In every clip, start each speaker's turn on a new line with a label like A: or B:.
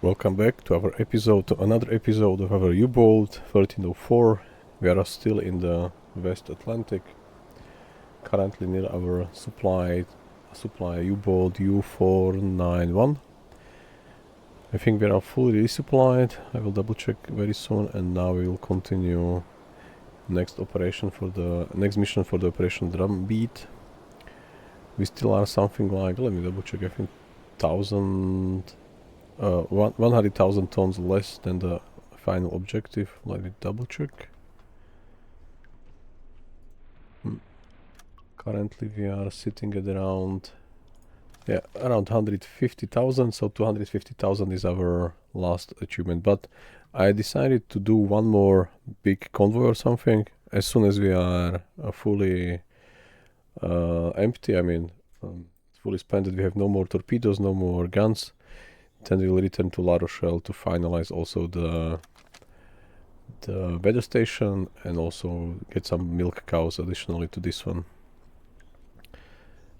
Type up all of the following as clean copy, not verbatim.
A: Welcome back to another episode of our U-boat 1304. We are still in the West Atlantic, currently near our supply U-boat U491. I think we are fully resupplied. I will double check very soon, and now we will continue next mission for the operation Drumbeat. We still are something like, let me double check, I think 100,000 tons less than the final objective. Let me double check. Currently we are sitting at around 150,000, so 250,000 is our last achievement. But I decided to do one more big convoy or something as soon as we are fully empty. I mean, fully spent. We have no more torpedoes, no more guns. Then we will return to La Rochelle to finalize also the weather station and also get some milk cows additionally to this one.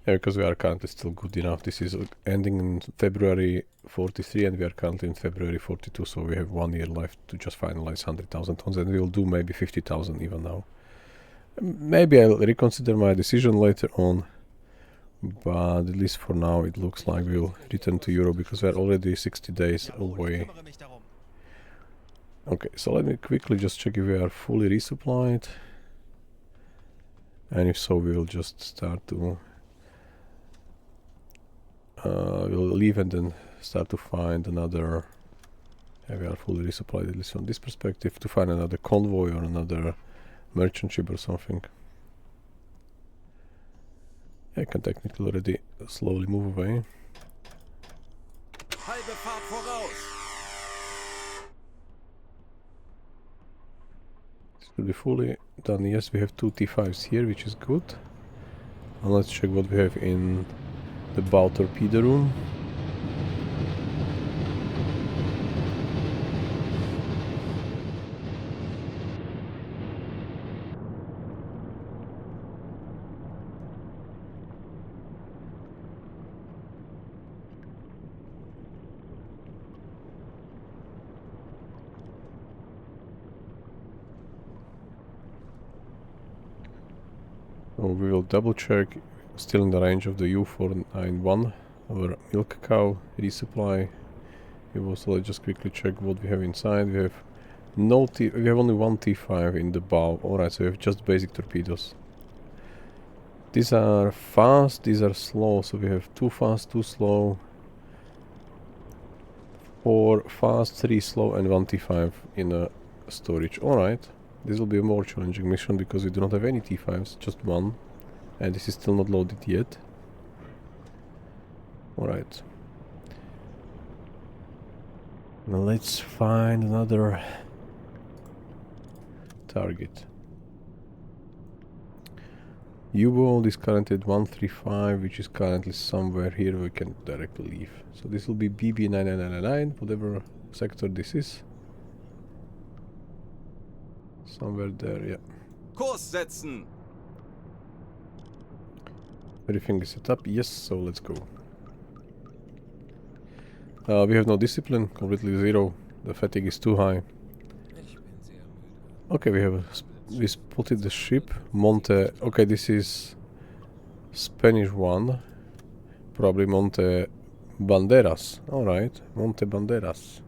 A: Yeah, because we are currently still good enough. This is ending in February 43 and we are currently in February 42, so we have 1 year left to just finalize 100,000 tons, and we will do maybe 50,000 even now. Maybe I'll reconsider my decision later on, but at least for now it looks like we'll return to Europe because we're already 60 days away. Okay, so let me quickly just check if we are fully resupplied, and if so we will just start to we'll leave and then start to find another. We are fully resupplied, at least from this perspective, to find another convoy or another merchant ship or something. I can technically already slowly move away.
B: Halbe Fahrt voraus.
A: This will be fully done. Yes, we have 2 T5s here, which is good. And let's check what we have in the bow torpedo room. So we will double check, still in the range of the U491, our milk cow resupply. We will also just quickly check what we have inside. We have we have only 1 T5 in the bow. Alright, so we have just basic torpedoes. These are fast, these are slow, so we have 2 fast, 2 slow, 4 fast, 3 slow, and 1 T5 in storage. Alright, this will be a more challenging mission because we do not have any T5s, just 1, and this is still not loaded yet. Alright. Now let's find another target. U-boat is currently at 135, which is currently somewhere here. We can directly leave. So this will be BB9999, whatever sector this is. Somewhere there, yeah.
B: Kurs setzen.
A: Everything is set up. Yes, so let's go. We have no discipline, completely zero. The fatigue is too high. Okay, we spotted the ship, Monte. Okay, this is Spanish one, probably Monte Banderas. All right, Monte Banderas.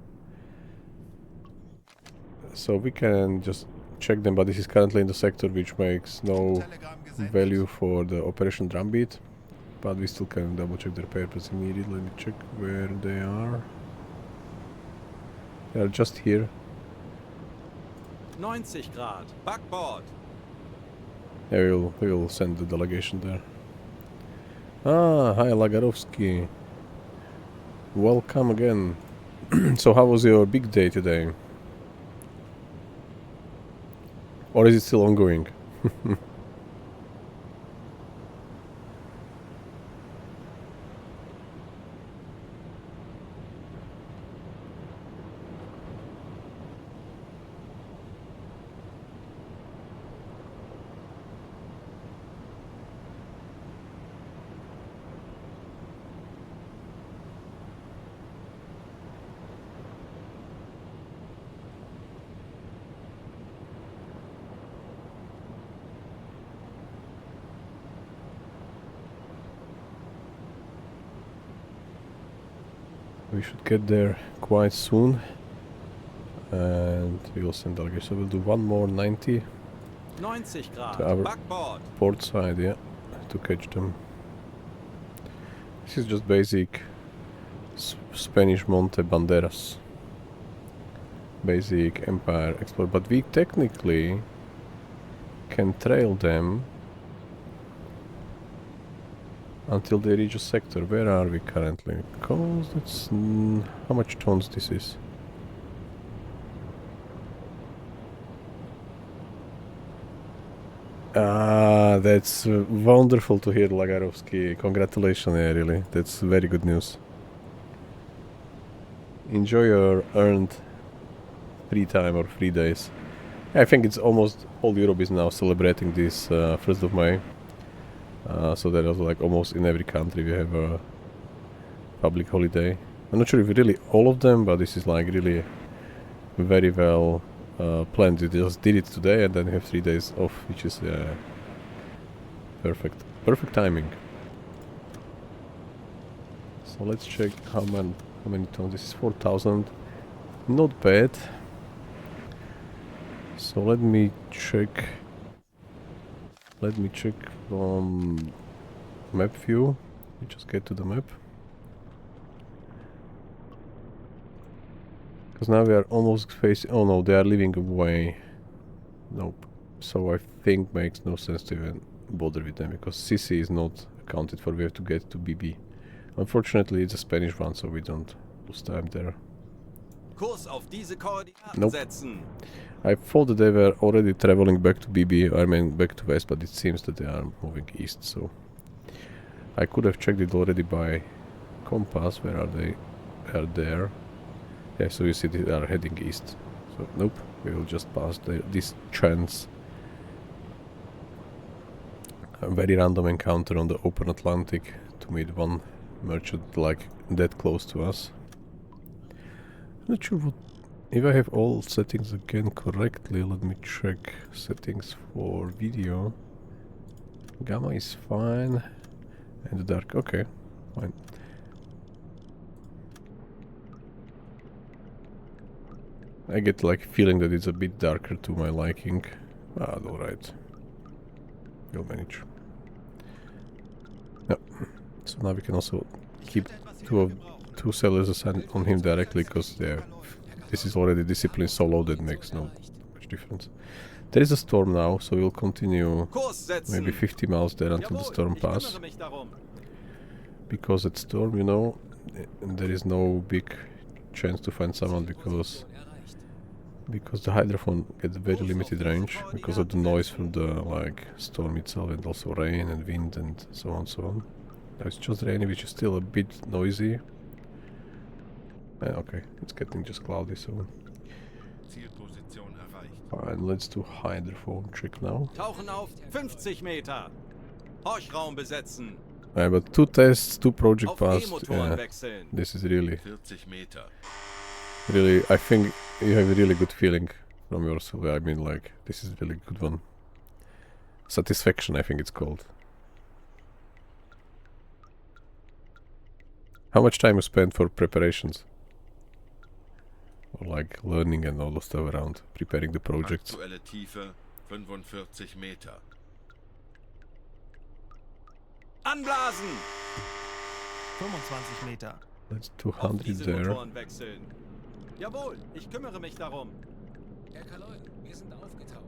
A: So we can just check them, but this is currently in the sector which makes no value for the operation Drumbeat. But we still can double check their purpose immediately. Let me check where they are. They are just here.
B: 90 Grad. Backboard.
A: Yeah, we will send the delegation there. Ah, hi Lagarovsky. Welcome again. So how was your big day today? Or is it still ongoing? We should get there quite soon. And we will send our guys. So we'll do one more 90
B: 90 Grad.
A: to our
B: Backboard.
A: port side, yeah, to catch them. This is just basic Spanish Monte Banderas. Basic Empire Explorer, but we technically can trail them until they reach a sector. Where are we currently? Because it's... how much tons this is? Ah, that's wonderful to hear, Lagarovsky. Congratulations, yeah, really. That's very good news. Enjoy your earned free time or free days. I think it's almost all Europe is now celebrating this 1st of May. So that was like almost in every country we have a public holiday. I'm not sure if really all of them, but this is like really very well planned. You just did it today and then you have 3 days off, which is perfect. Perfect timing. So let's check how many tons. This is 4,000. Not bad. So let me check. Let me check from map view. We just get to the map. Because now we are almost facing... oh no, they are leaving away. Nope. So I think makes no sense to even bother with them, because CC is not accounted for. We have to get to BB. Unfortunately, it's a Spanish one, so we don't lose time there.
B: Kurs auf diese Koordinaten
A: Nope.
B: setzen.
A: I thought that they were already traveling back to BB, I mean back to west, but it seems that they are moving east, so... I could have checked it already by compass. Where are they? They are there. Yeah, so you see they are heading east. So, nope, we will just pass this chance. A very random encounter on the open Atlantic to meet one merchant like that close to us. I'm not sure what... if I have all settings again correctly. Let me check settings for video. Gamma is fine. And the dark, okay, fine. I get like feeling that it's a bit darker to my liking. Ah, alright. We'll manage. Yep. So now we can also keep two sailors on him directly, because this is already discipline solo, that makes no much difference. There is a storm now, so we'll continue maybe 50 miles there until the storm passes. Because at storm, you know, there is no big chance to find someone, because the hydrophone gets very limited range because of the noise from the like storm itself, and also rain and wind and so on so on. Now it's just rainy, which is still a bit noisy. Okay, it's getting just cloudy, so fine. Let's do hydrophone trick now.
B: Tauchen auf 50 Meter. Horchraum besetzen.
A: But 2 tests, 2 project
B: Auf
A: passed.
B: E-Motoren
A: Yeah,
B: wechseln.
A: this is really,
C: 40 Meter.
A: really, I think you have a really good feeling from yourself. I mean, like, this is really good one. Satisfaction, I think it's called. How much time you spent for preparations? Or like learning and all the stuff around preparing the projects?
C: Aktuelle Tiefe 45 Meter.
B: Anblasen.
D: 25 Meter.
A: Let's
B: Auf
A: 200
B: diese
A: there.
B: Motoren wechseln. Jawohl, ich kümmere mich darum.
E: Herr Kaloy, wir sind aufgetaucht.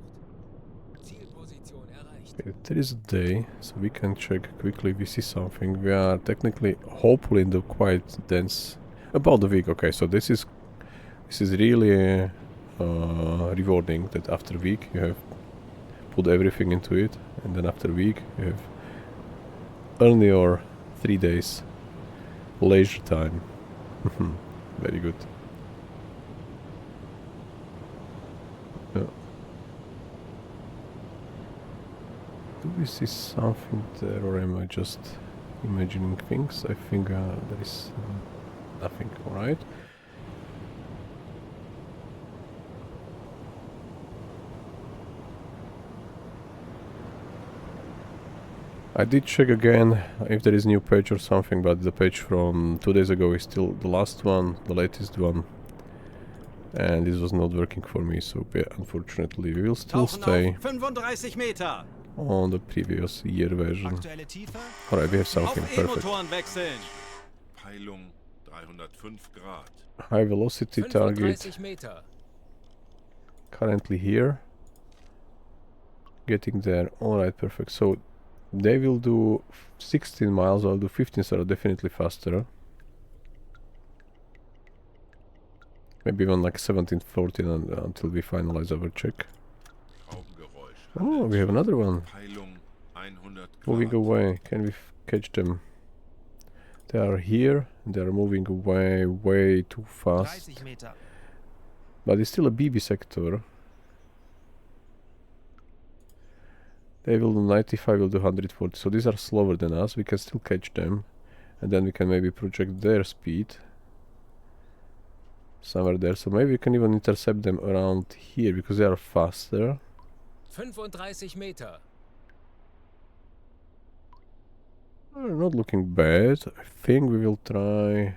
E: Zielposition erreicht.
A: Okay, there is a day, so we can check quickly if we see something. We are technically, hopefully, in the quite dense... about the week. Okay, so this is really rewarding, that after a week you have put everything into it, and then after a week you have only your 3 days leisure time. Very good. Yeah. Do we see something there, or am I just imagining things? I think there is nothing. Alright. I did check again if there is new page or something, but the page from 2 days ago is still the last one, the latest one. And this was not working for me, so yeah, unfortunately we will still
B: Tauchen
A: stay
B: auf 35 Meter.
A: on the previous year version.
D: Aktuelle Tiefe.
A: Alright, we have
B: Auf
A: something perfect.
B: E-Motoren wechseln.
C: Peilung 305 Grad.
A: High velocity target
E: 35 Meter.
A: currently here. Getting there. Alright, perfect. So they will do 16 miles, I'll do 15, so definitely faster. Maybe even like 17, 14 until we finalize our check.
C: Raubengeräusch.
A: Oh, we have another one.
C: Peilung 100
A: Moving
C: Grad.
A: away. Can we catch them? They are here. They are moving away way too fast.
D: 30 Meter.
A: But it's still a BB sector. They will do 95, will do 140. So these are slower than us. We can still catch them. And then we can maybe project their speed. Somewhere there. So maybe we can even intercept them around here because they are faster.
E: 35 Meter.
A: They're not looking bad. I think we will try.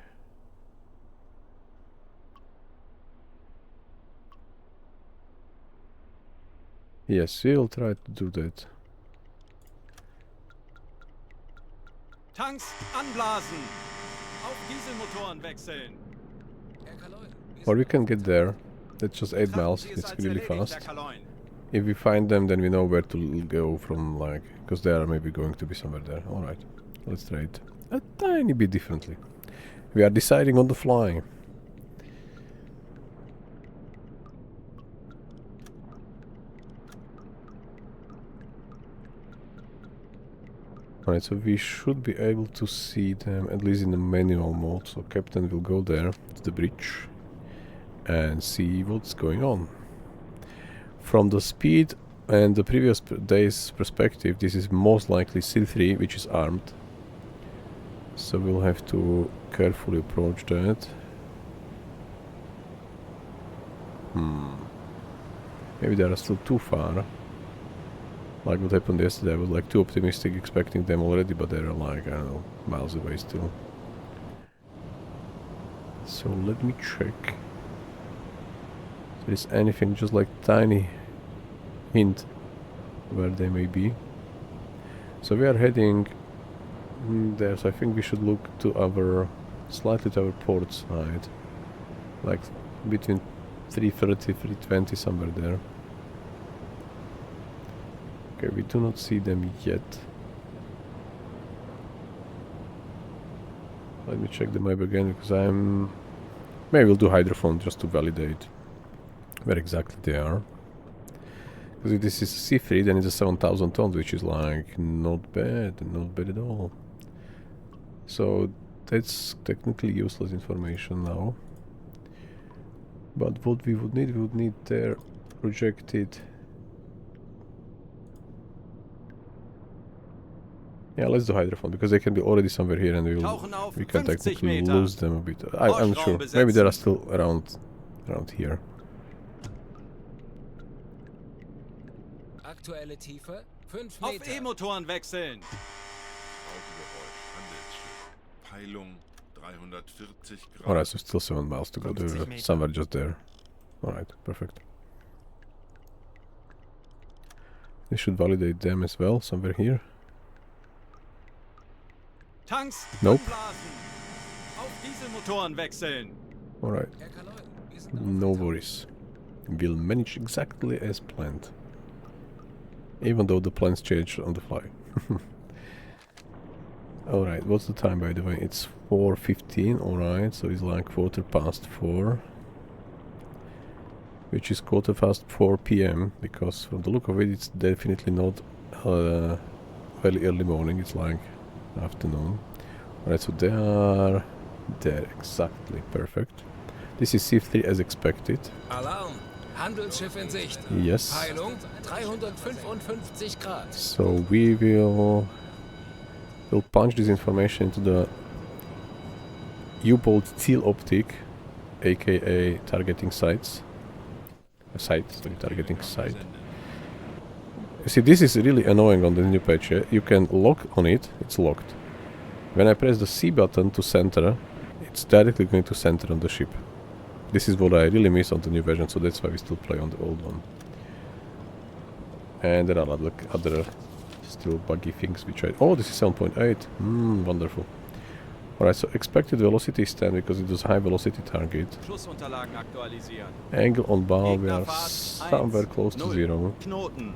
A: Yes, we'll try to do that.
B: Tanks anblasen. Auf Dieselmotoren wechseln.
E: Herr Kaloin, wir
A: Or we
E: sind
A: can get there. That's just 8
B: Betrachten
A: miles.
B: Sie es
A: It's
B: als
A: really
B: erledigt,
A: fast.
B: Herr Kaloin.
A: If we find them, then we know where to go from, like, because they are maybe going to be somewhere there. Alright, let's try it a tiny bit differently. We are deciding on the fly. Alright, so we should be able to see them at least in the manual mode. So Captain will go there to the bridge and see what's going on. From the speed and the previous day's perspective, this is most likely C3, which is armed. So we'll have to carefully approach that. Maybe they are still too far. Like what happened yesterday, I was like too optimistic expecting them already, but they're like, I don't know, miles away still. So let me check. If there is anything, just like tiny hint where they may be. So we are heading there, so I think we should look to our, slightly to our port side. Like between 330, 320, somewhere there. Okay, we do not see them yet. Let me check the map again, because maybe we'll do hydrophone just to validate where exactly they are. Because if this is C3, then it's a 7,000 tons, which is like not bad at all. So that's technically useless information now. But what we would need their projected. Yeah, let's do hydrophone because they can be already somewhere here, and
B: Tauchen auf
A: we can
B: 50
A: technically
B: Meter.
A: lose them a bit. I'm sure.
B: Raum
A: Maybe they are
B: besetzen.
A: still around here.
E: aktuelle Tiefe 5
B: Auf
E: Meter.
B: E-Motoren wechseln.
C: Raubengeräusch. Handelsschiff. Peilung 340 Grad.
A: Alright, so still 7 miles to go.
D: 50
A: They're
D: Meter.
A: somewhere just there. Alright, perfect. They should validate them as well, somewhere here.
B: Tanks
A: Nope.
B: anblasen. Auf Dieselmotoren wechseln.
A: Alright,
E: Herr Kaloin, wir sind
A: no
E: aufgetaucht.
A: worries. We'll manage exactly as planned. Even though the plans change on the fly. Alright, what's the time by the way? It's 4:15, alright, so it's like 4:15. Which is 4:15 p.m. because from the look of it, it's definitely not very early morning, it's like afternoon. Alright, so they are there, exactly, perfect. This is C3 as expected.
E: Alarm! Handelsschiff in Sicht.
A: Yes.
E: Peilung 355 Grad.
A: So we'll punch this information into the Uboat Teal Optic, aka targeting sites. Targeting site. You see, this is really annoying on the new patch. Yeah? You can lock on it, it's locked. When I press the C button to center, it's directly going to center on the ship. This is what I really miss on the new version, so that's why we still play on the old one. And there are other still buggy things which I... Oh, this is 7.8. Wonderful. Alright, so expected velocity is 10 because it was high velocity target.
B: Schussunterlagen aktualisieren.
A: Angle on bow, we are
B: Gegnerfahrt
A: somewhere
B: 1,
A: close to
B: 0.
A: 0.
B: Knoten.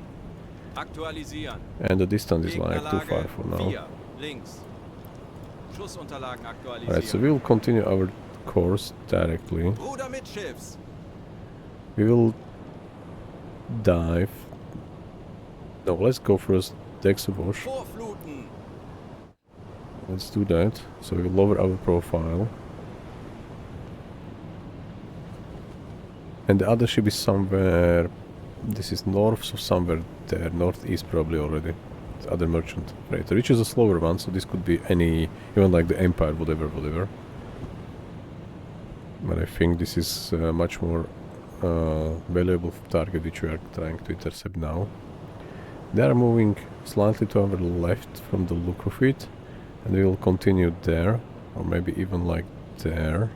B: Aktualisieren.
A: And the distance is like too far
B: Gegnerlage
A: for now.
B: 4, links. Schussunterlagen aktualisieren.
A: Alright, so we will continue our course directly.
B: Ruder mitschiffs.
A: We will dive. No, let's go first the Exmouth.
B: Vorfluten.
A: Let's do that. So we will lower our profile. And the other ship is somewhere... This is north, so somewhere there. Northeast probably already. It's other merchant freighter, which is a slower one, so this could be any... Even like the Empire, whatever. But I think this is much more valuable target which we are trying to intercept now. They are moving slightly to our left from the look of it. And we will continue there, or maybe even like there.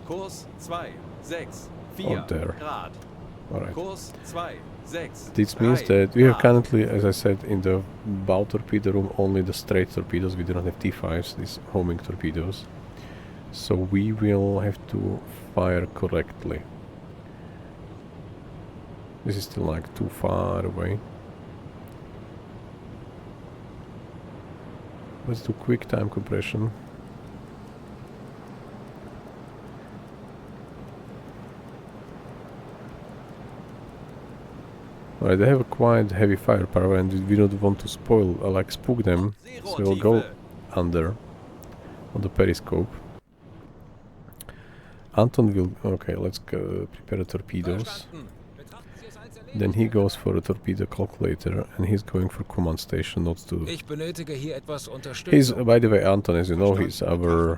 B: Kurs 2, 6,
A: Or
B: 4
A: there.
B: Grad.
A: Alright.
B: Kurs 2, 6,
A: This means
B: 3
A: that we have
B: Grad.
A: currently, as I said, in the bow torpedo room only the straight torpedoes. We do not have T5s, these homing torpedoes. So we will have to fire correctly. This is still like too far away. Let's do quick time compression. Alright, they have a quite heavy firepower and we don't want to spoil, like spook them. So we'll go under on the periscope. Anton will... Okay, let's go prepare the torpedoes.
E: Verstanden. Betrachten Sie es als erledigt,
A: Then he
E: Herr
A: goes for a torpedo calculator and he's going for command station, not to...
E: Ich benötige hier etwas
A: He's,
E: Unterstützung.
A: by the way, Anton, as you know, he's our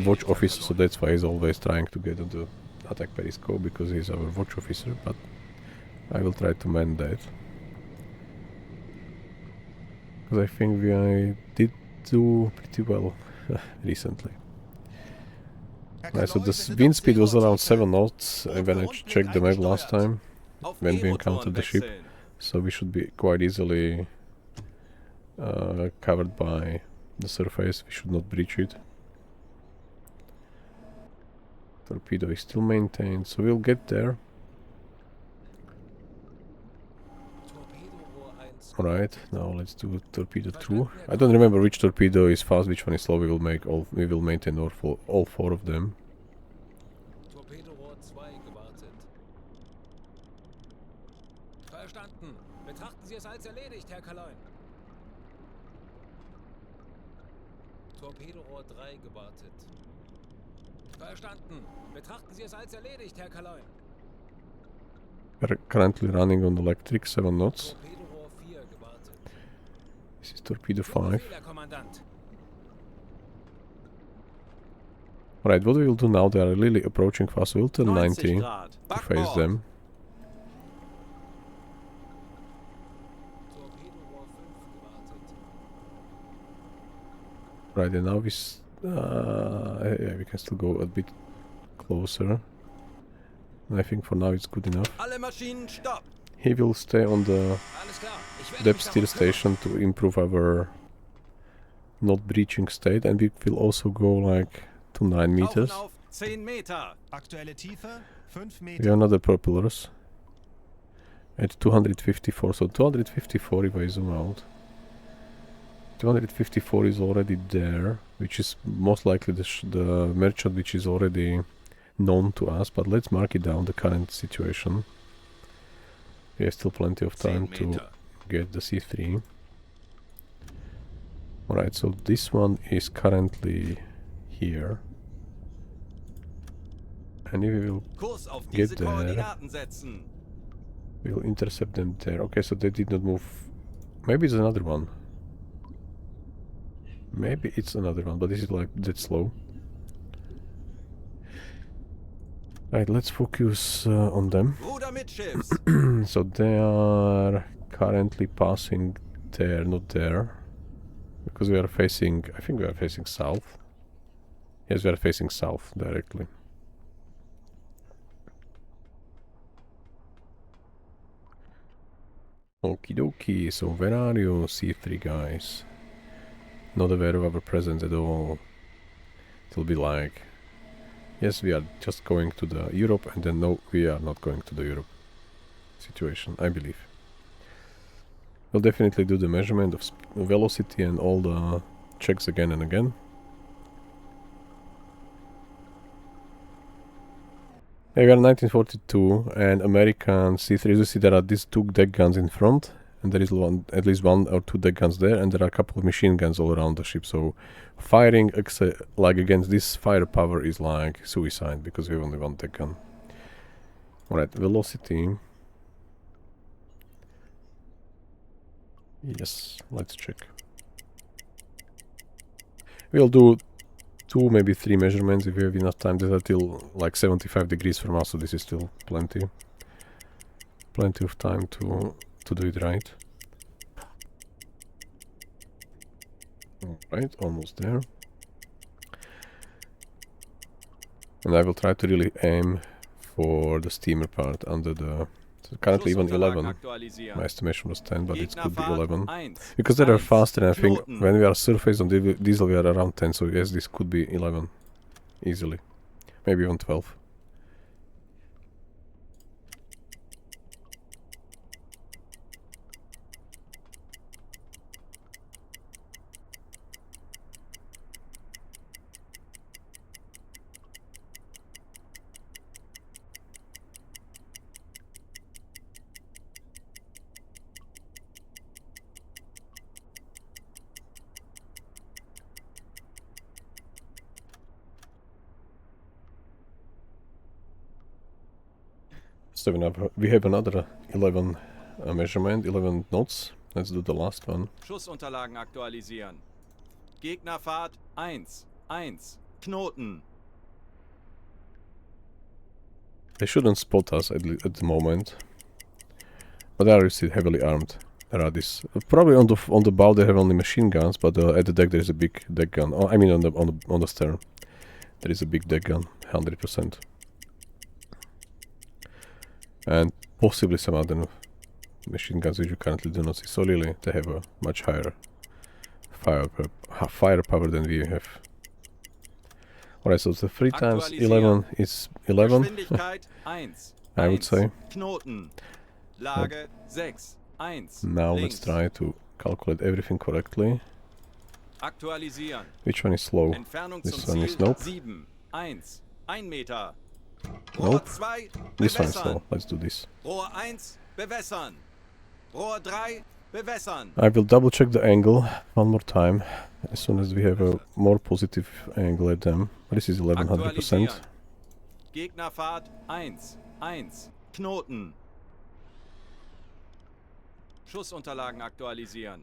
A: watch officer, so that's why he's always trying to get on the attack periscope, because he's our watch officer, but I will try to mend that. Because I think I did do pretty well recently. Right, so the wind speed was around 7 knots when I checked the map last time,
B: Auf
A: when we
B: E-Motoren
A: encountered the ship.
B: wechseln.
A: So we should be quite easily covered by the surface. We should not breach it. Torpedo is still maintained, so we'll get there.
E: Torpedorohr 1.
A: Alright, now let's do torpedo 2. I don't remember which torpedo is fast, which one is slow. We will maintain all four of them.
E: Torpedorohr 2 gewartet. Verstanden. Betrachten Sie es als erledigt, Herr Kaloin. Torpedorohr 3 gewartet. Verstanden. Betrachten Sie es als erledigt, Herr Kaloin.
A: We're currently running on electric, 7 knots.
E: Torpedorohr 4 gewartet.
A: This is torpedo 5.
E: Fehler, Kommandant.
A: Alright, what we will do now, they are really approaching fast. We'll turn 90
B: Grad.
A: to face them.
E: Torpedorohr 5 gewartet.
A: Right, and now yeah, we can still go a bit closer. And I think for now it's good enough.
B: Alle Maschinen stopp.
A: He will stay on the
E: Alles klar. Ich werde
A: depth
E: mich
A: steer
E: darum kümmern.
A: station to improve our not breaching state, and we will also go like to 9 meters.
B: Tauchen auf 10 Meter.
D: Aktuelle Tiefe 5
A: We
D: Meter.
A: have another propellers at 254, so 254 if I zoom out. 254 is already there, which is most likely the merchant which is already known to us, but let's mark it down, the current situation. We have still plenty of time
C: 10
A: to
C: Meter.
A: get the C3. Alright, so this one is currently here. And if we will
B: Kurs auf
A: Get
B: diese
A: there.
B: Koordinaten setzen.
A: we'll intercept them there. Okay, so they did not move. Maybe it's another one. Maybe it's another one, but this is like that slow. Right, let's focus on them.
B: Ruder mitschiffs.
A: So they are currently passing there, not there. Because we are facing, I think we are facing south. Yes, we are facing south directly. Okie dokie, so where are you, C3 guys? Not aware of our presence at all. It'll be like, yes, we are just going to the Europe, and then no, we are not going to the Europe situation, I believe. We'll definitely do the measurement of velocity and all the checks again and again. Yeah, we are 1942, and American C3s, you see there are these two deck guns in front, and there is at least one or two deck guns there, and there are a couple of machine guns all around the ship, so firing like against this firepower is like suicide, because we have only one deck gun. Alright, velocity. Yes, let's check. We'll do 2, maybe 3 measurements if we have enough time. These are till like 75 degrees from us, so this is still plenty of time to do it right. Alright, almost there. And I will try to really aim for the steamer part under the... So currently even 11. My estimation was 10, but it could be 11. Because they are faster, and I think when we are surface on diesel we are around 10, so yes, this could be 11. Easily. Maybe even 12. So we have another 11 measurement, 11 knots. Let's do the last one.
B: Schussunterlagen aktualisieren. Gegnerfahrt 1. Knoten.
A: They shouldn't spot us at the moment. But they are still heavily armed. There are these... probably on the bow they have only machine guns, but at the deck there is a big deck gun. Oh, I mean on the stern. There is a big deck gun, 100%. And possibly some other machine guns which you currently do not see. So really, they have a much higher firepower than we have. Alright, so the 3 times 11 is 11. I would say.
B: Knoten. Lage 6. 1.
A: Now let's try to calculate everything correctly.
B: Aktualisieren.
A: Which one is slow?
B: Entfernung
A: This
B: zum
A: one
B: Ziel
A: is nope.
B: 7. 1 Meter.
A: Nope.
B: Rohr 2,
A: This one is
B: bewässern.
A: slow. Let's do this.
B: Rohr 1, bewässern. Rohr 3, bewässern.
A: I will double check the angle one more time as soon as we have a more positive angle at them. This is 1100%.
B: Gegnerfahrt 1. Knoten. Schussunterlagen aktualisieren.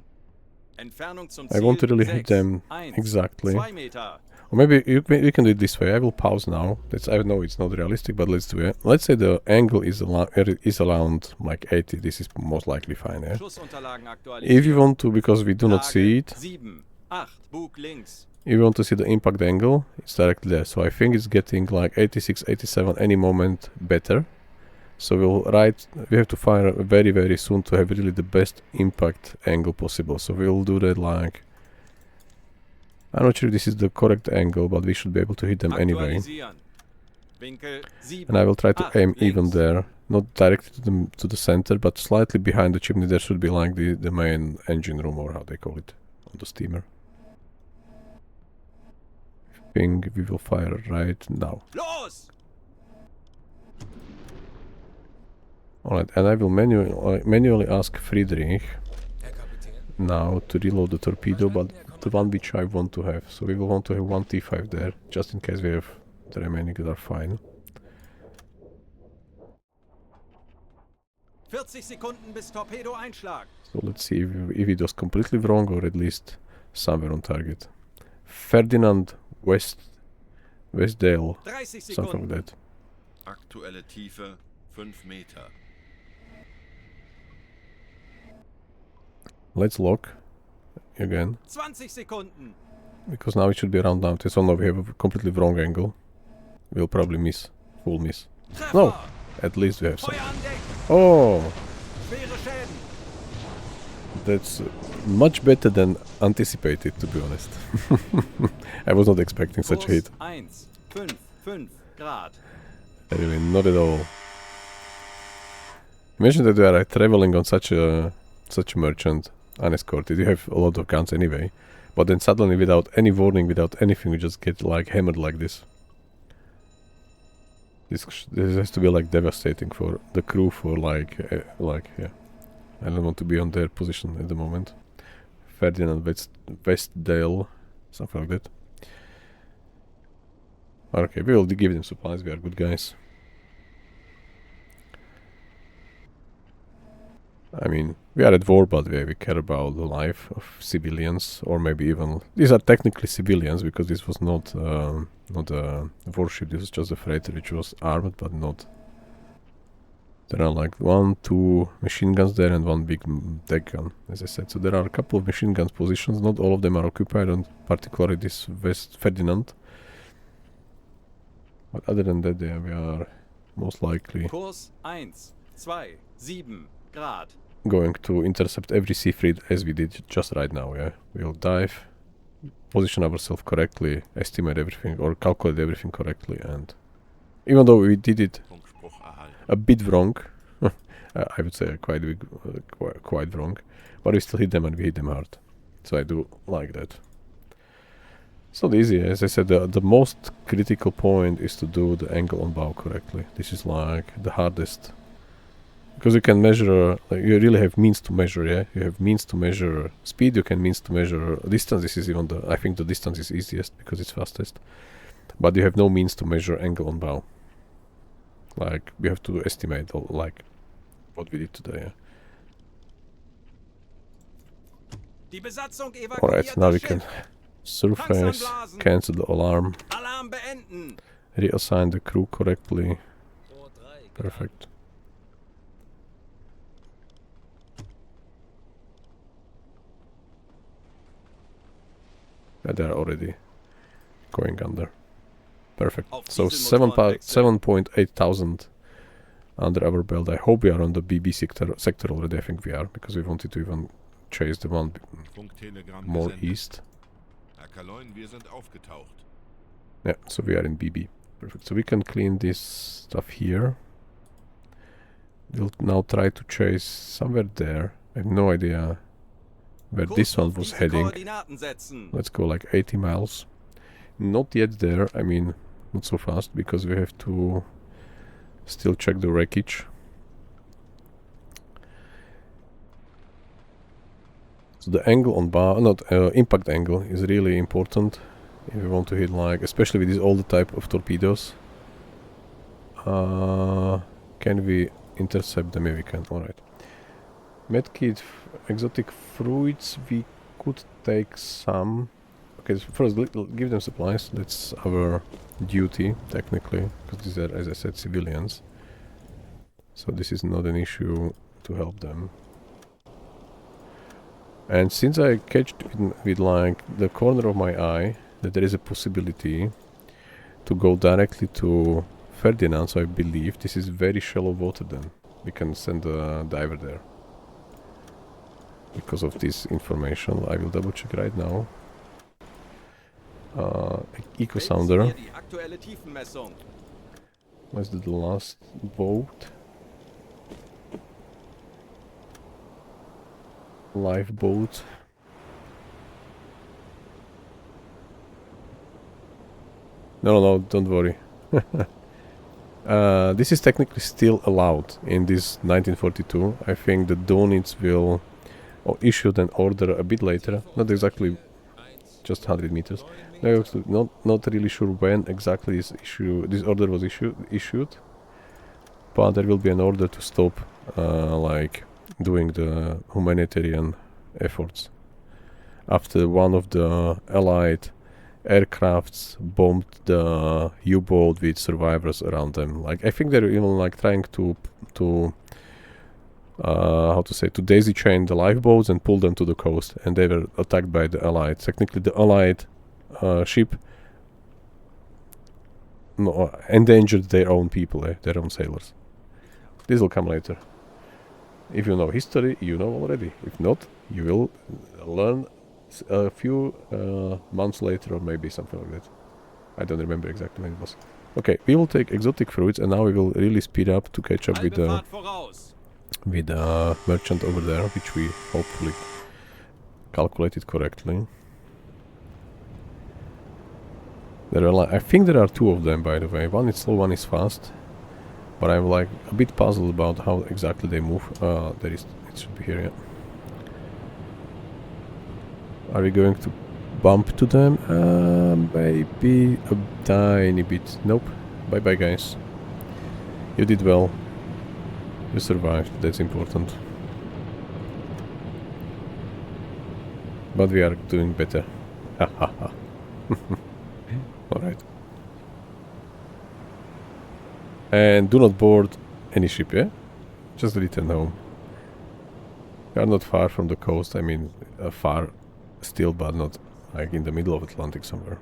B: Entfernung zum Ziel
A: I want to really hit
B: 6.
A: them
B: 1,
A: exactly.
B: 2 Meter.
A: Or maybe we can do it this way. I will pause now. I know it's not realistic, but let's do it. Let's say the angle is around like 80. This is most likely fine. Yeah?
B: Schussunterlagen aktualisieren.
A: If you want to, because we do not see it,
B: 7, 8, Bug links.
A: if you want to see the impact angle, it's directly there. So I think it's getting like 86, 87 any moment better. So we have to fire very, very soon to have really the best impact angle possible. So we'll do that like... I'm not sure if this is the correct angle, but we should be able to hit them anyway.
B: Winkel 7,
A: And I will try to
B: 8,
A: aim even
B: links.
A: there. Not directly to the center, but slightly behind the chimney. There should be like the main engine room, or how they call it, on the steamer. I think we will fire right now.
B: Los!
A: Alright, and I will manually ask Friedrich
E: Herr Kapitän.
A: now to reload the torpedo, but the one which I want to have. So we will want to have one T5 there, just in case we have the remaining that are fine.
B: 40 Sekunden bis Torpedo-Einschlag.
A: So let's see if it was completely wrong or at least somewhere on target. Ferdinand Westdahl,
B: 30
A: something like
B: Sekunden.
A: that.
C: Aktuelle Tiefe 5 Meter.
A: Let's lock again,
B: 20 Sekunden.
A: because now it should be around 90. So now we have a completely wrong angle. We'll probably miss. Full miss.
B: Treffer.
A: No! At least we have some.
B: Feuer an Deck.
A: Oh!
B: Schwere Schäden.
A: That's much better than anticipated, to be honest. I was not expecting such a hit.
B: Kurs 1,5,5 Grad.
A: Anyway, not at all. Imagine that you are traveling on such a merchant, unescorted. You have a lot of guns anyway, but then suddenly, without any warning, without anything, you just get like hammered like this. This has to be like devastating for the crew. For like yeah. I don't want to be on their position at the moment. Ferdinand Westdahl, something like that. Okay, we will give them supplies. We are good guys. I mean, we are at war, but we care about the life of civilians, or maybe even these are technically civilians because this was not a warship. This was just a freighter which was armed, but not. There are like 1, 2 machine guns there and 1 big deck gun, as I said. So there are a couple of machine guns positions. Not all of them are occupied, and particularly this West Ferdinand. But other than that, yeah, we are most likely
B: Kurs 1,2,7 Grad.
A: going to intercept every sea fleet as we did just right now. Yeah, we'll dive, position ourselves correctly, estimate everything or calculate everything correctly, and even though we did it
C: Funkspruch erhalten.
A: a bit wrong, I would say quite wrong, but we still hit them and we hit them hard. So I do like that. It's not easy, as I said. The most critical point is to do the angle on bow correctly. This is like the hardest. Because you can measure, like, you really have means to measure, yeah? You have means to measure speed, you can means to measure distance. This is even I think the distance is easiest because it's fastest. But you have no means to measure angle on bow. Like, we have to estimate, like, what we did today, yeah?
B: Die Besatzung evakuiert
A: Alright, now we
B: das
A: can
B: Schiff.
A: surface, cancel the alarm,
B: Alarm beenden.
A: reassign the crew correctly.
E: Tor 3 Grad.
A: Perfect. Yeah, they're already going under. Perfect.
B: Auf
A: So
B: Dieselmotoren wechseln.
A: 7.8 thousand under our belt. I hope we are on the BB sector already. I think we are, because we wanted to even chase the one
C: Funktelegramm
A: more
C: gesendet.
A: east.
C: Herr Kaloin, wir sind aufgetaucht.
A: Yeah, so we are in BB. Perfect. So we can clean this stuff here. We'll now try to chase somewhere there. I have no idea where
B: Kurs
A: this one
B: auf
A: was
B: diese
A: heading.
B: Koordinaten setzen.
A: Let's go like 80 miles. Not yet there. I mean, not so fast, because we have to still check the wreckage. So the angle on bar, not impact angle, is really important if we want to hit, like, especially with this older type of torpedoes. Can we intercept them? Maybe we can. All right. Medkit, exotic fruits. We could take some. Okay, so first give them supplies. That's our duty, technically, because these are, as I said, civilians. So this is not an issue to help them. And since I catched with like the corner of my eye that there is a possibility to go directly to Ferdinand, so I believe this is very shallow water then. We can send a diver there. Because of this information, I will double check right now. Eco sounder.
B: Hier die aktuelle Tiefenmessung.
A: Where's the last boat? Lifeboat. No, don't worry. This is technically still allowed in this 1942. I think the Donits will issue an order a bit later. Not exactly just 100 meters. Not really sure when exactly this order was issued, but there will be an order to stop like doing the humanitarian efforts after one of the Allied aircrafts bombed the U-boat with survivors around them. Like, I think they're even like trying to how to say, to daisy chain the lifeboats and pull them to the coast, and they were attacked by the Allied. Technically, the Allied ship endangered their own people, their own sailors. This will come later. If you know history, you know already. If not, you will learn a few months later, or maybe something like that. I don't remember exactly when it was. Okay, we will take exotic fruits, and now we will really speed up to catch up with
B: Halbe
A: the
B: Fahrt voraus.
A: merchant over there, which we hopefully calculated correctly. There are I think there are two of them, by the way. One is slow, one is fast. But I'm like a bit puzzled about how exactly they move. There is, it should be here, yeah. Are we going to bump to them? Maybe a tiny bit. Nope. Bye bye, guys. You did well. You survived, that's important. But we are doing better. Ha ha ha. Alright. And do not board any ship, yeah? Just return home. We are not far from the coast, I mean, far still, but not like in the middle of Atlantic somewhere.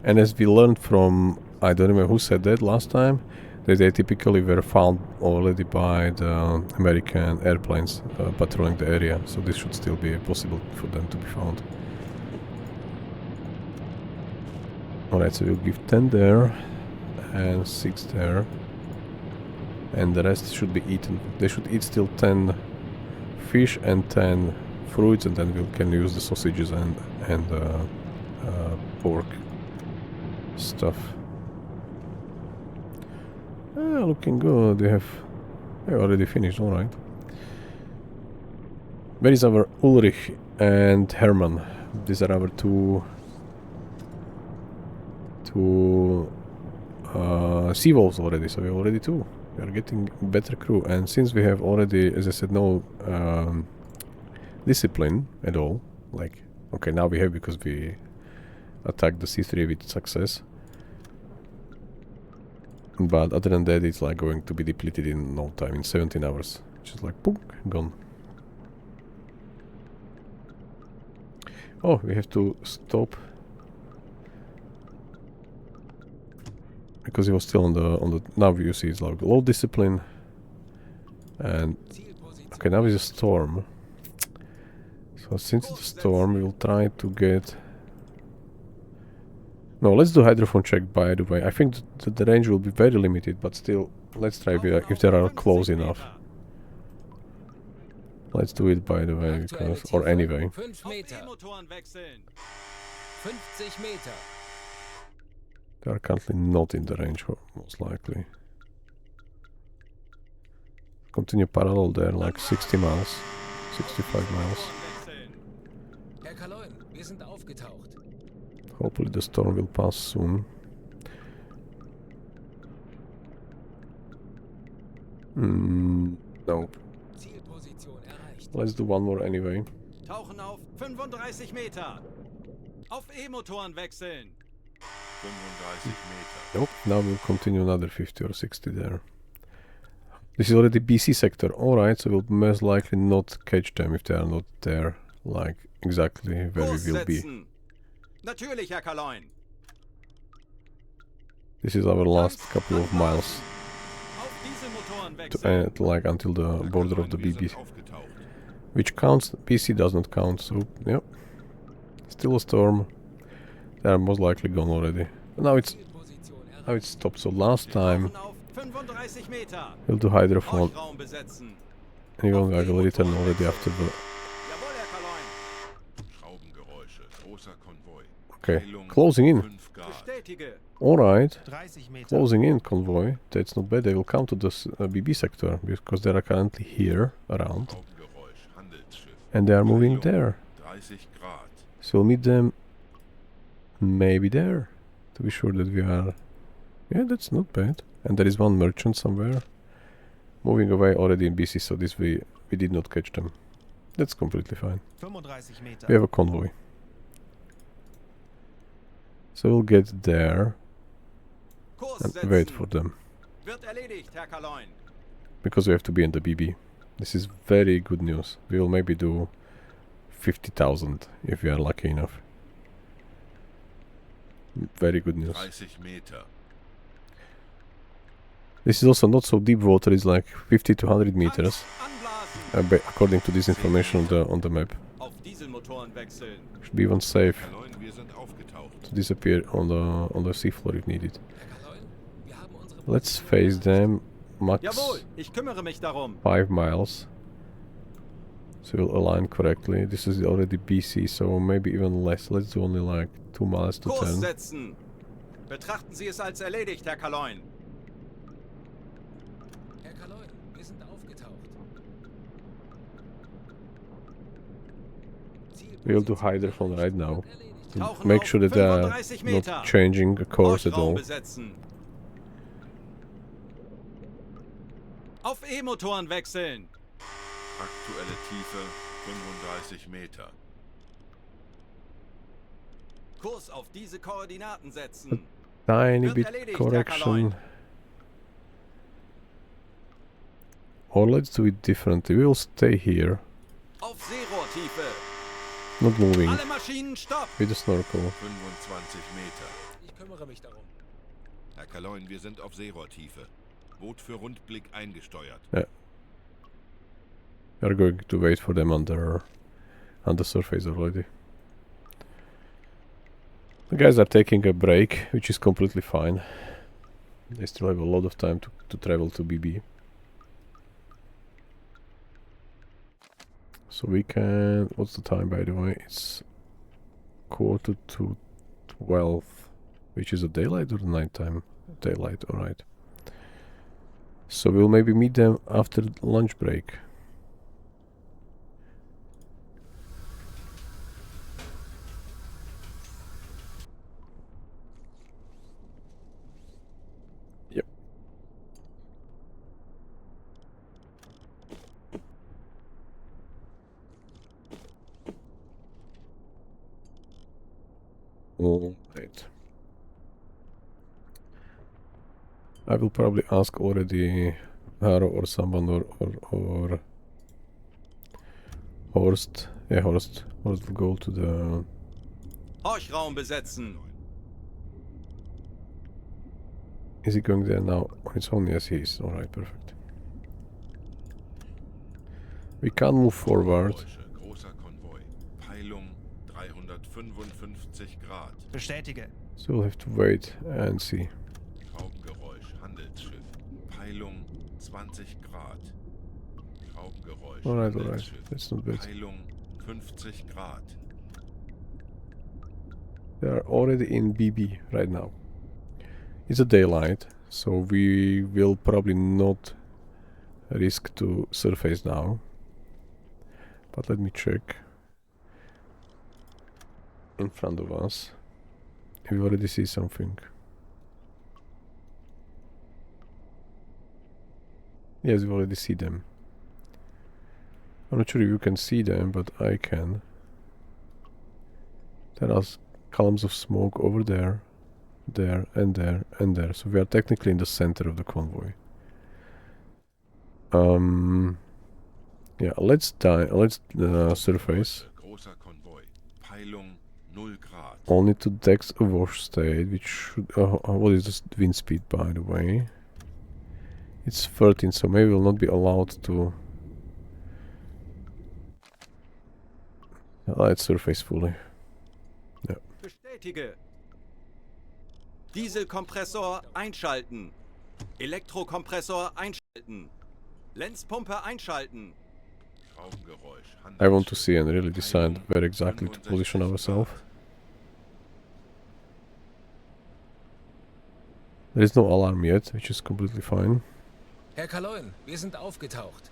A: And as we learned from, I don't remember who said that last time, that they typically were found already by the American airplanes patrolling the area, so this should still be possible for them to be found. Alright, so we'll give 10 there and 6 there, and the rest should be eaten. They should eat still 10 fish and 10 fruits, and then we can use the sausages and pork stuff. Looking good. We already finished. All right. Where is our Ulrich and Hermann? These are our two sea wolves already. So we have already two. We are getting better crew, and since we have already, as I said, no discipline at all. Like, okay, now we have because we attacked the C3 with success. But other than that, it's like going to be depleted in no time, in 17 hours. Just like, boom, gone. Oh, we have to stop. Because he was still on the now you see it's like low discipline. And okay, now is a storm. So since it's a storm, we'll try to get. No, let's do hydrophone check, by the way. I think the range will be very limited, but still, let's try if they are close enough. Let's do it, by the way, because, or anyway.
E: 5 Meter. 50 Meter.
A: They are currently not in the range, most likely. Continue parallel there, like 60 miles, 65 miles.
E: Herr Kaloin, wir sind aufgetaucht.
A: Hopefully the storm will pass soon. Nope.
E: Zielposition erreicht.
A: Let's do one more anyway.
B: Tauchen auf 35 Meter. Auf E-Motoren wechseln.
C: 35 Meter.
A: Nope, now we'll continue another 50 or 60 there. This is already BC sector, alright, so we'll most likely not catch them if they are not there, like exactly where we will be.
B: Natürlich, Herr Kaloin.
A: This is our last couple of miles
B: Auf diese Motoren
A: to
B: wechseln.
A: end, like until the border of the
C: Wir
A: BB,
C: sind aufgetaucht.
A: which counts. BC does not count, so yep. Still a storm. They are most likely gone already. Now it's stopped. So last time
B: Tauchen auf 35 Meter.
A: we'll do hydrophone.
B: Horchraum besetzen.
A: And I will return already after the.
B: Jawohl, Herr Kaloin.
C: Schraubengeräusche. Großer Konvoi.
A: Okay,
C: Peilung
A: closing in.
C: 5 Grad.
B: Bestätige.
A: Alright,
D: 30 Meter.
A: closing in convoy. That's not bad. They will come to the BB sector because they are currently here around,
C: Schraubengeräusch. Handelsschiff.
A: and they are moving
C: Peilung
A: there.
C: 30 Grad.
A: So we'll meet them maybe there to be sure that we are. Yeah, that's not bad. And there is one merchant somewhere moving away already in BC. So this we did not catch them. That's completely fine.
D: 35 Meter.
A: We have a convoy. So we'll get there
B: Kurs
A: and
B: setzen.
A: wait for them
B: Wird erledigt, Herr Kaloin.
A: because we have to be in the BB. This is very good news. We will maybe do 50,000 if we are lucky enough. Very good news.
C: 30 Meter.
A: This is also not so deep water. It's like 50 to 100 meters,
B: Anblasen.
A: according to this information on the map.
B: Auf Dieselmotoren wechseln.
A: Should be even safe
C: Kaloin, wir sind aufgetaucht.
A: to disappear on the seafloor if needed.
E: Herr Kaloin, wir haben unsere...
A: Let's face them. Max
B: Jawohl, ich kümmere mich darum.
A: 5 miles. So we'll align correctly. This is already BC, so maybe even less. Let's do only like 2 miles to
B: Kurs
A: 10.
B: setzen. Betrachten Sie es als erledigt, Herr Kaloin.
E: Herr Kaloin, wir sind aufgetaucht.
A: We'll do hydrophone right now. To
B: Tauchen
A: make
B: auf
A: sure that they are
B: 35 Meter.
A: not changing a course at
B: Horchraum
A: all.
B: besetzen. Auf E-Motoren wechseln.
C: Aktuelle Tiefe 35 Meter.
B: Kurs auf diese Koordinaten setzen.
A: Tiny
B: Wird
A: bit
B: erledigt, Herr
A: correction.
B: Kaloin.
A: Or let's do it differently. We will stay here,
B: Auf Seerohrtiefe.
A: not moving,
B: Alle Maschinen stopp.
A: with the snorkel.
C: 25 Meter.
E: Ich kümmere mich darum.
C: Herr Kaloin, wir sind auf Seerohrtiefe. Boot für Rundblick eingesteuert.
A: We are going to wait for them under surface already. The guys are taking a break, which is completely fine. They still have a lot of time to travel to BB. So we can... What's the time, by the way? It's 11:45, which is a daylight or nighttime? Daylight, alright. So we'll maybe meet them after lunch break. Yep. Alright. I will probably ask already Haro or someone or Horst. Yeah, Horst. Horst will go to the...
B: Horchraum besetzen.
A: Is he going there now on its own? Yes, he is. Alright, perfect. We can move forward.
C: Geräusche, großer Konvoi. Peilung 355 Grad.
D: Bestätige.
A: So we'll have to wait and see.
C: Schraubengeräusch, Handelsschiff. Peilung 20 Grad. Schraubengeräusch,
A: Alright, alright.
C: Handelsschiff.
A: That's not bad.
C: Peilung 50 Grad.
A: They are already in BB right now. It's a daylight, so we will probably not risk to surface now. But let me check. In front of us. We already see something. Yes, we already see them. I'm not sure if you can see them, but I can. There are columns of smoke over there, there, and there, and there. So we are technically in the center of the convoy. Yeah, let's surface.
C: Großer Konvoi. Peilung 0 Grad.
A: Only to decks awash state, which should... what is the wind speed, by the way? It's 13, so maybe we'll not be allowed to... Let's surface fully. Yeah.
B: Bestätige. Dieselkompressor einschalten. Elektrokompressor einschalten. Lenzpumpe einschalten.
C: Schraubengeräusch,
A: I want to
C: Handelsschiff.
A: see and really decide
C: Peilung
A: where exactly to position
C: 65
A: ourselves.
C: Grad.
A: There is no alarm yet, which is completely fine.
E: Herr Kaloin, wir sind aufgetaucht.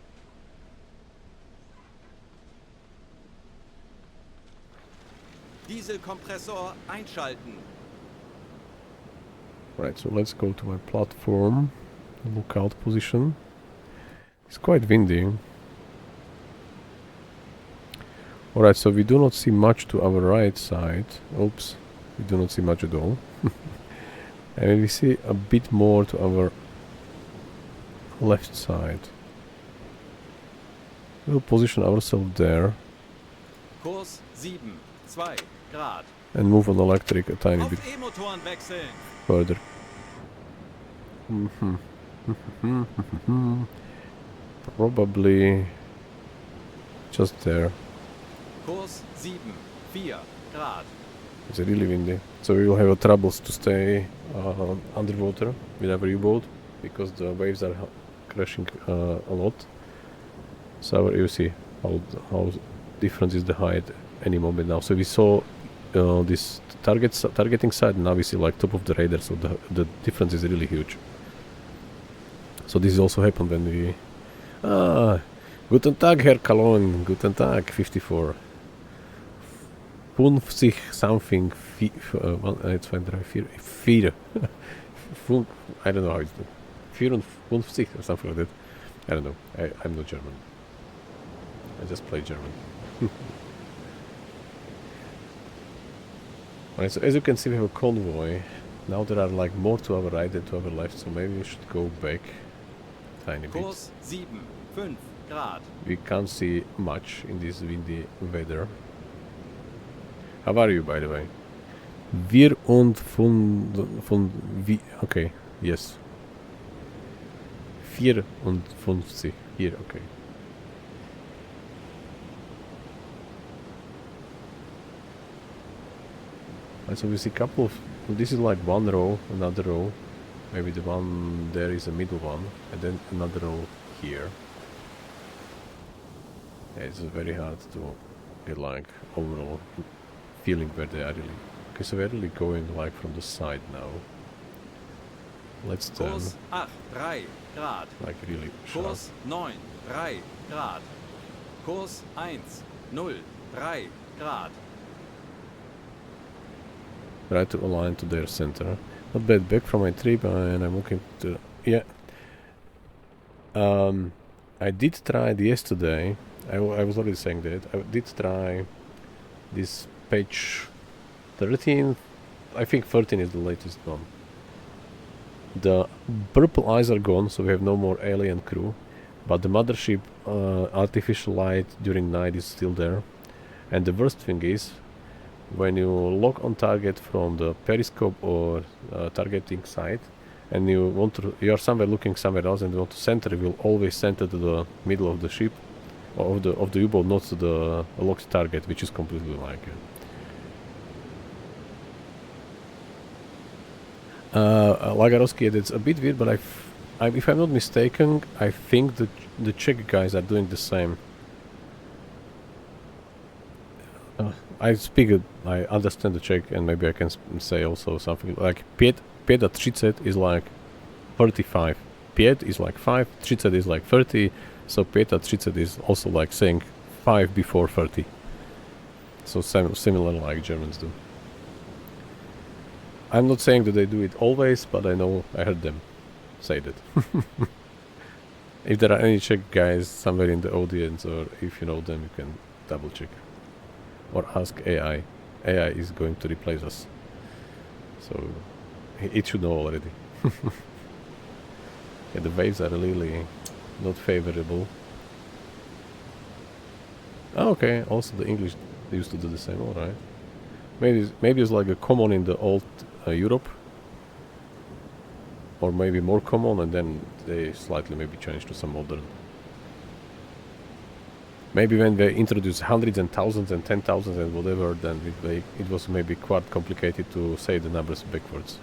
B: Dieselkompressor einschalten.
A: Right, so let's go to my platform. Lookout position. It's quite windy. Alright, so we do not see much to our right side. Oops, we do not see much at all. And we see a bit more to our left side. We'll position ourselves there
B: Kurs 7, 2 Grad.
A: and move on electric a tiny bit
B: Auf E-Motoren wechseln.
A: further. Probably just there.
B: Kurs 7, 4 Grad.
A: It's really windy, so we will have troubles to stay underwater with our U-boat because the waves are crashing a lot. So you see how different is the height any moment now. So we saw this targeting side. Now we see like top of the radar. So the difference is really huge. So this also happened when we. Guten Tag, Herr Cologne. Guten Tag, 54. 50 something. It's 4. I don't know how it's done. 54 or something like that. I don't know. I'm not German. I just play German. Alright, so as you can see we have a convoy. Now there are like more to our right than to our left, so maybe we should go back a tiny bit.
B: Kurs 7, 5 Grad.
A: We can't see much in this windy weather. How are you, by the way? Wir und von wie... Okay, yes. 54. Here, okay. And so we see a couple of... This is like one row, another row. Maybe the one there is a middle one. And then another row here. Yeah, it's very hard to get like overall feeling where they are really. Okay, so we're really going like from the side now. Let's turn.
B: Kurs 8, 3 Grad.
A: Like really sharp.
B: Kurs 9, 3 Grad. Kurs 1, 0, 3 Grad.
A: Try to align to their center. Not bad. Back from my trip and I'm looking to... Yeah. I did try it yesterday. I was already saying that. I did try this page 13. I think 13 is the latest one. The purple eyes are gone, so we have no more alien crew. But the mothership artificial light during night is still there. And the worst thing is, when you lock on target from the periscope or targeting site, and you are somewhere looking somewhere else and you want to center, it will always center to the middle of the ship, or of the U-boat, not to the locked target, which is completely like Lagarovsky, it's a bit weird, but if I'm not mistaken, I think the Czech guys are doing the same. I understand the Czech, and maybe I can say also something like Pt44 is like 35. Piet is like 5, 30 is like 30, so Pt44 is also like saying 5 before 30. So similar like Germans do. I'm not saying that they do it always, but I know I heard them say that. If there are any Czech guys somewhere in the audience, or if you know them, you can double check. Or ask AI. AI is going to replace us. So it should know already. Yeah, the waves are really not favorable. Oh, okay, also the English used to do the same, alright. Maybe it's like a common in the old Europe. Or maybe more common, and then they slightly maybe changed to some modern. Maybe when they introduced hundreds and thousands and 10,000s and whatever, then it was maybe quite complicated to say the numbers backwards.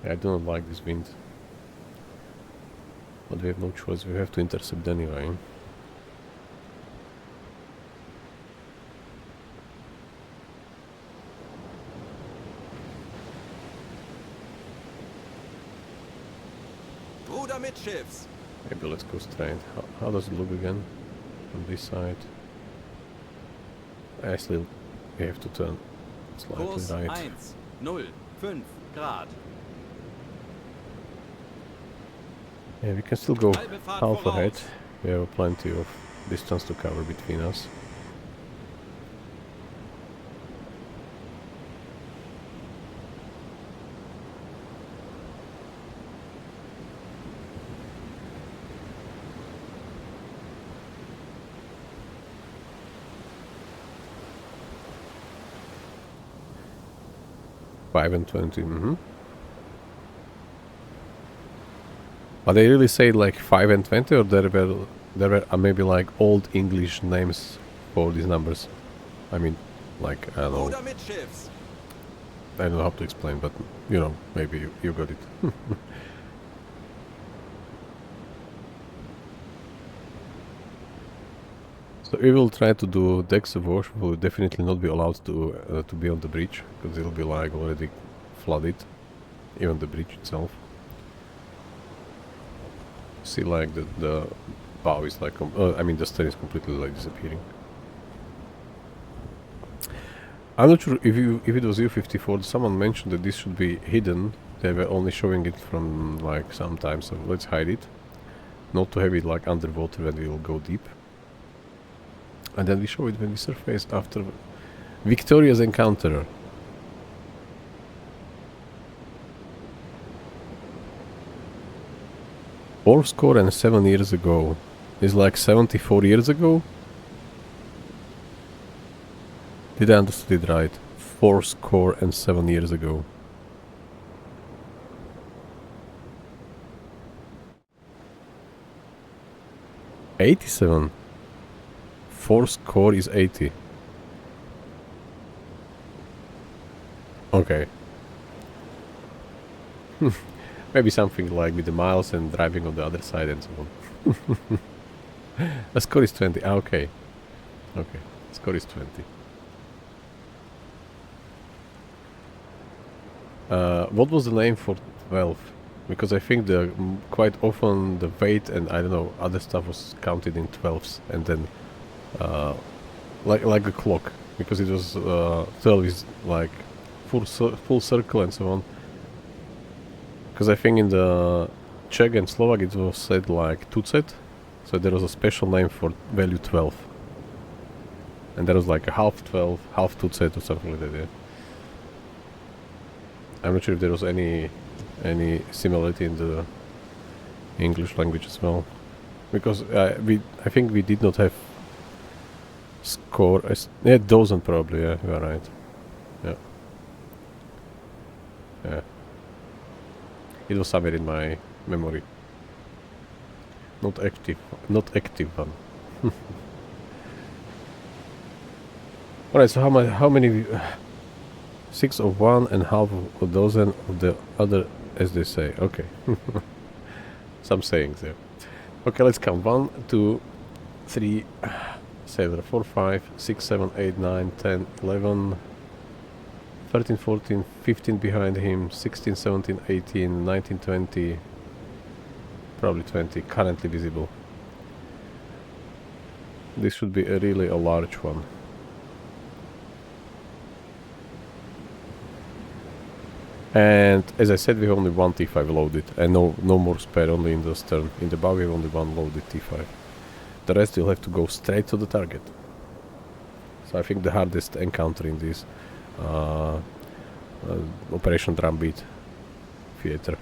A: I do not like this wind. But we have no choice, we have to intercept anyway.
B: Bruder Mittschiffs.
A: Maybe let's go straight. How does it look again? On this side. Actually, we have to turn slightly
B: Kurs
A: right.
B: 1, 0, 5 Grad.
A: Yeah, we can still go
B: Halbe Fahrt
A: half ahead.
B: voraus.
A: We have plenty of distance to cover between us. 5 and 20. But they really say like 5 and 20, or there were maybe like old English names for these numbers. I mean, like I don't know.
B: Ruder Mitschiffs!
A: I don't know how to explain, but you know, maybe you got it. So we will try to do decks of wash. We will definitely not be allowed to be on the bridge, because it'll be like already flooded, even the bridge itself. See, like the bow is like, I mean the stern is completely like disappearing. I'm not sure if it was U54. Someone mentioned that this should be hidden. They were only showing it from like sometimes, so let's hide it. Not to have it like underwater when we will go deep. And then we show it when we surface after Victoria's encounter. Fourscore and 7 years ago. Is like 74 years ago? Did I understand it right? Fourscore and 7 years ago. '87. Fourscore is 80. Okay. Maybe something like with the miles and driving on the other side and so on. The score is 20. Ah, okay. Okay. Score is 20. What was the name for 12? Because I think quite often the weight and I don't know other stuff was counted in 12s, and then like a clock, because it was 12 is like full circle and so on. Because I think in the Czech and Slovak it was said like tucet, so there was a special name for value 12, and there was like a half 12, half tucet or something like that. Yeah. I'm not sure if there was any similarity in the English language as well, because I think we did not have score as dozen probably. Yeah, you are right. Yeah. Yeah. It was somewhere in my memory. Not active one. Alright, so how many? 6 of one and half of a dozen of the other, as they say. Okay. Some sayings there. Okay, let's count. 1, 2, 3, 7, 4, 5, 6, 7, 8, 9, 10, 11, 13, 14, 15 behind him, 16, 17, 18, 19, 20, probably 20 currently visible. This should be really a large one. And as I said, we have only one T5 loaded, and no more spare, only in the stern. In the bow we have only one loaded T5. The rest will have to go straight to the target. So I think the hardest encounter in this Operation Drumbeat theater.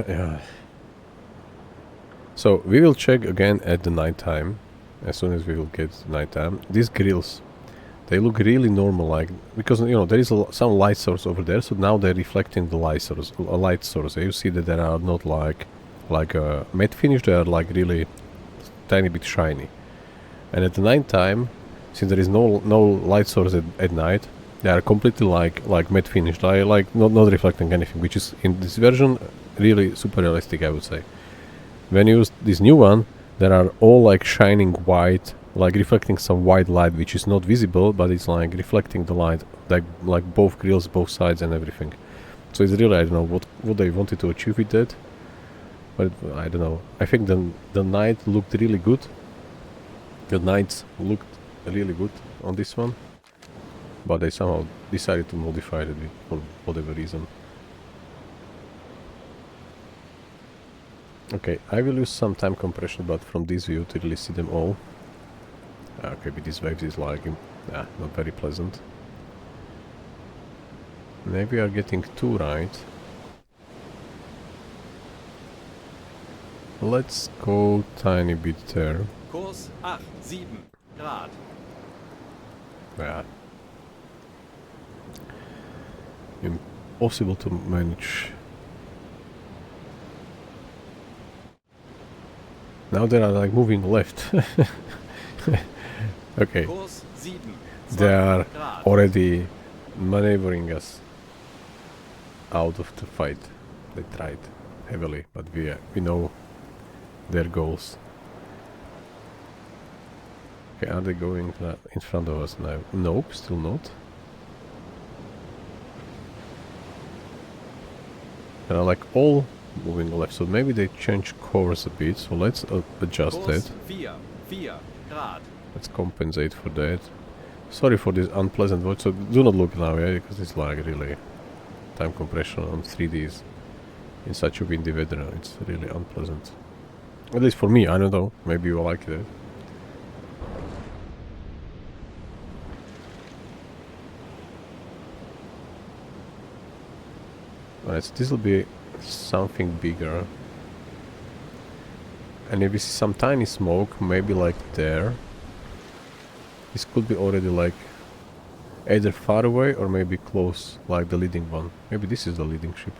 A: Yeah. So we will check again at the night time, as soon as we will get night time. These grills, they look really normal, like, because you know there is some light source over there, so now they're reflecting the light source. You see that they are not like a matte finish; they are like really tiny bit shiny. And at the night time, since there is no light source at night, they are completely like matte finished, like not reflecting anything, which is in this version really super realistic, I would say. When you use this new one, they are all like shining white, like reflecting some white light, which is not visible, but it's like reflecting the light, like both grills, both sides, and everything. So it's really, I don't know what they wanted to achieve with that, but I don't know. I think the night looked really good. The nights looked really good on this one. but they somehow decided to modify it for whatever reason. Okay, I will use some time compression, but from this view to really see them all. Okay, but these waves is lagging. Not very pleasant. Maybe we are getting too right. Let's go tiny bit there.
B: Kurs 8, 7 Grad.
A: Yeah. Impossible to manage. Now they are like moving left. Okay.
B: Kurs 7, 2
A: They are
B: Grad.
A: already maneuvering us out of the fight. They tried heavily, but we know their goals. Okay, are they going in front of us now? Nope, still not. They are like all moving left, so maybe they change course a bit, so let's adjust
B: Kurs
A: that.
B: 4 Grad.
A: Let's compensate for that. Sorry for this unpleasant voice, so do not look now, yeah, because it's like really time compression on 3Ds in such a windy weather. It's really unpleasant. At least for me, I don't know. Maybe you like it. Alright, so this will be something bigger. And if we see some tiny smoke, maybe like there. This could be already like either far away or maybe close, like the leading one. Maybe this is the leading ship.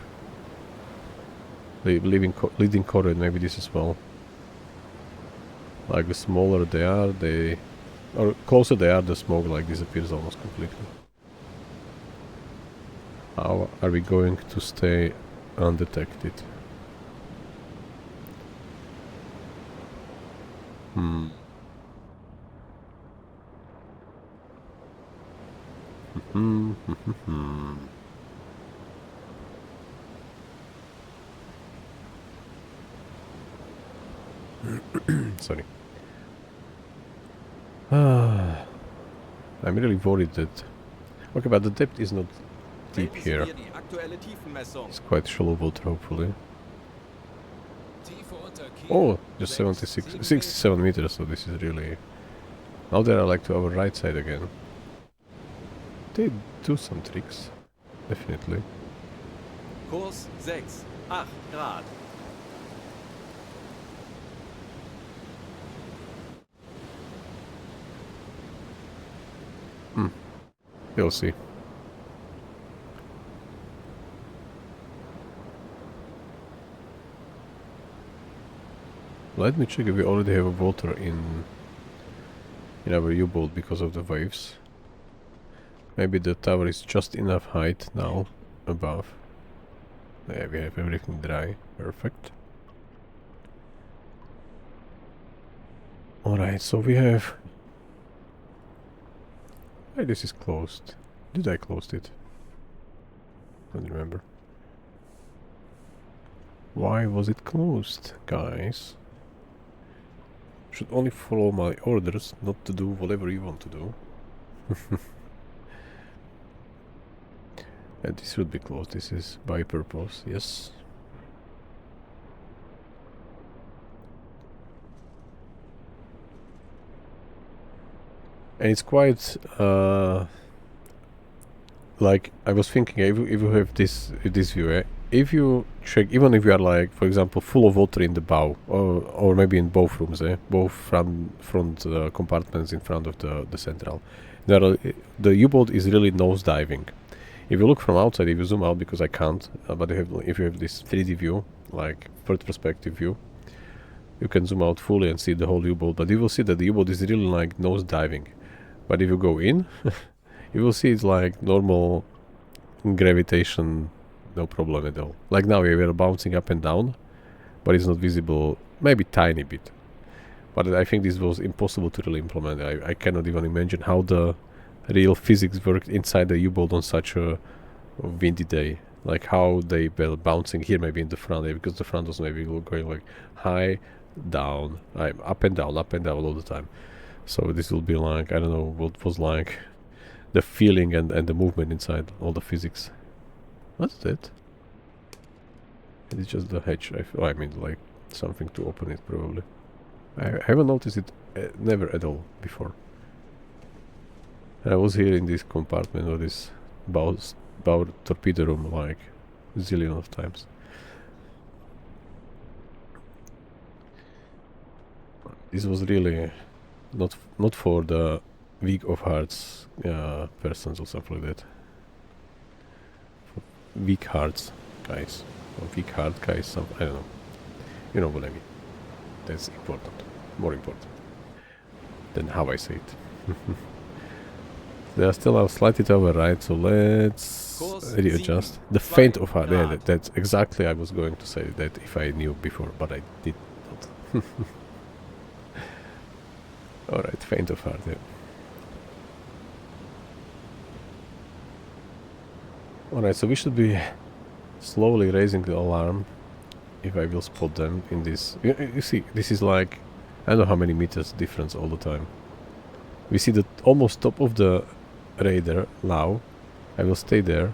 A: The leading corvette, maybe this as well. Like the smaller they are, or closer they are, the smoke like disappears almost completely. How are we going to stay undetected? Sorry. I'm really worried that... Okay, but the depth is not deep
B: Melden Sie
A: here.
B: mir die aktuelle Tiefenmessung.
A: It's quite shallow water, hopefully.
E: Tiefe unter Kiel.
A: Oh, just 67 meters, so this is really... Now they are like to our right side again. They do some tricks, definitely.
B: Kurs 6, 8 Grad.
A: We'll see. Let me check if we already have water in our U-boat because of the waves. Maybe the tower is just enough height now above. There we have everything dry. Perfect. Alright, so we have... Hey, this is closed. Did I close it? Don't remember. Why was it closed, guys? Should only follow my orders, not to do whatever you want to do. And this should be closed. This is by purpose, yes. And it's quite like I was thinking, if you have this view, if you check, even if you are like, for example, full of water in the bow, or maybe in both rooms, both front compartments in front of the central, the U-boat is really nose diving. If you look from outside, if you zoom out, because I can't, but if you have this 3D view, like third perspective view, you can zoom out fully and see the whole U-boat. But you will see that the U-boat is really like nose diving. But if you go in, you will see it's like normal gravitation, no problem at all. Like now we are bouncing up and down, but it's not visible, maybe tiny bit. But I think this was impossible to really implement. I cannot even imagine how the real physics worked inside the U-boat on such a windy day. Like how they were bouncing here, maybe in the front, because the front was maybe going like high, down, up and down all the time. So this will be like, I don't know what was like the feeling and the movement inside, all the physics. What's that? It's just the hatch. I mean, like something to open it, probably. I haven't noticed it never at all before. And I was here in this compartment or this bow torpedo room like a zillion of times. This was really not for the weak of hearts persons or something like that. For weak hearts guys. Or weak heart guys, I don't know. You know what I mean. That's important. More important than how I say it. They are still slightly to our right, so let's readjust. The feint of heart, yeah, that's exactly I was going to say that if I knew before, but I did not. Alright, feint of heart, yeah. Alright, so we should be slowly raising the alarm if I will spot them in this. You see, this is like, I don't know how many meters difference all the time. We see the almost top of the radar now. I will stay there.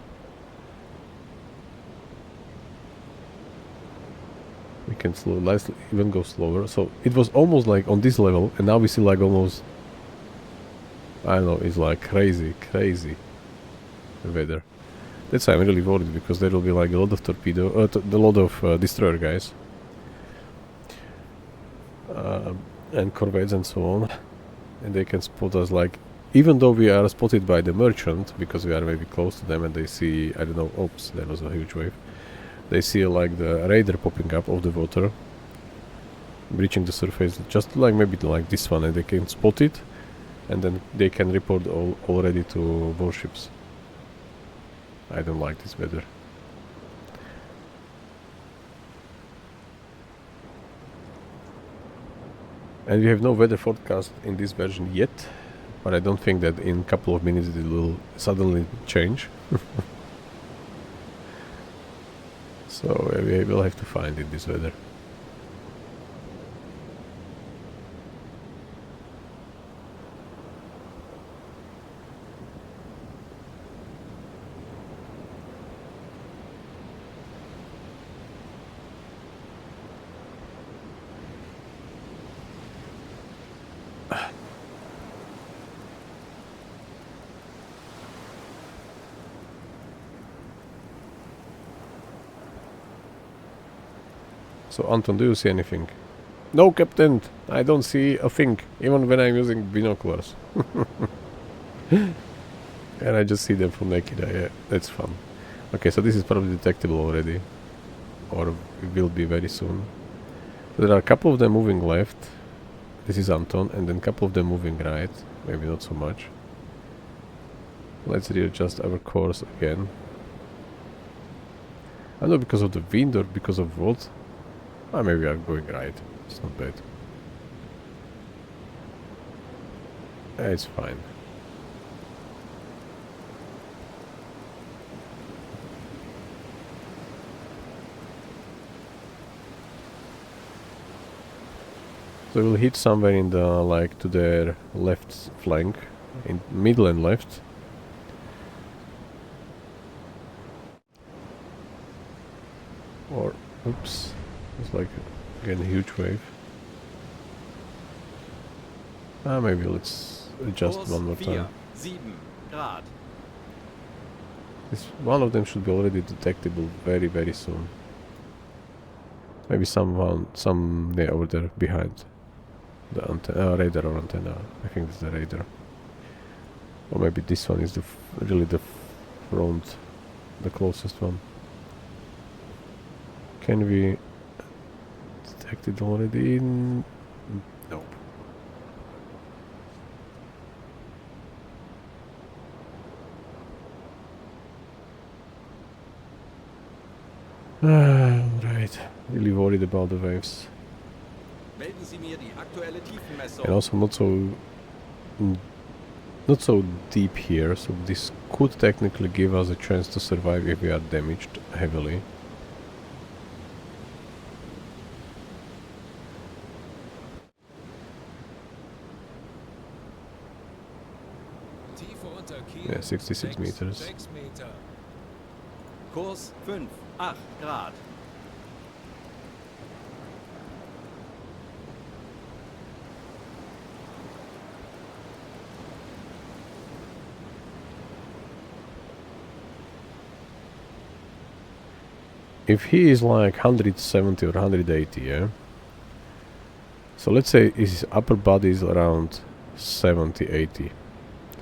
A: We can even go slower. So it was almost like on this level, and now we see like almost, I don't know, it's like crazy weather. That's why I'm really worried, because there will be like a lot of torpedo, a lot of destroyer guys, and corvettes and so on, and they can spot us. Like, even though we are spotted by the merchant, because we are maybe close to them, and they see, I don't know, oops, there was a huge wave. They see like the radar popping up of the water, breaching the surface, just like maybe like this one, and they can spot it, and then they can report already to warships. I don't like this weather. And we have no weather forecast in this version yet, but I don't think that in a couple of minutes it will suddenly change. So we will have to find it, this weather. So Anton, do you see anything? No, Captain, I don't see a thing, even when I'm using binoculars. And I just see them from naked eye. Yeah, that's fun. Okay, so this is probably detectable already, or it will be very soon. There are a couple of them moving left. This is Anton, and then a couple of them moving right. Maybe not so much. Let's readjust our course again. I don't know, because of the wind or because of what. Maybe we are going right. It's not bad. It's fine. So we'll hit somewhere in the, like, to their left flank, in middle and left. Or, oops. It's like, again, a huge wave. Maybe let's adjust one more time.
B: 7 Grad.
A: One of them should be already detectable very, very soon. Maybe some there over there behind the antenna, radar or antenna. I think it's the radar. Or maybe this one is really the front, the closest one. Can we detect it already? Nope. Right. Really worried about the waves.
B: Melden Sie mir die aktuelle Tiefenmessung.
A: And also not so deep here, so this could technically give us a chance to survive if we are damaged heavily. Yeah, 66 meters.
E: 6 Meter.
B: Kurs 5, 8 Grad.
A: If he is like 170 or 180, yeah? So let's say his upper body is around 70, 80.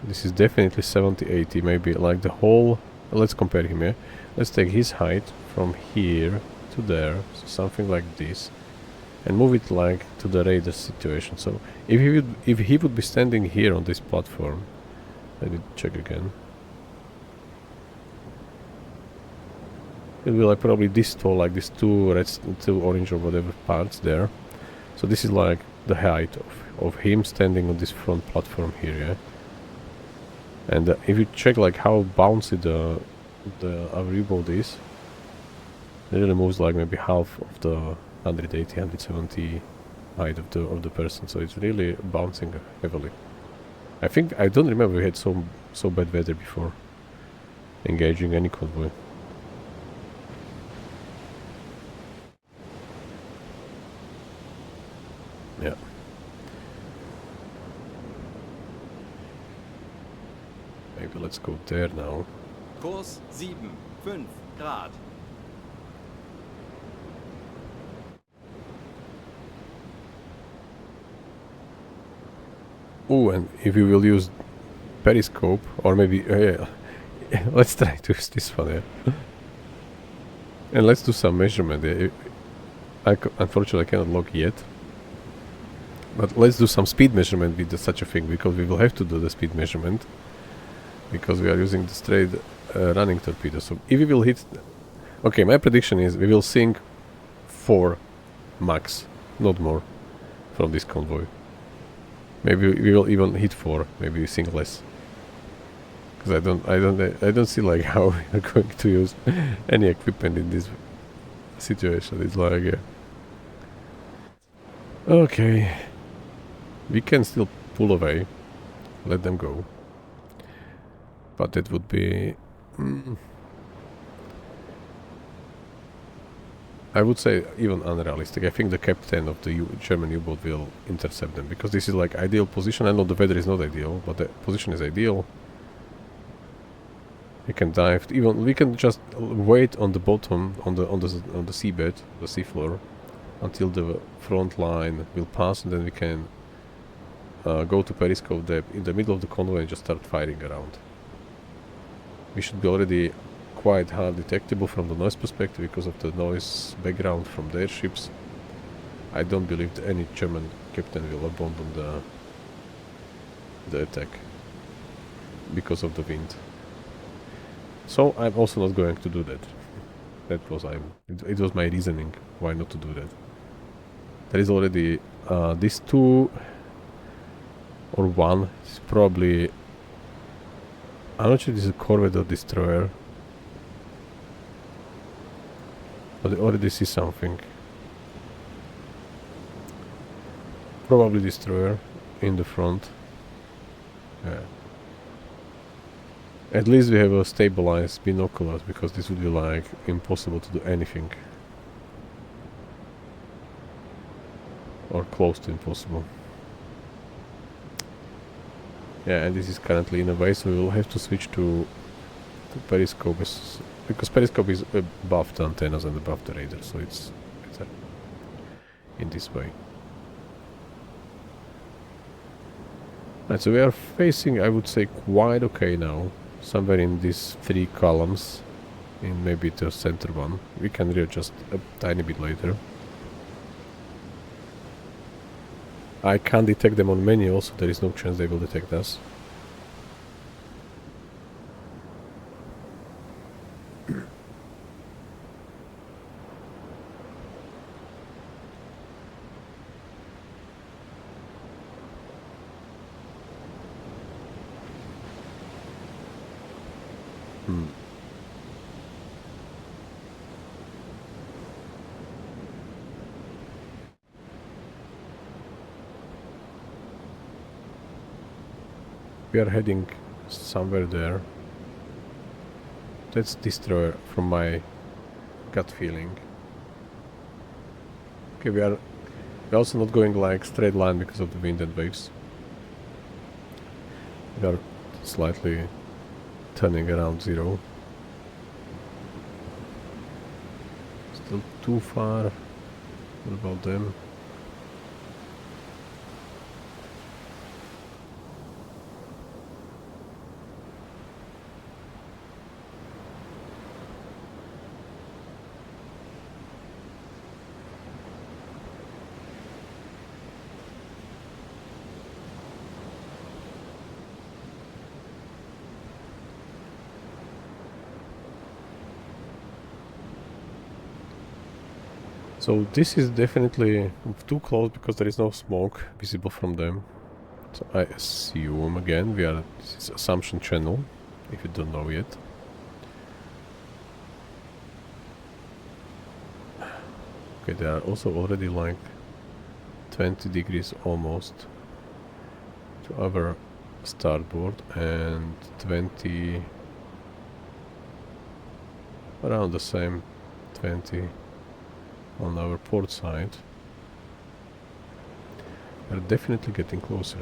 A: This is definitely 70, 80, maybe like the whole... Let's compare him, yeah? Let's take his height from here to there, so something like this, and move it like to the radar situation. So if he would be standing here on this platform, let me check again. It will be like probably this tall, like these two red, two orange or whatever parts there. So this is like the height of him standing on this front platform here, yeah. And if you check like how bouncy our U-boat is, it really moves like maybe half of the 180, 170 height of the person. So it's really bouncing heavily. I think I don't remember we had so bad weather before engaging any convoy. Yeah. Maybe let's go there now.
B: Kurs 7, 5 Grad.
A: Oh, and if we will use periscope, or maybe yeah, let's try to use this one, yeah. And let's do some measurement. Unfortunately, I cannot log yet. But let's do some speed measurement with such a thing, because we will have to do the speed measurement, because we are using the straight running torpedo. So if we will hit... Okay, my prediction is we will sink 4 max, not more, from this convoy. Maybe we will even hit 4, maybe we sink less. Because I don't see like how we are going to use any equipment in this situation. It's like... Okay. We can still pull away, let them go. But that would be... I would say even unrealistic. I think the captain of the German U-boat will intercept them, because this is like ideal position. I know the weather is not ideal, but the position is ideal. We can dive. Even we can just wait on the bottom, on the seabed, the seafloor, until the front line will pass, and then we can go to periscope depth in the middle of the convoy and just start firing around. We should be already quite hard detectable from the noise perspective because of the noise background from their ships. I don't believe that any German captain will abandon the attack because of the wind. So I'm also not going to do that. It was my reasoning why not to do that. There is already these two or one is probably... I'm not sure this is a corvette or destroyer, but I already see something. Probably destroyer in the front. Yeah. At least we have a stabilized binoculars, because this would be like impossible to do anything. Or close to impossible. Yeah, and this is currently in a way, so we will have to switch to periscope, because periscope is above the antennas and above the radar, so it's in this way. Right, so we are facing, I would say, quite okay now, somewhere in these 3 columns, in maybe the center one. We can readjust a tiny bit later. I can't detect them on manual, so there is no chance they will detect us. We are heading somewhere there. That's destroyer from my gut feeling. Okay, we're also not going like straight line because of the wind and waves. We are slightly turning around 0. Still too far. What about them? So this is definitely too close because there is no smoke visible from them. So I assume again this is assumption channel, if you don't know yet. Okay, they are also already like 20 degrees almost to our starboard and 20 around the same 20 on our port side. We're definitely getting closer.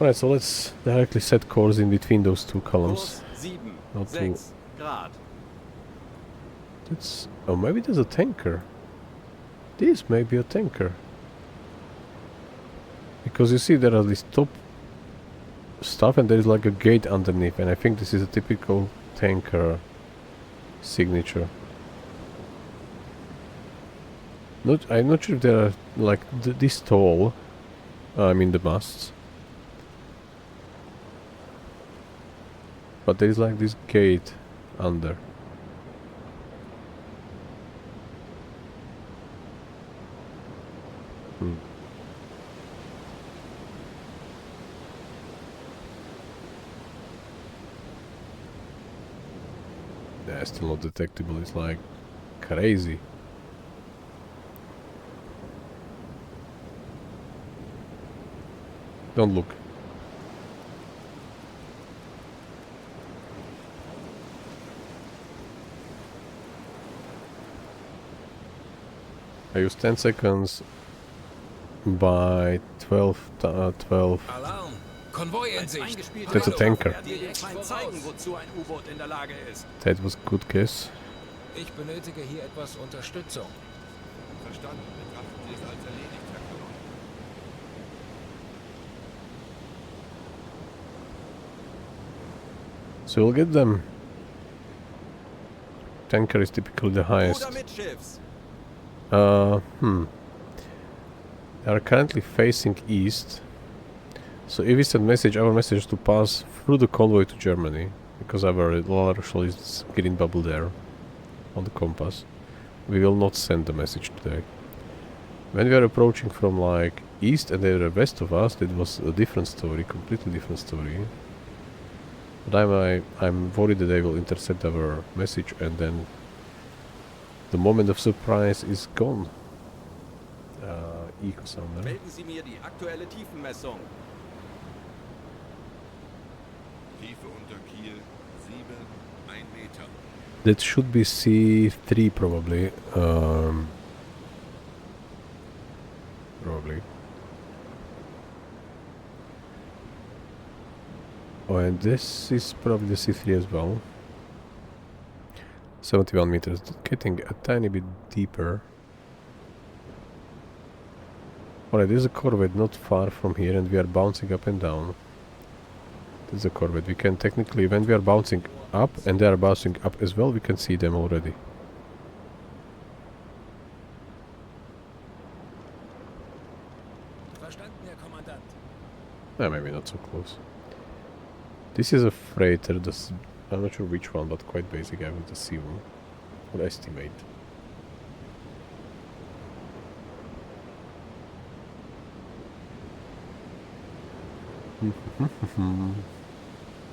A: Alright, so let's directly set course in between those two columns.
B: Kurs 7,
A: Not too.
B: 6 Grad.
A: That's... oh, maybe there's a tanker. This may be a tanker. Because you see there are these top stuff and there is like a gate underneath, and I think this is a typical tanker signature. I'm not sure if they are like this tall. I mean the masts. But there is like this gate under. Yeah, still not detectable. It's like crazy. Don't look. I use 10 seconds by 12.
E: Alarm! Konvoi in Sicht!
A: That's a tanker.
B: Dir den Feind zeigen, wozu ein U-Boot in der Lage ist.
A: That was good guess.
E: Ich benötige hier etwas Unterstützung.
C: Verstanden. Betrachten Sie es als erledigt, Herr Convoy.
A: So we'll get them. Tanker is typically the highest.
B: Oder Mitschiffs.
A: They are currently facing east. So if we send message, our message is to pass through the convoy to Germany, because our Rochelle is green bubble there on the compass. We will not send the message today. When we are approaching from like east and they were west of us, it was a different story, completely different story. But I'm worried that they will intercept our message and then the moment of surprise is gone. Eco sounder.
B: Melden Sie mir die aktuelle Tiefenmessung.
C: Tiefe unter Kiel 7, 1 Meter.
A: That should be C3 probably. Probably. Oh, and this is probably the C3 as well. 71 meters, getting a tiny bit deeper. Alright, there's a corvette not far from here and we are bouncing up and down. There's a corvette. We can technically, when we are bouncing up and they are bouncing up as well, we can see them already.
E: Verstanden, Herr Kommandant.
A: Maybe not so close. This is a freighter, I'm not sure which one, but quite basic. I would assume, or estimate.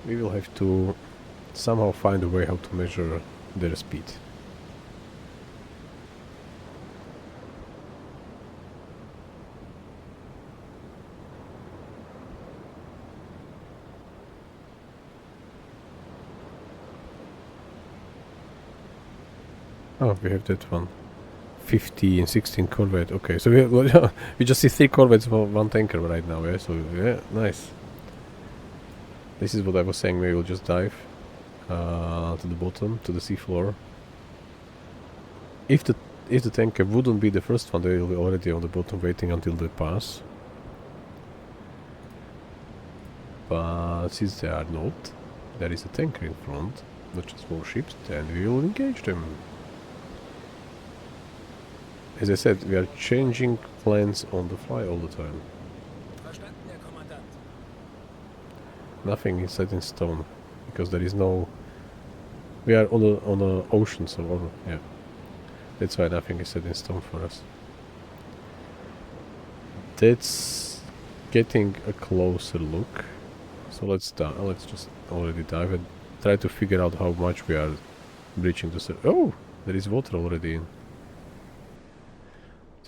A: We will have to somehow find a way how to measure their speed. Oh, we have that one. 50 and 16 corvette. Okay, so we just see 3 corvettes for 1 tanker right now. Yeah, so yeah, nice. This is what I was saying. We will just dive to the bottom, to the seafloor. If the tanker wouldn't be the first one, they will be already on the bottom waiting until they pass. But since they are not, there is a tanker in front, not just more ships, then we will engage them. As I said, we are changing plans on the fly all the time.
E: Verstanden, Herr Kommandant.
A: Nothing is set in stone, because there is no... We are on the ocean, so yeah. That's why nothing is set in stone for us. That's getting a closer look. So let's just already dive and try to figure out how much we are breaching the surface. Oh, there is water already in.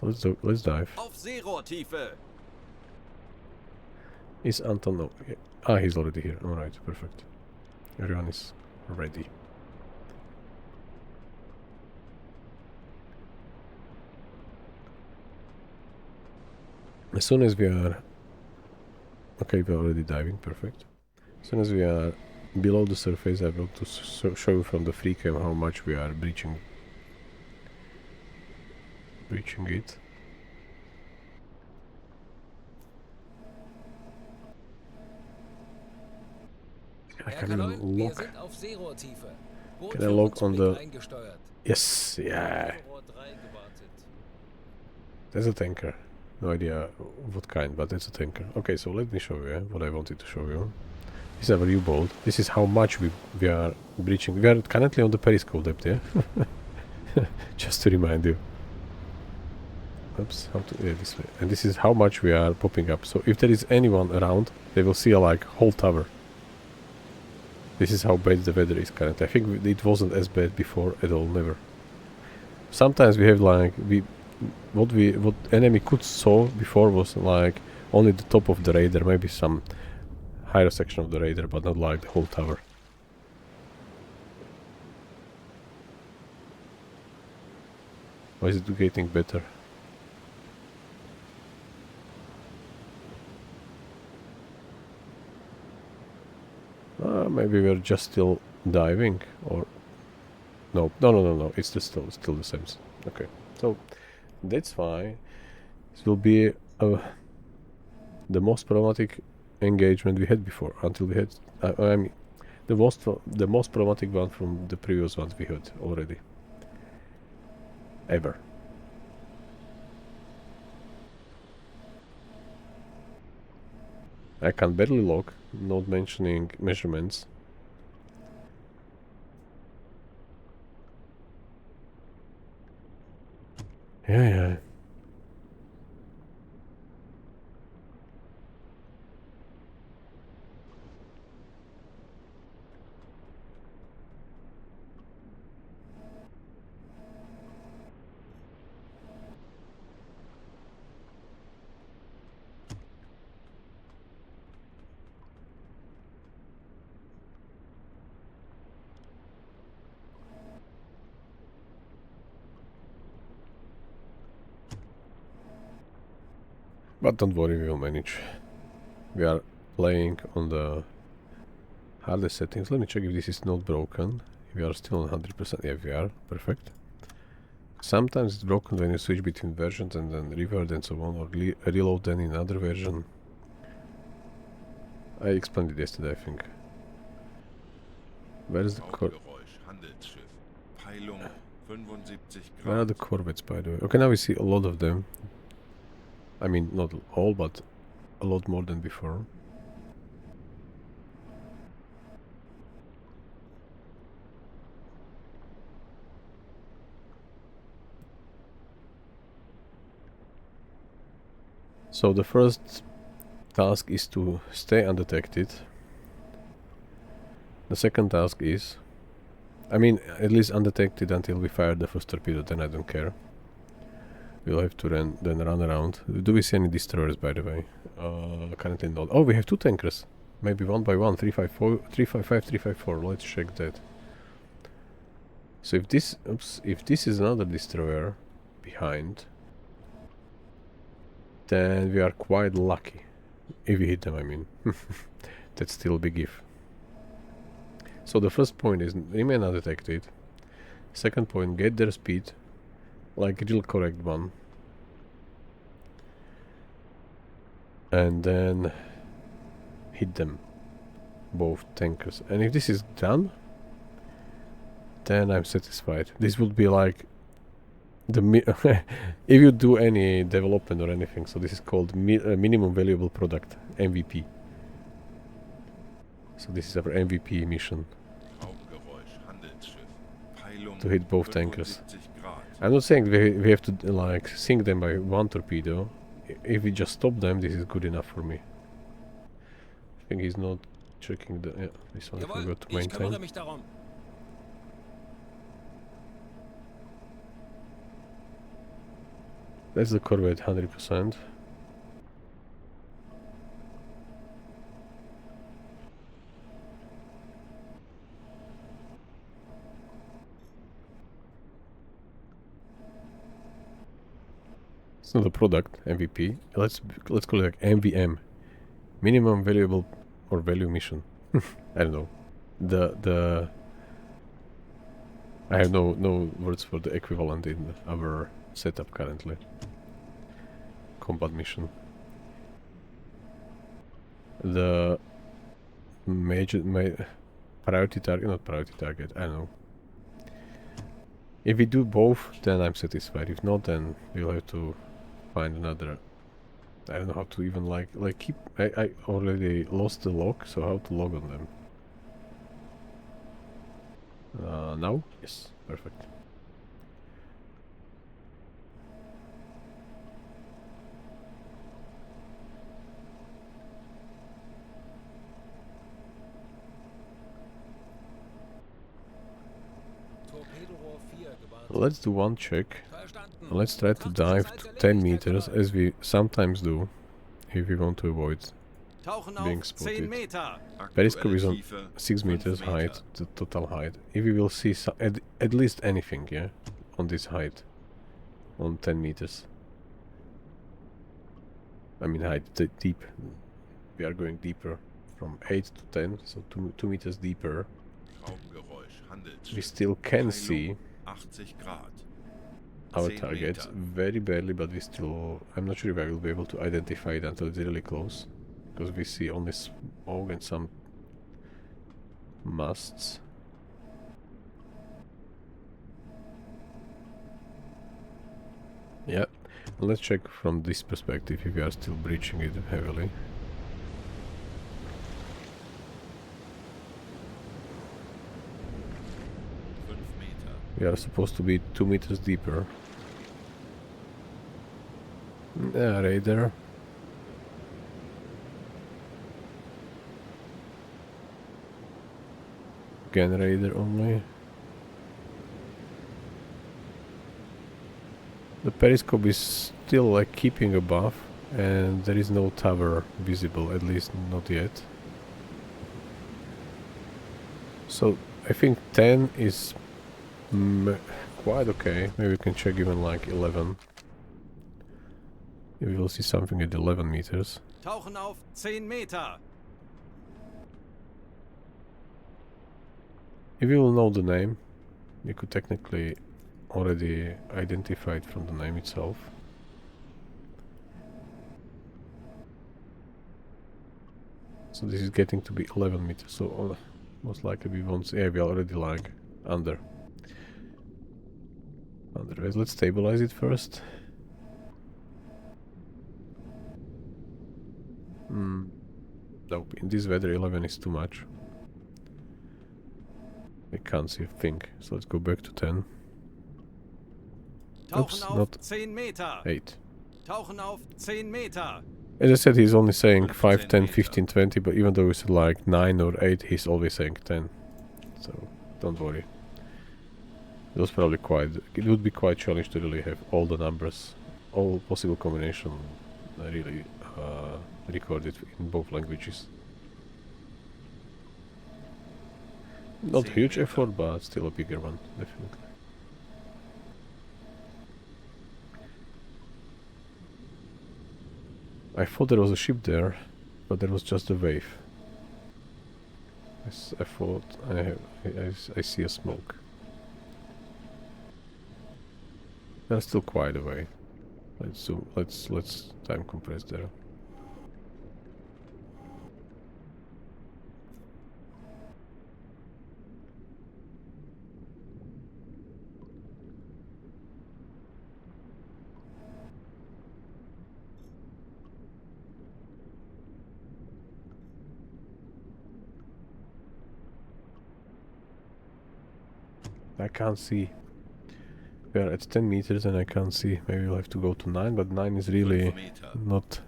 A: So let's dive.
B: Auf Seerohrtiefe!
A: Is Anton? No. Yeah. Ah, he's already here. Alright, perfect. Everyone is ready. As soon as we are... Okay, we're already diving, perfect. As soon as we are below the surface, I will to show you from the free cam how much we are breaching it. Can I log on the... Yes, yeah. There's a tanker. No idea what kind, but it's a tanker. Okay, so let me show you what I wanted to show you. This is our U-boat. This is how much we are breaching. We are currently on the periscope depth, yeah? Just to remind you. Oops, how to... Yeah, this way. And this is how much we are popping up. So if there is anyone around, they will see a like whole tower. This is how bad the weather is currently. I think it wasn't as bad before at all, never. Sometimes we have like... What enemy could saw before was like only the top of the radar, maybe some higher section of the radar, but not like the whole tower. Why is it getting better? Maybe we're just still diving, or no, it's still the same. Okay, so that's fine. This will be the most problematic engagement we had before, until we had I mean the most problematic one from the previous ones we had already ever. I can barely log, not mentioning measurements. Yeah. But don't worry, we will manage. We are playing on the hardest settings. Let me check if this is not broken. We are still on 100%. Yeah, we are. Perfect. Sometimes it's broken when you switch between versions and then revert and so on, or reload then in another version. I explained it yesterday, I think. Where is the Where are the corvettes, by the way? Okay, now we see a lot of them. I mean, not all, but a lot more than before. So the first task is to stay undetected. The second task is, I mean, at least undetected until we fire the first torpedo, then I don't care. We'll have to then run around. Do we see any destroyers, by the way? Currently not. Oh, we have two tankers. Maybe one by one, 354, 355, 354. Let's check that. So if this, oops, if this is another destroyer behind, then we are quite lucky. If we hit them, I mean. That's still a big if. So the first point is remain undetected. Second point, get their speed, like a real correct one. And then hit them, both tankers. And if this is done, then I'm satisfied. This would be like the if you do any development or anything. So this is called minimum valuable product, MVP. So this is our MVP mission, to hit both tankers. I'm not saying we have to like sink them by one torpedo. If we just stop them, this is good enough for me. I think he's not checking the... Yeah, this one I forgot to maintain. That's the Corvette 100%. It's not a product, MVP. Let's call it like MVM. Minimum valuable or value mission. I don't know. I have no words for the equivalent in our setup currently. Combat mission. The priority target, not priority target, I don't know. If we do both, then I'm satisfied. If not, then we'll have to find another. I don't know how to even like keep. I already lost the log, so how to log on them? Now? Yes, perfect. Let's do one check. Let's try to dive to 10 meters, as we sometimes do, if we want to avoid being spotted. Periscope is on 6 meters height, the total height. If we will see at least anything, yeah, on this height, on 10 meters. I mean height, deep. We are going deeper, from 8 to 10, so 2 meters deeper. We still can see our targets very barely, but we still... I'm not sure if I will be able to identify it until it's really close, because we see only smoke and some masts. Yeah, let's check from this perspective if we are still breaching it heavily. We are supposed to be 2 meters deeper. Radar. Again, radar only. The periscope is still like keeping above, and there is no tower visible, at least not yet. So I think 10 is quite okay. Maybe we can check even like 11. We will see something at 11 meters.
B: Tauchen auf 10 Meter.
A: If you will know the name, you could technically already identify it from the name itself. So this is getting to be 11 meters, so most likely we won't see. Yeah, we are already like under. Otherwise, let's stabilize it first. Nope, in this weather 11 is too much. We can't see a thing, so let's go back to 10. Oops, not 8.
B: Tauchen auf 10 Meter.
A: As I said, he's only saying 5, 10, 15, 20, but even though we said like 9 or 8, he's always saying 10. so don't worry. It was probably quite... It would be quite challenging to really have all the numbers, all possible combination really recorded in both languages. Not a huge effort, but still a bigger one, definitely. I thought there was a ship there, but there was just a wave. I thought I see a smoke. They're still quite away. Let's time compress there. I can't see. We are at 10 meters and I can't see. Maybe we'll have to go to 9, but 9 is really not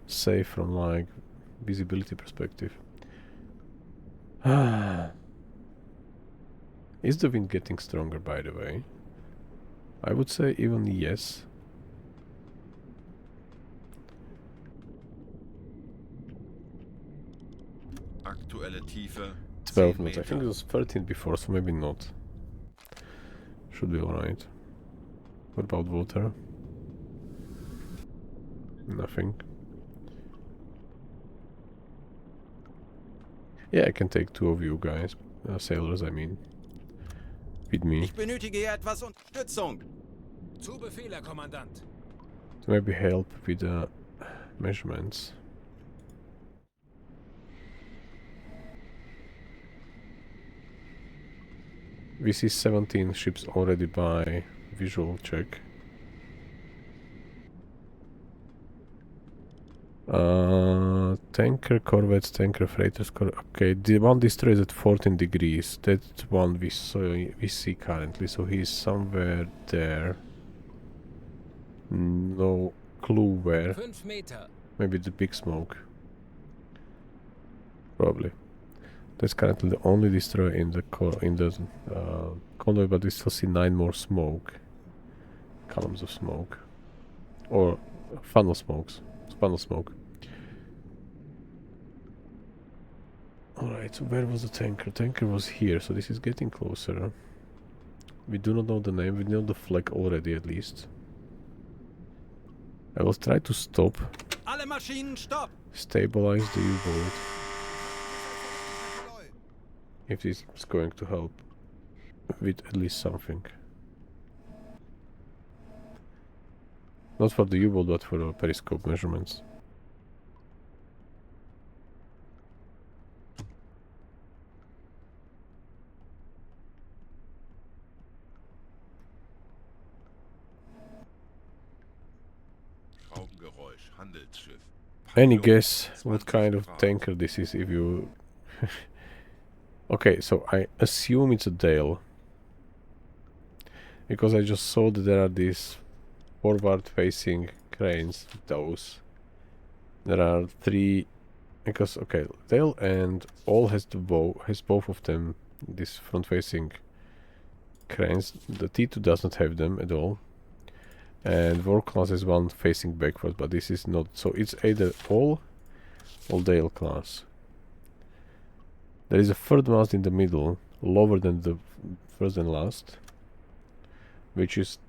A: safe from like visibility perspective. Is the wind getting stronger, by the way? I would say even yes.
C: Aktuelle Tiefe
A: 12
C: 10
A: knots. I think it
C: Meter.
A: was 13 before, so maybe not. Should be alright. What about water? Nothing. Yeah, I can take 2 of you guys. Sailors, I mean. With me.
B: Ich benötige hier etwas Unterstützung.
E: Zu Befehl, Herr Kommandant.
A: To maybe help with the measurements. We see 17 ships already by visual check. Tanker, corvettes, tanker, freighters, okay, the one destroyer is at 14 degrees. That one we see currently, so he's somewhere there. No clue where.
E: 5 Meter.
A: Maybe the big smoke. Probably. That's currently the only destroyer in the convoy, but we still see 9 more smoke. Columns of smoke. Or funnel smokes. Funnel smoke. Alright, so where was the tanker? Tanker was here, so this is getting closer. We do not know the name, we know the flag already at least. I will try to stop.
B: Alle Maschinen stopp!
A: Stabilize the U-boat. If this is going to help with at least something. Not for the U-boat, but for the periscope measurements.
C: Schraubengeräusch, Handelsschiff.
A: Any guess what kind of tanker this is if you... Okay, so I assume it's a Dale. Because I just saw that there are these forward-facing cranes, those. There are 3... Because, okay, Dale and all has both of them, these front-facing cranes. The T2 does not have them at all. And War class is one facing backwards, but this is not. So it's either all or Dale class. There is a third mast in the middle, lower than the first and last, which is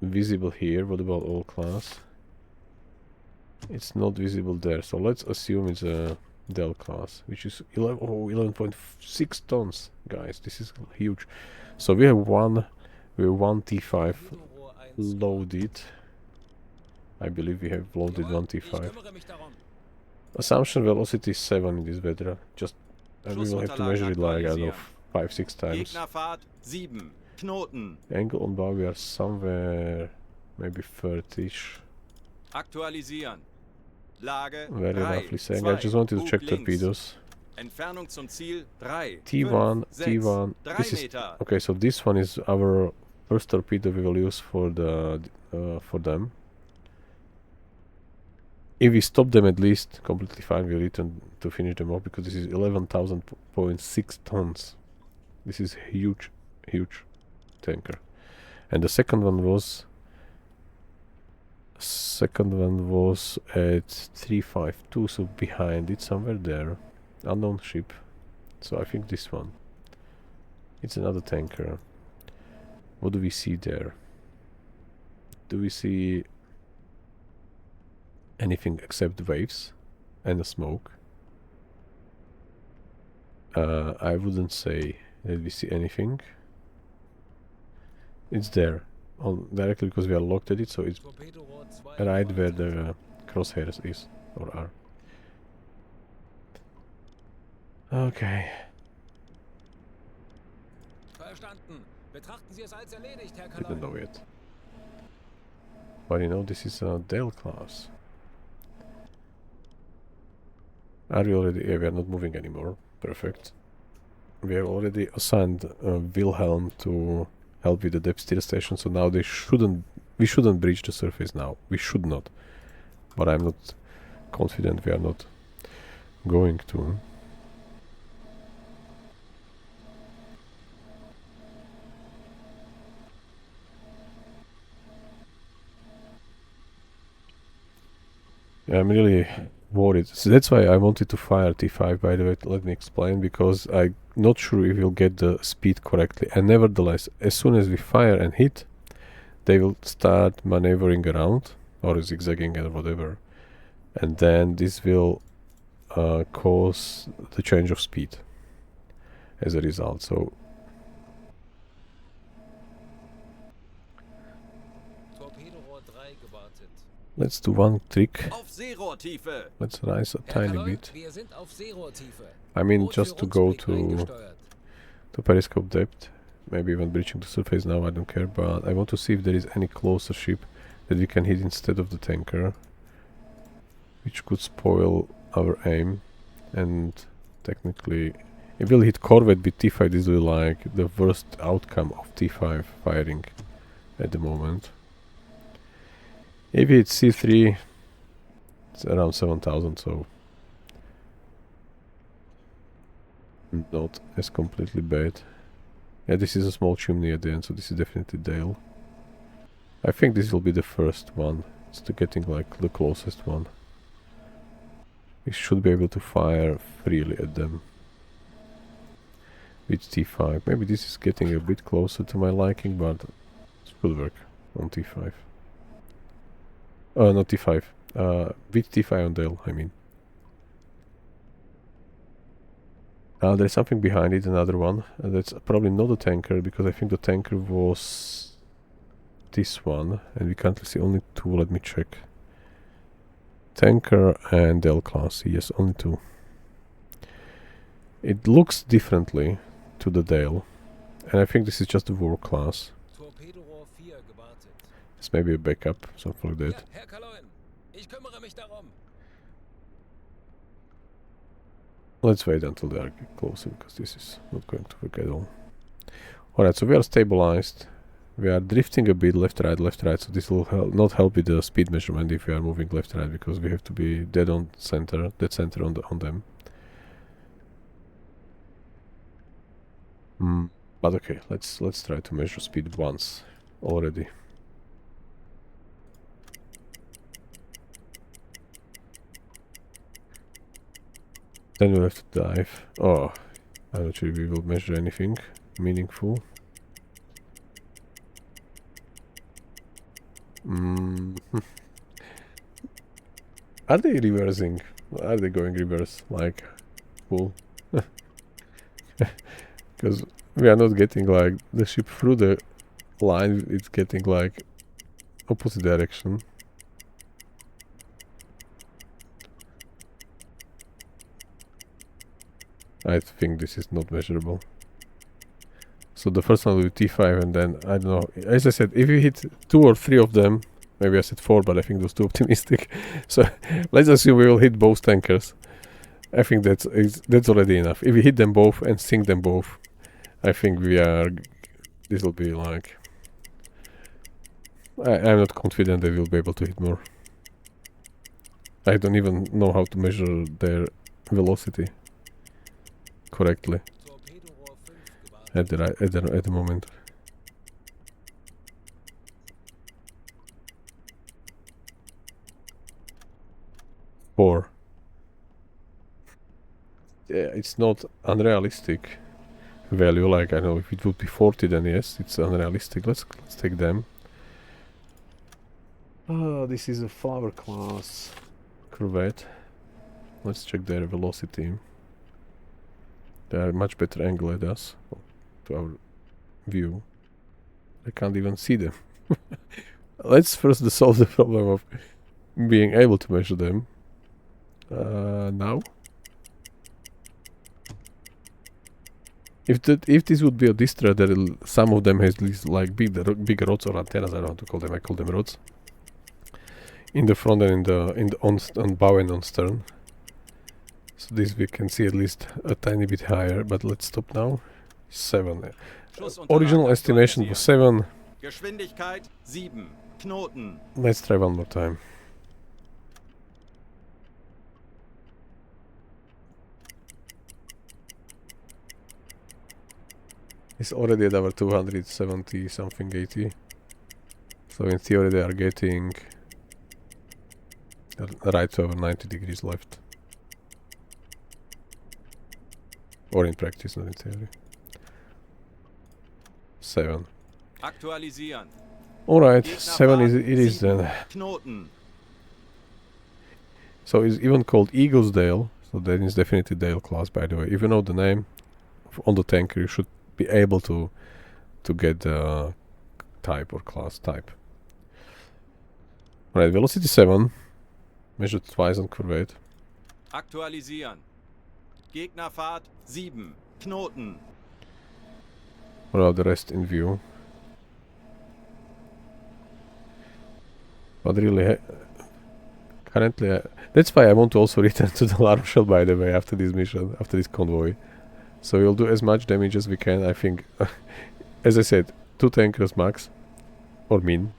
A: visible here. What about all class? It's not visible there, so let's assume it's a Dale class, which is 11.6 tons, guys. This is huge. So we have one T5 loaded. I believe we have loaded one T5. Assumption velocity is 7 in this weather. Just we will have to measure it like, I don't know, 5-6 times.
B: Gegnerfahrt 7. Knoten.
A: Angle on bow, we are somewhere maybe 30-ish.
B: Aktualisieren. Lage
A: Very
B: 3,
A: roughly saying.
B: 2,
A: I just wanted to
B: Bug
A: check
B: links.
A: torpedoes.
B: Entfernung zum Ziel 3.
A: T1,
B: 5, 6,
A: T1.
B: 3
A: This is
B: Meter.
A: okay. So this one is our first torpedo we will use for the for them. If we stop them, at least completely fine. We return to finish them off because this is 11,000.6 tons. This is huge, huge tanker. And the second one was at 352, so behind it somewhere there. Unknown ship. So I think this one. It's another tanker. What do we see there? Do we see anything except waves and the smoke? I wouldn't say that we see anything. It's there, directly because we are locked at it, so it's right where the crosshairs is, or are. Okay.
E: Verstanden. Betrachten Sie es als erledigt, Herr
A: I don't
E: Kaloy.
A: know yet. But you know, this is a Dale class. Are we already? Yeah, we are not moving anymore. Perfect. We have already assigned Wilhelm to help with the depth steer station, so now we shouldn't breach the surface now. We should not. But I'm not confident we are not going to. I'm really worried. So that's why I wanted to fire T5, by the way. Let me explain, because I'm not sure if we'll get the speed correctly. And nevertheless, as soon as we fire and hit, they will start maneuvering around, or zigzagging or whatever. And then this will cause the change of speed as a result. So
E: Torpedorohr 3 gewartet.
A: let's do one trick.
B: Auf Seerohrtiefe.
A: Let's rise a
E: Herr
A: tiny
E: Kaloy,
A: bit.
E: wir sind auf Seerohrtiefe.
A: I mean,
E: Boot
A: just
E: für
A: to go
E: Rundblick
A: to
E: eingesteuert.
A: periscope depth. Maybe even breaching the surface now, I don't care. But I want to see if there is any closer ship that we can hit instead of the tanker, which could spoil our aim. And technically, if we'll hit corvette with T5, this will be like the worst outcome of T5 firing at the moment. If it's C3, it's around 7,000, so not as completely bad. Yeah, this is a small chimney at the end, so this is definitely Dale. I think this will be the first one. It's getting like the closest one. We should be able to fire freely at them with T5. Maybe this is getting a bit closer to my liking, but it should work on T5. Not T5. With T5 on Dale, I mean. There's something behind it, another one. That's probably not a tanker, because I think the tanker was this one, and we currently see only two. Let me check. Tanker and Dale class, yes, only two. It looks differently to the Dale, and I think this is just the war class.
E: Torpedorohr 4 gewartet.
A: It's maybe a backup, something like that.
E: Ja, Herr Kaloy, ich kümmere mich darum.
A: Let's wait until they are closer, because this is not going to work at all. Alright, so we are stabilized. We are drifting a bit left, right, so this will not help with the speed measurement if we are moving left, right, because we have to be dead center on them. But okay, let's try to measure speed once already. Then we'll have to dive. Oh, I'm not sure if we will measure anything meaningful. Are they reversing? Are they going reverse? Like, full? Because we are not getting like the ship through the line, it's getting like opposite direction. I think this is not measurable. So the first one will be T5, and then, I don't know, as I said, if you hit 2 or 3 of them, maybe I said 4, but I think it was too optimistic. So let's assume we will hit both tankers. I think that's already enough. If we hit them both and sink them both, I think this will be like, I'm not confident that we'll be able to hit more. I don't even know how to measure their velocity correctly. at the moment. Four. Yeah, it's not unrealistic value. Like I know if it would be 40, then yes, it's unrealistic. Let's take them. This is a flower class corvette. Let's check their velocity. They are much better angle at us, to our view. I can't even see them. Let's first solve the problem of being able to measure them. Now. If this would be a destroyer, some of them has these like big rods or antennas. I don't know how to call them. I call them rods. In the front and on bow and on stern. So this we can see at least a tiny bit higher. But let's stop now. 7. Original estimation was 7.
B: Geschwindigkeit 7. Knoten.
A: Let's try one more time. It's already at our 270 something 80. So in theory they are getting right to our 90 degrees left. Or in practice, not in theory. 7.
B: Aktualisieren.
A: Alright, 7 it is then.
B: Knoten.
A: So it's even called Eaglesdale. So that is definitely Dale class, by the way. If you know the name on the tanker, you should be able to get the type or class type. Right, velocity 7. Measured twice on corvette.
B: Aktualisieren. Gegnerfahrt 7. Knoten.
A: What about the rest in view? But really, currently, that's why I want to also return to the La Rochelle, by the way, after this mission, after this convoy. So we'll do as much damage as we can, I think. As I said, 2 tankers max, or min.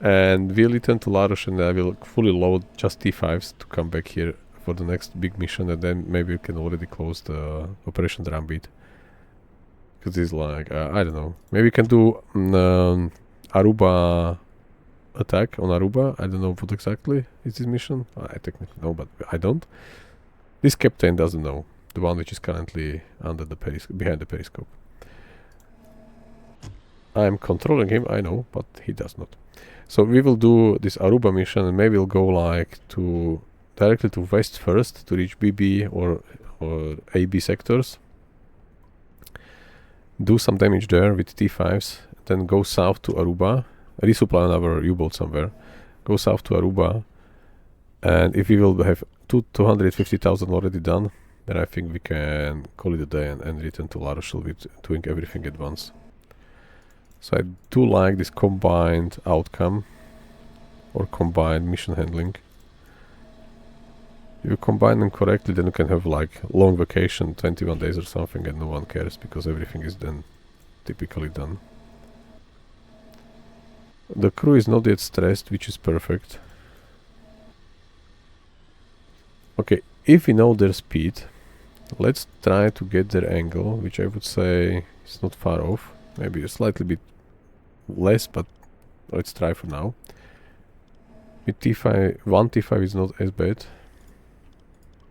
A: And we'll return to La Rochelle and I will fully load just T5s to come back here for the next big mission, and then maybe we can already close the Operation Drumbeat. Because it's like, I don't know, maybe we can do Aruba attack on Aruba. I don't know what exactly is this mission. I technically know, but I don't. This captain doesn't know. The one which is currently under the behind the periscope. I'm controlling him, I know, but he does not. So we will do this Aruba mission, and maybe we'll go like directly to west first to reach BB or AB sectors. Do some damage there with T5s, then go south to Aruba, resupply another U-boat somewhere, go south to Aruba, and if we will have 250,000 already done, then I think we can call it a day and return to La Rochelle with doing everything at once. So I do like this combined outcome, or combined mission handling. If you combine them correctly, then you can have like long vacation, 21 days or something, and no one cares because everything is then typically done. The crew is not yet stressed, which is perfect. Okay, if we know their speed, let's try to get their angle, which I would say is not far off. Maybe a slightly bit less, but let's try for now. With T5, 1 T5 is not as bad.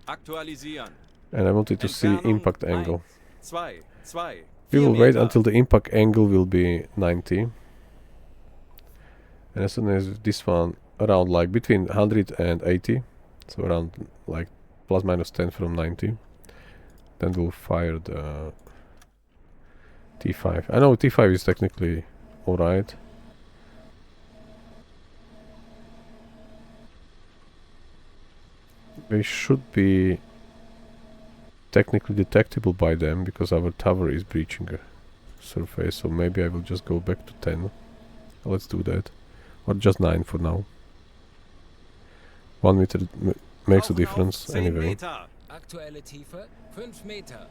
B: Aktualisieren.
A: And I wanted to see impact angle.
B: 2, 2,
A: We will
B: 4
A: wait
B: Meter.
A: until the impact angle will be 90. And as soon as this one around like between 100 and 80, so around like plus minus 10 from 90, then we'll fire the T5. I know T5 is technically alright. We should be technically detectable by them because our tower is breaching a surface, so maybe I will just go back to 10. Let's do that. Or just 9 for now. 1 meter makes a difference
B: 10
A: anyway.
B: Meter.
E: Aktuelle Tiefe 5 Meter.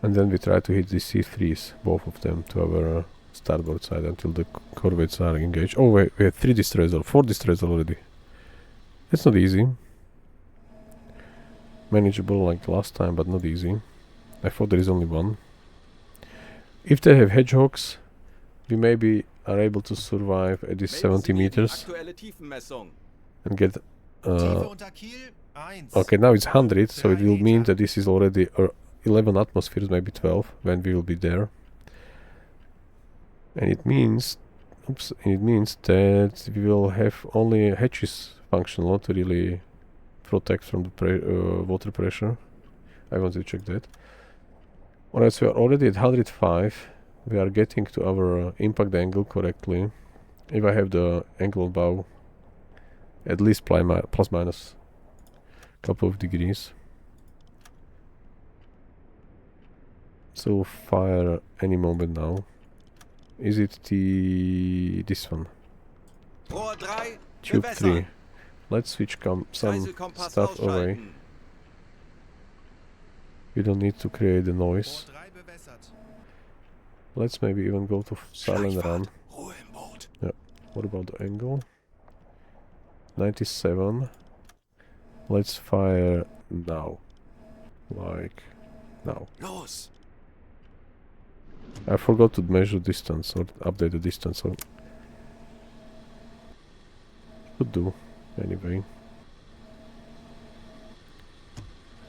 A: And then we try to hit the C3s, both of them, to our starboard side until the corvettes are engaged. Oh wait, we have 3 destroyers or 4 destroyers already. That's not easy. manageable like last time, but not easy. I thought there is only one. If they have hedgehogs, we maybe are able to survive at this 70 meters
B: Aktuelle Tiefenmessung.
A: and get...
D: Tiefe unter Kiel 1.
A: okay, now it's 100, so it will mean that this is already 11 atmospheres, maybe 12, when we will be there. And it means... oops, it means that we will have only hatches functional to really protect from the water pressure. I want to check that. Alright, so we are already at 105. We are getting to our impact angle correctly. If I have the angle on bow, at least plus minus a couple of degrees. So fire any moment now. Is it this one?
B: Rohr 3,
A: Tube
B: bewässern.
A: 3. Let's switch some
B: Kreiselkompass
A: stuff away.
B: ausschalten.
A: We don't need to create the noise.
D: Rohr 3 bewässert.
A: Let's maybe even go to silent run.
B: Ruhe im Boot.
A: What about the angle? 97. Let's fire now. Like now.
B: Los.
A: I forgot to measure distance or update the distance, so could do anyway.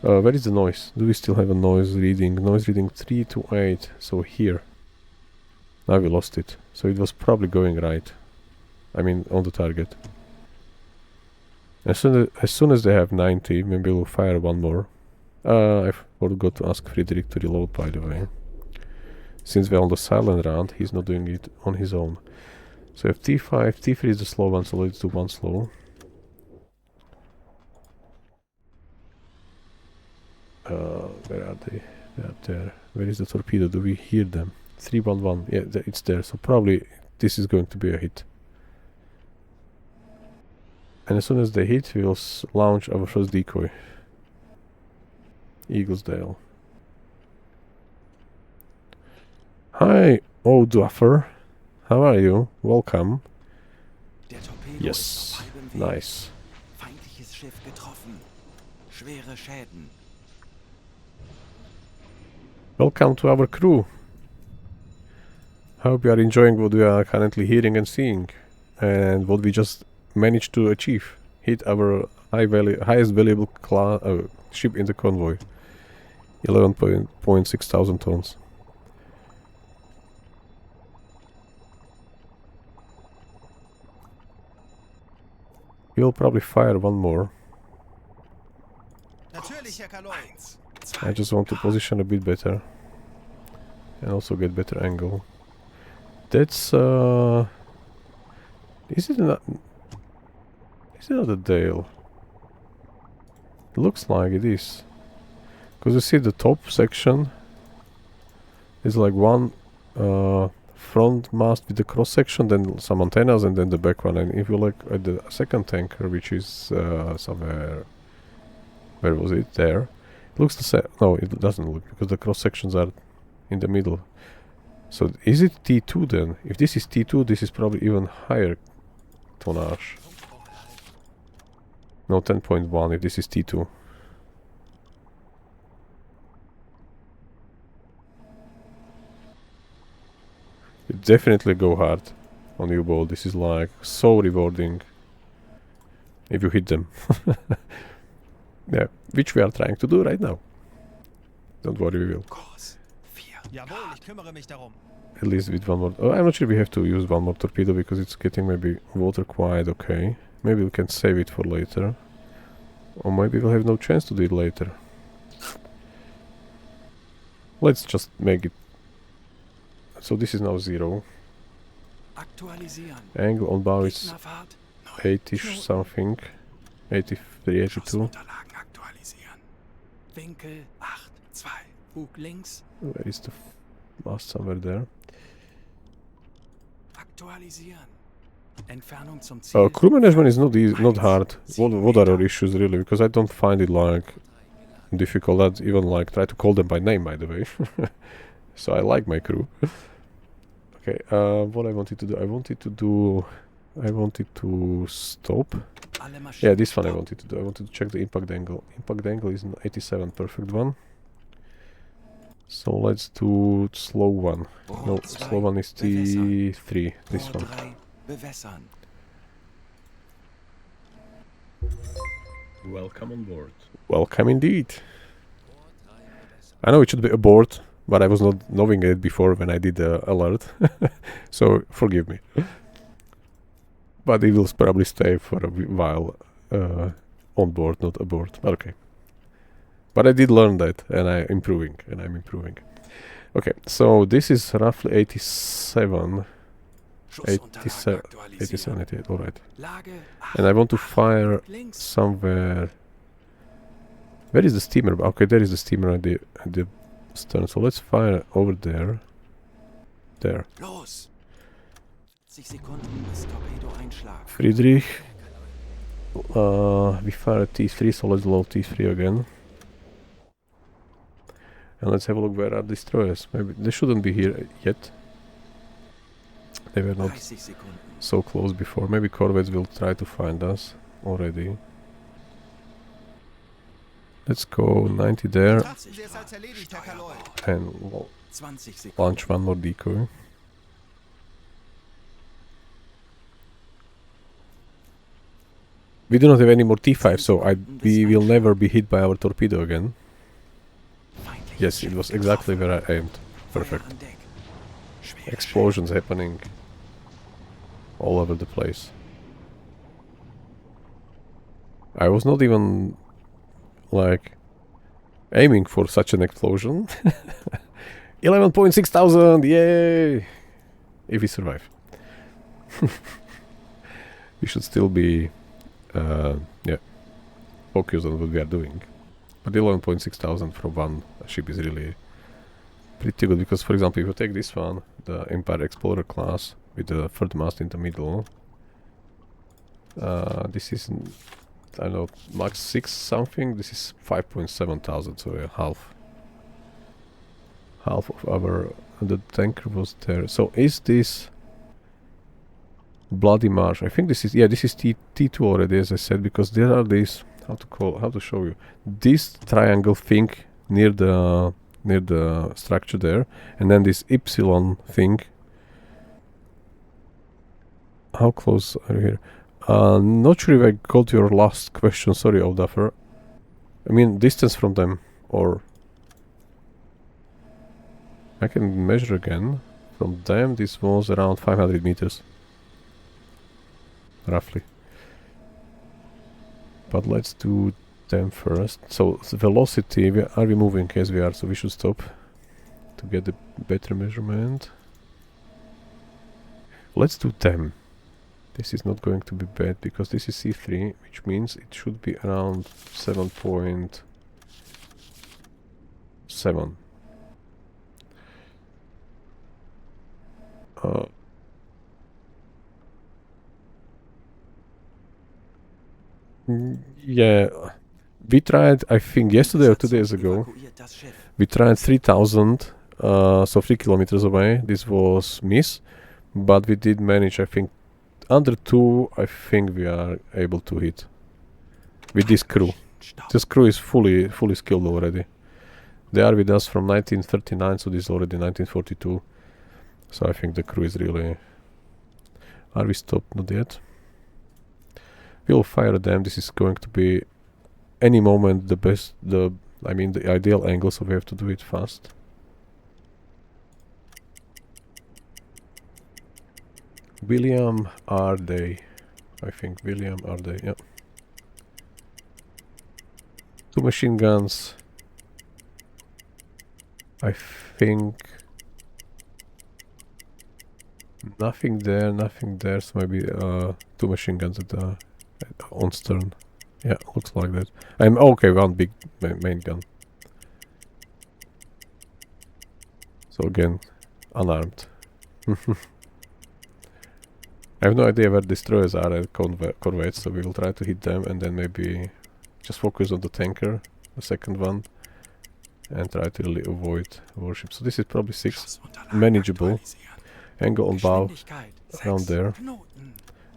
A: Where is the noise? Do we still have a noise reading? Noise reading 3 to 8. So here. Now we lost it. So it was probably going right. I mean on the target. As soon as they have 90, maybe we'll fire one more. I forgot to ask Friedrich to reload, by the way. Since we're on the silent round, he's not doing it on his own. So we have T5, T3 is the slow one, so let's do one slow. Where are they? They are there. Where is the torpedo? Do we hear them? 311. Yeah, it's there. So probably this is going to be a hit. And as soon as they hit, we will launch our first decoy. Eaglesdale. Hi, old duffer. How are you? Welcome.
B: Der Torpedo
A: Yes,
B: ist auf halbem Weg.
A: nice.
B: Feindliches Schiff getroffen. Schwere Schäden.
A: Welcome to our crew. Hope you are enjoying what we are currently hearing and seeing, and what we just managed to achieve. Hit our highest valuable ship in the convoy. 11.6 thousand tons. We'll probably fire one more.
D: Natürlich, Herr Kaloi.
A: I just want to position a bit better. And also get better angle. That's is it not a Dale? It looks like it is. Because you see the top section is like one front mast with the cross section, then some antennas, and then the back one. And if you look at the second tanker, which is somewhere, where was it? There. It looks the same. No, it doesn't look, because the cross sections are in the middle. So is it T2 then? If this is T2, this is probably even higher tonnage. No, 10.1 if this is T2. You definitely go hard on U-boat. This is like so rewarding if you hit them. Yeah, which we are trying to do right now. Don't worry, we will.
B: Kurs 4
D: Jawohl, ich kümmere mich darum.
A: At least with one more. Oh, I'm not sure we have to use one more torpedo because it's getting maybe water quite okay. Maybe we can save it for later. Or maybe we'll have no chance to do it later. Let's just make it. So this is now 0.
B: Aktualisieren.
A: Angle on bow is
B: Gegnerfahrt
A: 80ish something. 83, 82.
B: Unterlagen aktualisieren. Winkel 8, 2. Bug links.
A: Where is the mast? Somewhere there.
B: Aktualisieren. Entfernung zum Ziel.
A: Crew management is not easy, not hard. What are our issues really? Because I don't find it like difficult. I'd even like try to call them by name, by the way. So I like my crew. Okay, what I wanted to do? I wanted to do I wanted to stop.
B: Alle
A: Yeah,
B: Maschinen
A: this one I
B: stopp.
A: wanted to do. I wanted to check the impact angle. Impact angle is an 87, perfect one. So let's do slow one. No,
B: Boot 2,
A: slow one is
B: bewässern.
A: T3, this
B: Boot
A: one.
B: 3, bewässern.
A: Welcome on board. Welcome indeed. I know it should be abort, but I was not knowing it before when I did the alert. So forgive me. But it will probably stay for a while on board, not aboard. Okay. But I did learn that, and I'm improving. Okay, so this is roughly 87, 87, 87, 88, alright.
B: Lage
A: And I want to fire
B: links.
A: somewhere. Where is the steamer? Okay, there is the steamer at the stern. So let's fire over there. There.
B: Los. 60 Sekunden bis Torpedo-Einschlag.
A: Friedrich. We fire T3, so let's load T3 again. And let's have a look where are destroyers. Maybe they shouldn't be here yet. They were not
B: 30 Sekunden.
A: so close before. Maybe corvettes will try to find us already. Let's go 90 there
D: Betrachten Sie es als erledigt, Herr Kaloi.
A: and
B: 20 Sekunden.
A: launch one more decoy. We do not have any more T5, so we will never be hit by our torpedo again.
B: Feindliches
A: Yes, it
B: Schiff
A: was exactly
B: getroffen.
A: where I aimed.
B: Feuer
A: Perfect.
B: an Deck. Schwere
A: Explosions happening all over the place. I was not even like aiming for such an explosion. 11.6 thousand, yay! If we survive. We should still be yeah, focused on what we are doing. But 11.6 thousand from one ship is really pretty good, because for example if you take this one, the Empire Explorer class with the third mast in the middle, this is I don't know, max 6 something, this is 5.7 thousand, so yeah, half of our, the tanker was there. So is this Bloody Marsh? I think this is, yeah, this is T2 already, as I said, because there are these, how to show you, this triangle thing near the structure there, and then this epsilon thing. How close are you here? Not sure if I got your last question, sorry, Olduffer. I mean distance from them, or I can measure again. From them this was around 500 meters. Roughly. But let's do them first. So the velocity, are we moving? Yes we are, so we should stop to get a better measurement. Let's do them. This is not going to be bad because this is C3, which means it should be around 7.7. Yeah, we tried, I think yesterday or 2 days ago,
B: Evakuiert das Schiff.
A: we tried 3,000, so 3 kilometers away. This was miss, but we did manage, I think, under 2, I think we are able to hit with this crew.
B: Stopp.
A: This crew is fully skilled already. They are with us from 1939, so this is already 1942. So I think the crew is really... Are we stopped? Not yet. We'll fire them. This is going to be any moment the best, the ideal angle, so we have to do it fast. William R. Day. I think William R. Day, yeah. 2 machine guns. I think nothing there, so maybe 2 machine guns at the on stern. Yeah, looks like that. I'm okay, 1 big main gun. So again, unarmed. I have no idea where destroyers are at corvettes, so we will try to hit them and then maybe just focus on the tanker, the second one, and try to really avoid warships. So this is probably 6,
B: Schussunterlagen
A: manageable.
B: aktualisieren.
A: Angle on bow,
B: Geschwindigkeit
A: around
B: 6
A: there.
B: Knoten.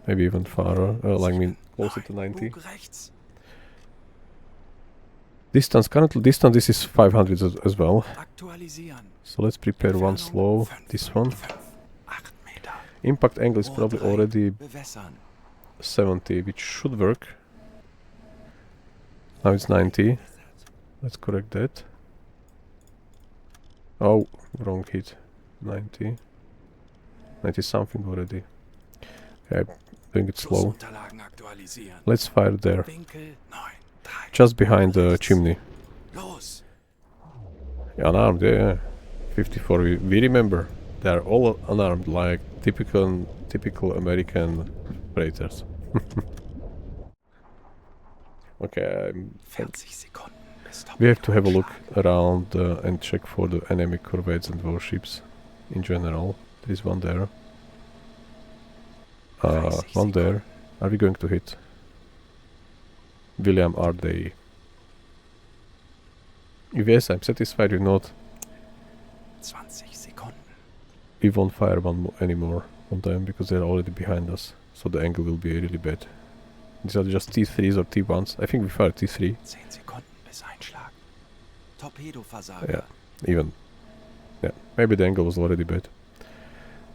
A: Maybe even farther, like I mean closer to 90.
B: Bug rechts.
A: Distance, currently distance, this is 500 as well.
B: Aktualisieren.
A: So let's prepare one slow, this one.
B: 8 Meter.
A: Impact angle is probably
B: Rohr 3.
A: already
B: Bewässern.
A: 70, which should work. Now it's 90. Let's correct that. Oh, wrong hit. 90. 90 something already. Okay, doing it slow.
B: Flussunterlagen aktualisieren.
A: Let's fire there.
B: Winkel 9, 3.
A: Just behind the chimney.
B: Los.
A: Unarmed, yeah. 54, we remember. They are all unarmed, like typical American freighters. Okay,
B: 40 Sekunden bis
A: we have to have a look around and check for the enemy corvettes and warships in general. There is one there. One there. Are we going to hit? William, are they? If yes, I'm satisfied. If not,
B: 20 Sekunden.
A: we won't fire anymore on them because they're already behind us. So the angle will be really bad. These are just T3s or T1s. I think we fired T3.
B: 10 Sekunden bis Einschlag. Torpedoversager.
A: Yeah, even. Yeah, maybe the angle was already bad.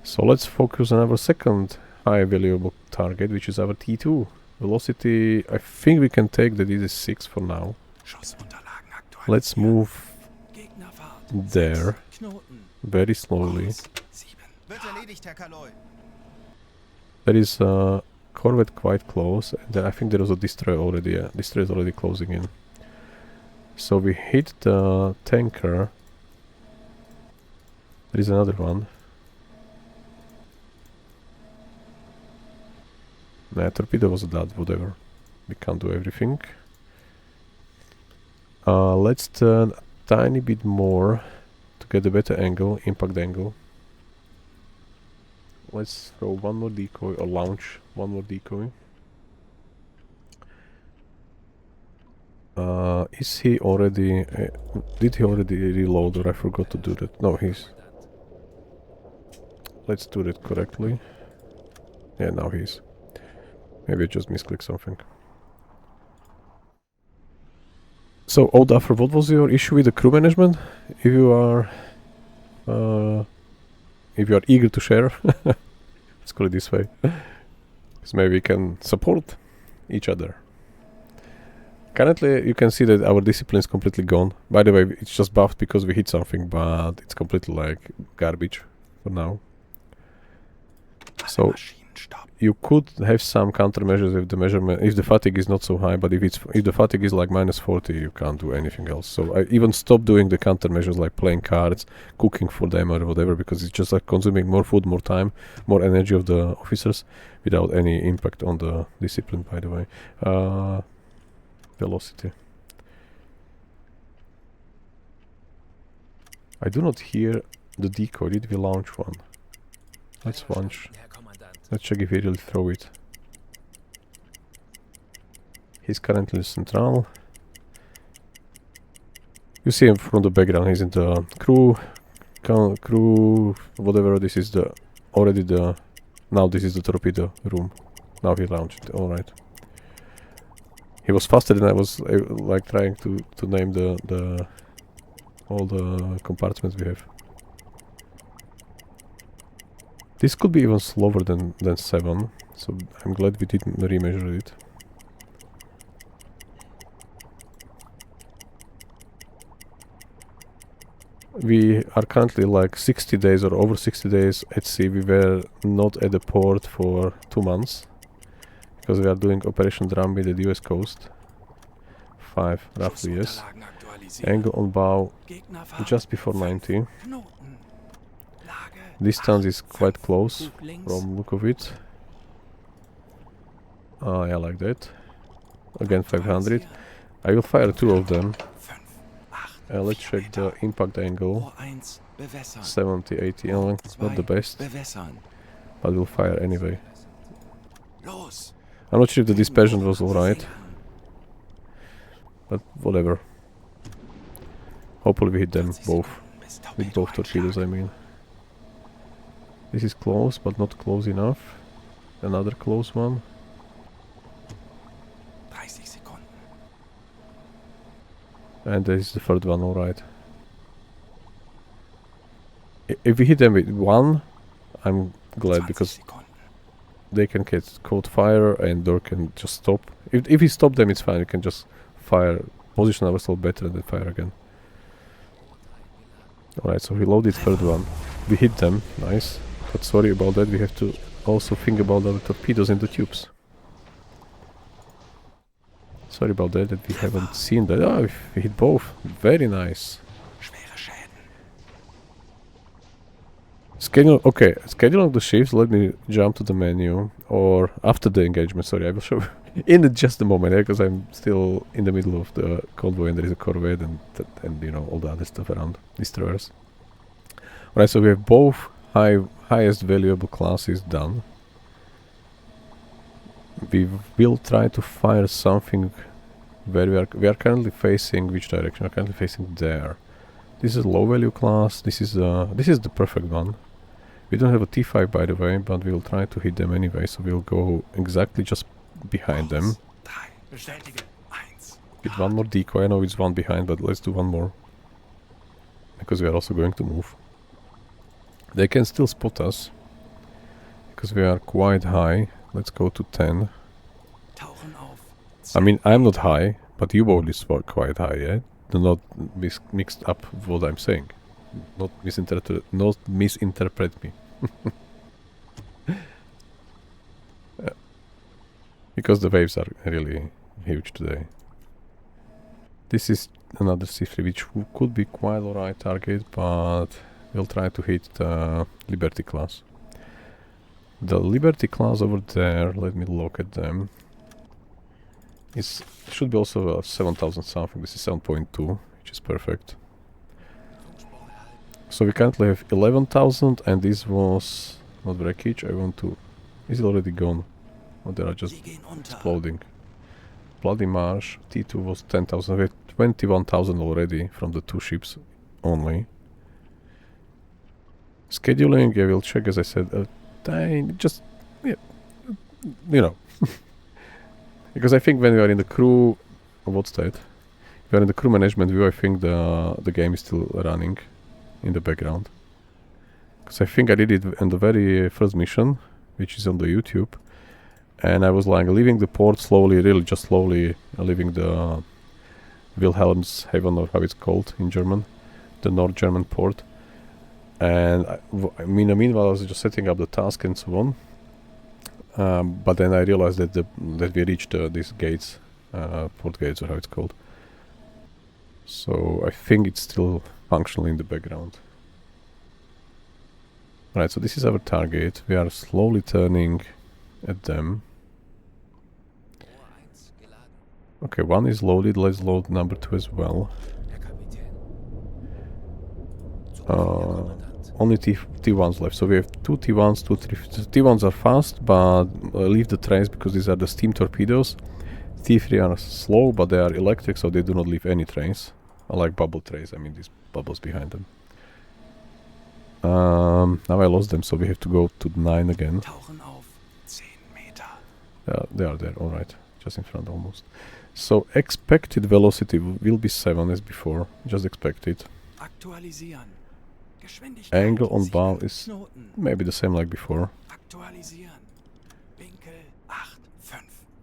A: So let's focus on our second high valuable target, which is our T2. Velocity, I think we can take that it is 6 for now.
B: Schussunterlagen aktualisieren.
A: Let's move
B: Gegnerfahrt.
A: there
B: 6 Knoten.
A: very slowly.
B: Kurs 7.
D: Wird erledigt, Herr Kaloi.
A: There is a corvette quite close, and then I think there was a destroyer already. Yeah, destroyer is already closing in. So we hit the tanker. There is another one. Nah, torpedo was dead, whatever. We can't do everything. Let's turn a tiny bit more to get a better angle, impact angle. Let's throw one more decoy or launch one more decoy. Is he already... did he already reload or I forgot to do that? No, he's... Let's do that correctly. Yeah, now he's... Maybe I just misclicked something. So, O'Duffer, what was your issue with the crew management? If you are eager to share, let's call it this way, because maybe we can support each other. Currently, you can see that our discipline is completely gone. By the way, it's just buffed because we hit something, but it's completely like garbage for now. So you could have some countermeasures if the measurement, if the fatigue is not so high, but if the fatigue is like -40, you can't do anything else. So I even stopped doing the countermeasures like playing cards, cooking for them or whatever, because it's just like consuming more food, more time, more energy of the officers without any impact on the discipline, by the way. Velocity. I do not hear the decoy. Did we launch one? Let's launch.
E: Herr Kommandant.
A: Let's check if we really throw it. He's currently in Central. You see him from the background. He's in the crew, whatever. This is the already the. Now this is the torpedo room. Now he launched. All right. He was faster than I was like trying to name the all the compartments we have. This could be even slower than 7, so I'm glad we didn't remeasure it. We are currently like 60 days or over 60 days at sea. We were not at the port for 2 months because we are doing Operation Drumbeat at the US coast. 5 roughly, yes. Angle on bow just before 90. Distance is quite close from look of it. Yeah, like that. Again 500. I will fire 2 of them. Let's check the impact angle. 70, 80, not the best, but we'll fire anyway. I'm not sure if the dispersion was alright, but whatever. Hopefully we hit them both, with both torpedoes I mean. This is close, but not close enough. Another close one.
D: 30 Sekunden.
A: And there is the third one, alright. If we hit them with one, I'm glad
D: 20
A: because
D: Sekunden.
A: they can get caught fire and door can just stop. If we stop them, it's fine. We can just fire, position ourselves better and then fire again. Alright, so we loaded third one. We hit them, nice. But sorry about that, we have to also think about the torpedoes in the tubes. Sorry about that, we haven't seen that. Ah, we hit both. Very nice.
D: Schwere Schäden.
A: Schedule, okay, scheduling the shifts, let me jump to the menu, or after the engagement, sorry, I will show in just a moment, because I'm still in the middle of the convoy and there is a corvette and you know, all the other stuff around, destroyers. Alright, so we have both highest valuable classes done. We will try to fire something where we are currently facing, which direction? We are currently facing there. This is a low value class, this is the perfect one. We don't have a T5 by the way, but we will try to hit them anyway, so we'll go exactly just behind them.
D: 3. Bestätige. 1.
A: With one more decoy, I know it's one behind, but let's do one more. Because we are also going to move. They can still spot us. Because we are quite high. Let's go to 10.
D: Tauchen auf.
A: I mean, I'm not high, but U-boat is quite high, yeah? Do not mixed up what I'm saying. Not misinterpret me. Because the waves are really huge today. This is another C3 which could be quite alright target, but we'll try to hit the Liberty class. The Liberty class over there, let me look at them. Should be also 7000 something. This is 7.2, which is perfect. So we currently have 11,000 and this was not wreckage. I want to... Is it already gone? Or they are just
D: Sie gehen unter.
A: exploding? Bloody Marsh, T2 was 10,000. We have 21,000 already from the two ships only. Scheduling, I will check as I said. Just, yeah, you know. Because I think when we are in the crew... What's that? If we are in the crew management view, I think the game is still running in the background. Because I think I did it in the very first mission, which is on the YouTube. And I was like leaving the port slowly, really just slowly leaving the Wilhelmshaven, or how it's called in German, the North German port. And meanwhile I was just setting up the task and so on. But then I realized that we reached these gates, port gates, or how it's called. So I think it's still functional in the background. Right, so this is our target. We are slowly turning at them. Okay, one is loaded. Let's load number 2 as well. Only T1s left. So we have 2 T1s, 2 T1s are fast, but leave the trains because these are the steam torpedoes. T3 are slow, but they are electric, so they do not leave any trains. Unlike bubble trains, I mean these bubbles behind them. Now I lost them, so we have to go to 9 again.
D: Tauchen auf 10 Meter.
A: They are there, alright. Just in front almost. So expected velocity will be 7 as before. Just expect it.
D: Aktualisieren. Geschwindigkeit.
A: Angle on bow is
D: Knoten.
A: maybe the same like before.
D: Aktualisieren. Winkel 8, 5.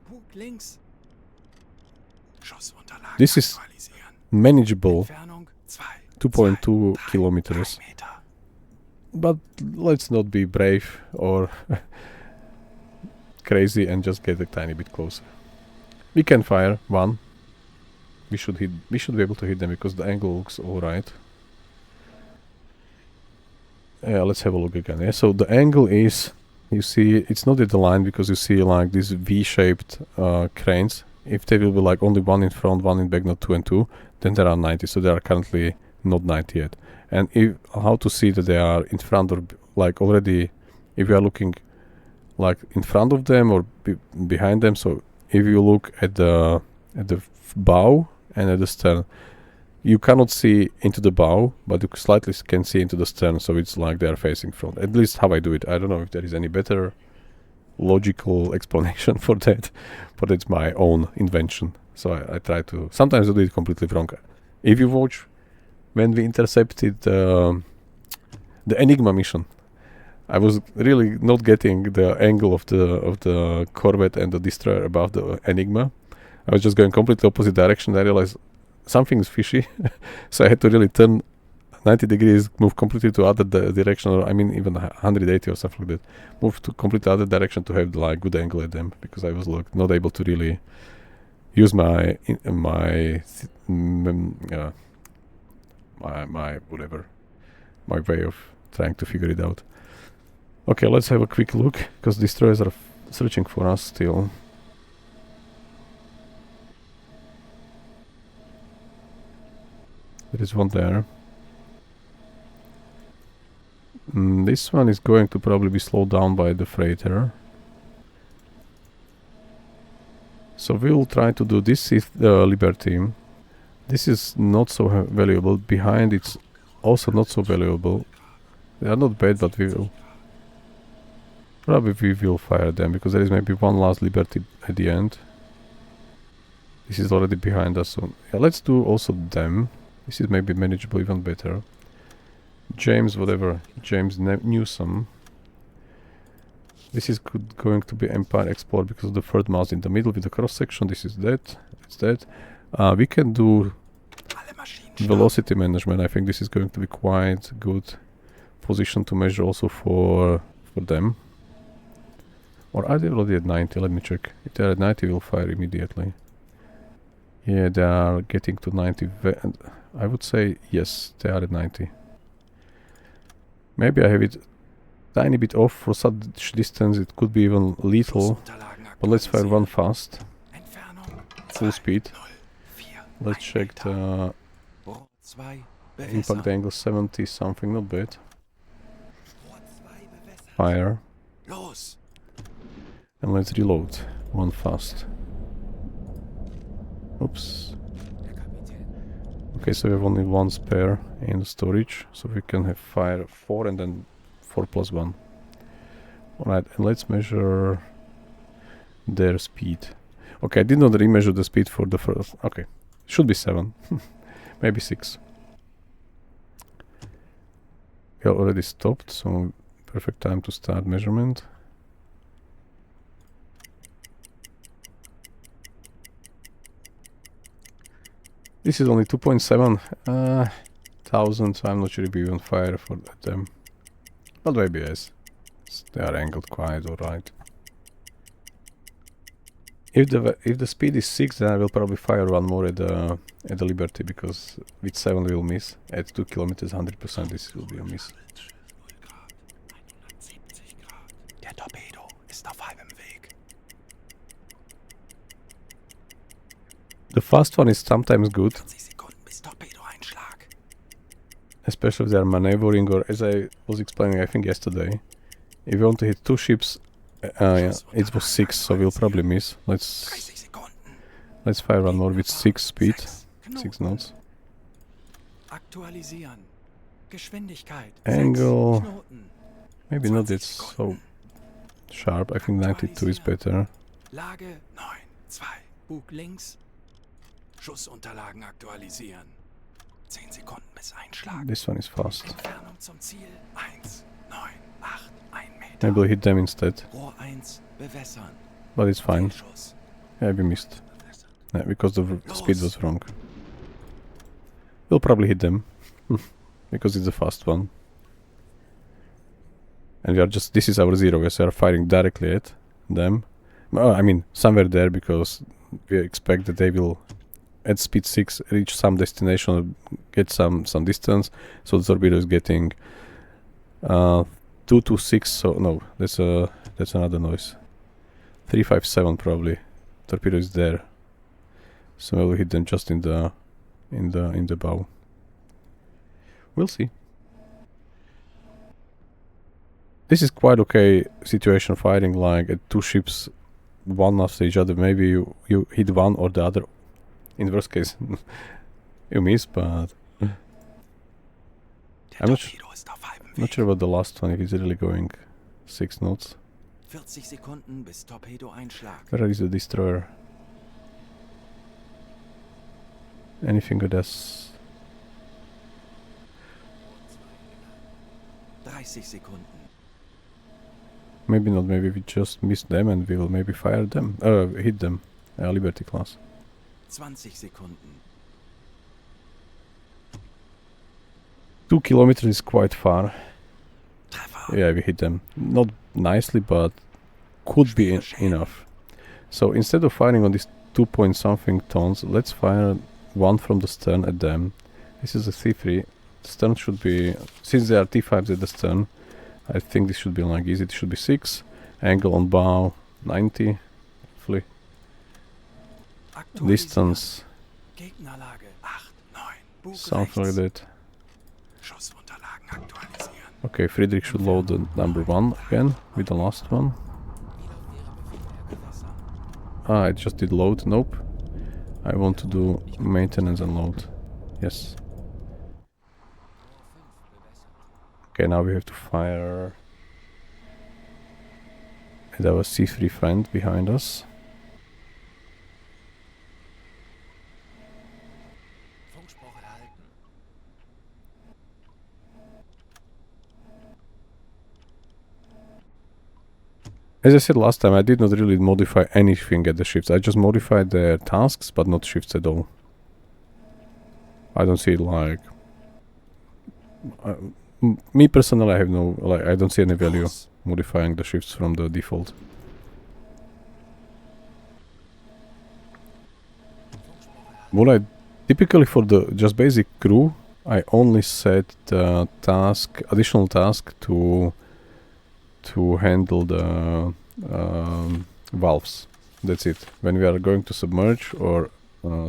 D: Bug links. Schussunterlagen
A: This is
D: aktualisieren.
A: manageable.
D: Entfernung
A: 2.2 kilometers.
D: 3 Meter.
A: But let's not be brave or crazy and just get a tiny bit closer. We can fire 1. We should be able to hit them because the angle looks alright. Yeah, let's have a look again. Yeah, so the angle is, you see, it's not at the line because you see like these V-shaped cranes. If they will be like only one in front, one in back, not 2 and 2, then there are 90. So they are currently not 90 yet. And how to see that they are in front or like already, if you are looking like in front of them or behind them. So if you look at the bow and at the stern, you cannot see into the bow, but you slightly can see into the stern. So it's like they are facing front. At least how I do it. I don't know if there is any better logical explanation for that, but it's my own invention. So I try to sometimes I do it completely wrong. If you watch when we intercepted the Enigma mission, I was really not getting the angle of the corvette and the destroyer above the Enigma. I was just going completely opposite direction. I realized something's fishy, so I had to really turn 90 degrees, move completely to other direction, or I mean even 180 or something like that. Move to completely other direction to have like good angle at them, because I was like not able to really use my whatever, my way of trying to figure it out. Okay, let's have a quick look, because destroyers are searching for us still. There is one there. This one is going to probably be slowed down by the freighter. So we'll try to do this is the Liberty. This is not so valuable. Behind it's also not so valuable. They are not bad, but we will fire them, because there is maybe one last Liberty at the end. This is already behind us, so yeah, let's do also them. This is maybe manageable even better. James whatever, James Newsom. This is going to be Empire Explorer, because of the third mast in the middle with the cross section. This is that. It's that. We can do velocity management. I think this is going to be quite good position to measure also for them. Or are they already at 90? Let me check. If they are at 90, we'll fire immediately. Yeah, they are getting to 90. I would say yes, they are at 90. Maybe I have it tiny bit off for such distance. It could be even lethal. But let's fire one fast. Full speed. Let's check the impact angle 70 something, not bad. Fire. And let's reload. One fast. Oops. Okay, so we have only one spare in the storage, so we can have fire 4 and then 4 plus 1. Alright, and let's measure their speed. Okay, I did not remeasure the speed for the first. Okay, should be 7. Maybe 6. We are already stopped, so perfect time to start measurement. This is only 2.7 thousand, so I'm not sure if we even fire for them. But maybe yes. They are angled quite alright. If the speed is 6, then I will probably fire one more at the Liberty, because with 7 we will miss. At 2 kilometers 100% this will be a miss.
D: Der Torpedo ist auf halbem Weg.
A: The fast one is sometimes good,
D: 40 Sekunden bis Torpedoeinschlag.
A: especially if they are maneuvering, or as I was explaining I think yesterday. If you want to hit 2 ships, yeah, it was 6, so we'll probably miss.
D: 30 Sekunden.
A: Let's fire one more with 6 speed, 6 knots.
D: Aktualisieren. Geschwindigkeit.
A: Angle,
D: 6 Knoten.
A: maybe not
D: 20
A: that so
D: Sekunden.
A: sharp. I think 92 is better.
D: Lage 9, 2. Bug links. Schussunterlagen aktualisieren. 10 Sekunden bis Einschlag.
A: This one is fast.
D: Entfernung zum Ziel 1, 9, 8, 1 Meter.
A: Maybe we'll hit them instead,
D: Rohr 1 bewässern.
A: but it's fine.
D: Fehlschuss.
A: Yeah, we missed. Yeah, because the speed was wrong. We'll probably hit them, because it's a fast one. And we are just, this is our 0, we are firing directly at them. I mean, somewhere there, because we expect that they will, at speed 6, reach some destination, or get some distance. So the torpedo is getting 226, so no, that's another noise. 357 probably. Torpedo is there. So we'll hit them just in the bow. We'll see. This is quite okay situation firing, like at 2 ships, one after each other. Maybe you hit one or the other. In worst case, you miss, but I'm not sure about the last one, if it's really going 6 knots.
D: 40 Sekunden bis Torpedo-Einschlag.
A: Where is the destroyer? Anything with us?
D: 30 Sekunden.
A: Maybe not, maybe we just missed them and we will maybe fire them. Hit them. Liberty class.
D: 20 Sekunden.
A: 2 kilometers is quite far.
D: Treffer.
A: Yeah, we hit them. Not nicely, but could be enough. So instead of firing on these 2 point something tons, let's fire one from the stern at them. This is a C3. The stern should be, since they are T5s at the stern, I think this should be like easy. It should be 6. Angle on bow 90. Hopefully. Distance
D: Gegnerlage 8, 9. Bug
A: something like
D: rechts.
A: that.
D: Schussunterlagen aktualisieren.
A: Okay, Friedrich should load the number 1 again with the last one. Ah, it just did load. Nope. I want to do maintenance and load. Yes. Okay, now we have to fire at our C3 friend behind us.
E: Funkspruch erhalten.
A: As I said last time, I did not really modify anything at the shifts. I just modified their tasks, but not shifts at all. I don't see it like... me personally, I have no... like, I don't see any value modifying the shifts from the default. What I... typically for the just basic crew, I only set the task, additional task to handle the valves. That's it. When we are going to submerge or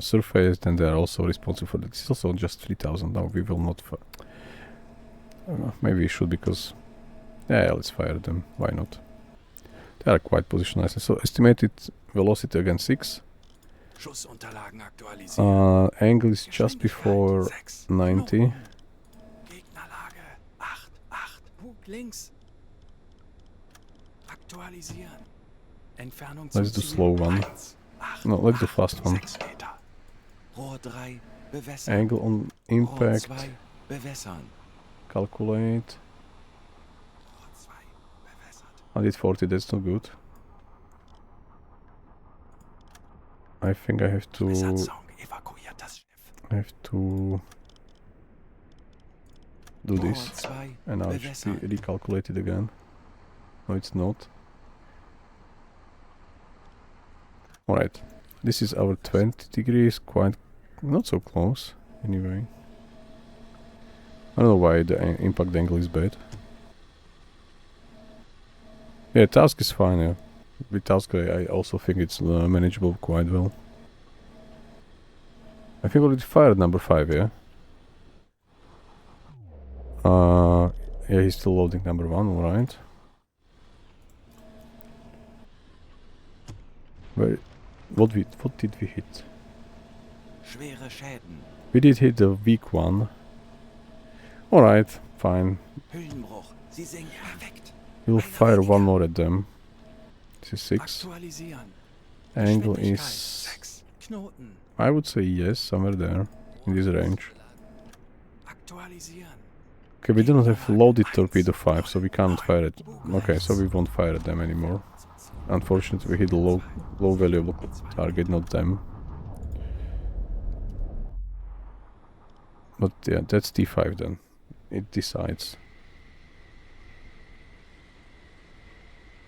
A: surface, then they are also responsible for that. This is also just 3000. No, we will not. Maybe we should, because yeah, let's fire them. Why not? They are quite positioned nicely. So estimated velocity again 6.
D: Schussunterlagen aktualisieren.
A: Angle is just before
D: 6.
A: 90.
D: Gegnerlage 8, 8. Bug links. Aktualisieren. Entfernung
A: Let's do slow one.
D: 1,
A: No, let's do fast one.
D: 6 Meter. Rohr 3 bewässern.
A: Angle on
D: Rohr
A: impact.
D: 2 bewässern.
A: Calculate.
D: Rohr 2 bewässert.
A: 140, that's not good. I think I have to...
D: Besatzung evakuiert das Schiff.
A: I have to do
D: Rohr
A: this,
D: 2
A: and now it should be recalculated again. No, it's not. Alright, this is our 20 degrees, quite not so close, anyway. I don't know why the impact angle is bad. Yeah, task is fine, yeah. With task I also think it's manageable quite well. I think already fired number 5, yeah? Yeah, he's still loading number 1, alright. What did we hit?
D: Schwere Schäden.
A: We did hit the weak one. Alright, fine.
D: Hüllenbruch. Sie sinken. Perfekt.
A: We'll fire one more at them. This is 6.
D: Aktualisieren.
A: Angle
D: Geschwindigkeit
A: is...
D: 6. Knoten.
A: I would say yes, somewhere there. In this range.
D: Aktualisieren.
A: Okay, we do not have loaded torpedo 5, so we can't fire it. Okay, so we won't fire at them anymore. Unfortunately, we hit a low valuable target, not them. But yeah, that's T5 then. It decides.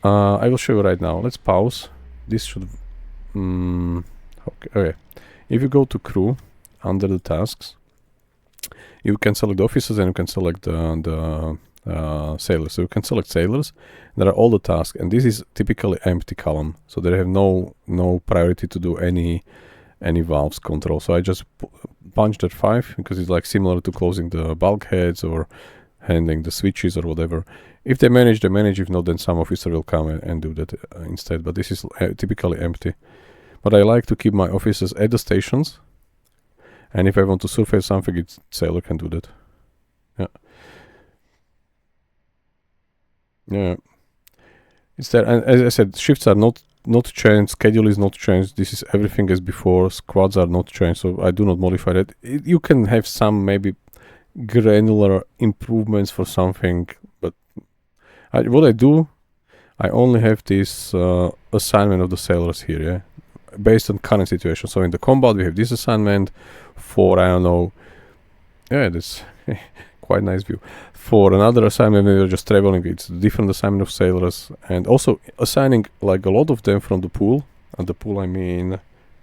A: I will show you right now. Let's pause. This should... okay. If you go to crew, under the tasks, you can select the officers and you can select the sailors. So you can select sailors. There are all the tasks, and this is typically empty column. So they have no priority to do any valves control. So I just punched at 5 because it's like similar to closing the bulkheads or handling the switches or whatever. If they manage, they manage. If not, then some officer will come and do that instead. But this is typically empty. But I like to keep my officers at the stations. And if I want to surface something, it's sailor can do that. Yeah. Yeah. It's there, and as I said, shifts are not changed, schedule is not changed. This is everything as before. Squads are not changed, so I do not modify that. You can have some maybe granular improvements for something, but what I do, I only have this assignment of the sailors here, yeah, based on current situation. So in the combat we have this assignment for, I don't know, yeah, that's quite nice view. For another assignment we are just traveling, it's a different assignment of sailors, and also assigning like a lot of them from the pool. And the pool, I mean,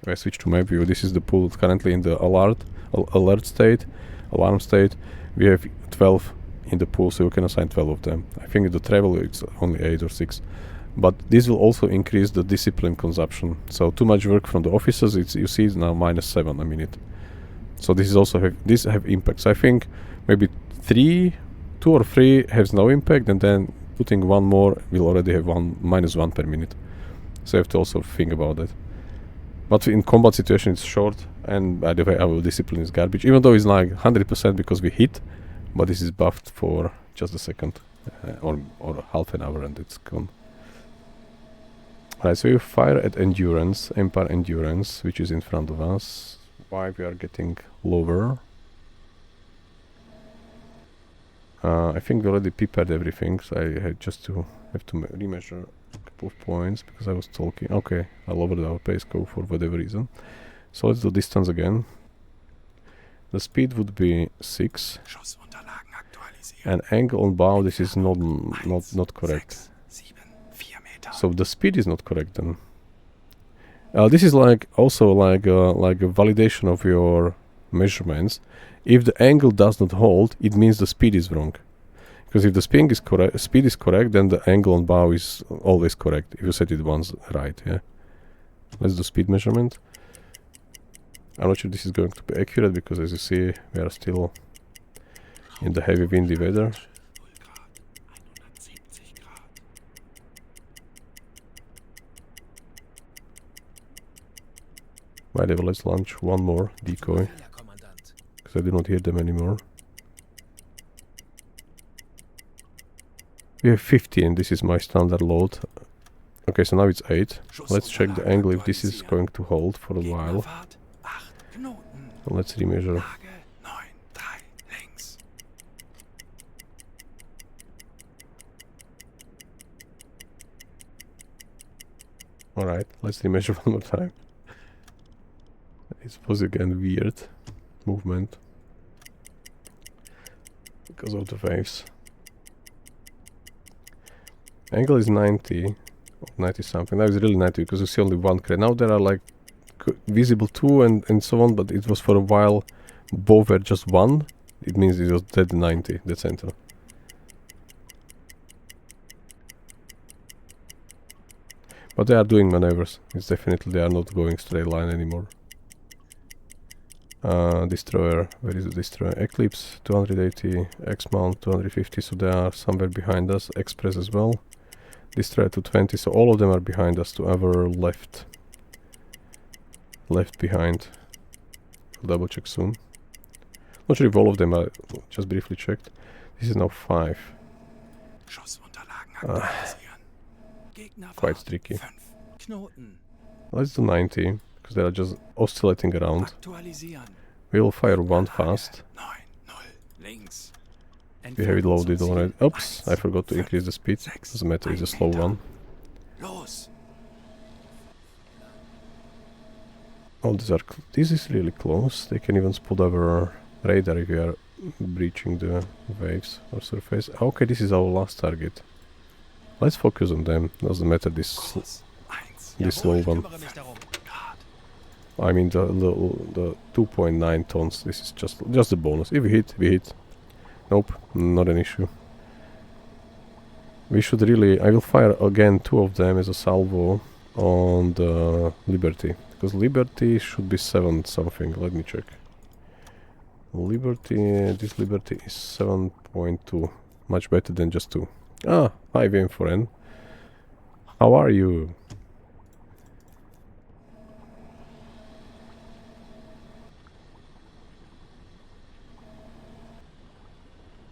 A: if I switch to map view, this is the pool currently in the alert state, alarm state. We have 12 in the pool, so you can assign 12 of them. I think the travel it's only 8 or 6. But this will also increase the discipline consumption. So too much work from the officers, it's, you see it's now -7 a minute. So this is also have impacts. I think maybe 2 or 3 has no impact, and then putting one more will already have -1 per minute. So you have to also think about that. But in combat situation it's short, and by the way our discipline is garbage, even though it's like 100% because we hit, but this is buffed for just a second or half an hour and it's gone. Alright, so you fire at endurance, Empire endurance, which is in front of us. Why we are getting lower? I think we already prepared everything, so I had just to have to remeasure a couple of points because I was talking. Okay, I lowered our pace go for whatever reason. So let's do distance again. The speed would be 6,
D: Schussunterlagen aktualisieren.
A: and angle on bow, this is not correct.
D: 6, 7, 4 Meter.
A: So the speed is not correct then. This is like also like a validation of your measurements. If the angle does not hold, it means the speed is wrong. Because if the speed is correct, then the angle on bow is always correct. If you set it once right, yeah. Let's do speed measurement. I'm not sure this is going to be accurate because, as you see, we are still in the heavy windy weather. By the way, let's launch one more decoy, because I do not hear them anymore. We have 15, this is my standard load. Okay, so now it's 8. Let's check the angle if this is going to hold for a while. So let's remeasure. Alright, let's remeasure one more time. It was again weird movement because of the waves. Angle is 90 or 90 something. That is really 90 because you see only one crane. Now there are like visible 2 and so on, but it was for a while both were just 1. It means it was dead 90, the center. But they are doing maneuvers. It's definitely they are not going straight line anymore. Destroyer, where is the destroyer? Eclipse 280, Exmouth 250, so they are somewhere behind us. Express as well. Destroyer 220, so all of them are behind us to our left. Left behind. I'll double check soon. Not sure if all of them are, just briefly checked. This is now 5. Quite tricky. Let's do 90, because they are just oscillating around. We will fire one fast. We have it loaded already. Oops, I forgot to increase the speed. Doesn't matter, it's a slow one. Oh, this is really close. They can even spot our radar if we are breaching the waves or surface. Okay, this is our last target. Let's focus on them. Doesn't matter this slow one. I mean the 2.9 tons. This is just a bonus. If we hit, we hit. Nope, not an issue. We should really. I will fire again 2 of them as a salvo on the Liberty, because Liberty should be 7 something. Let me check. Liberty. This Liberty is 7.2. Much better than just 2. Ah, hi VM4N. How are you?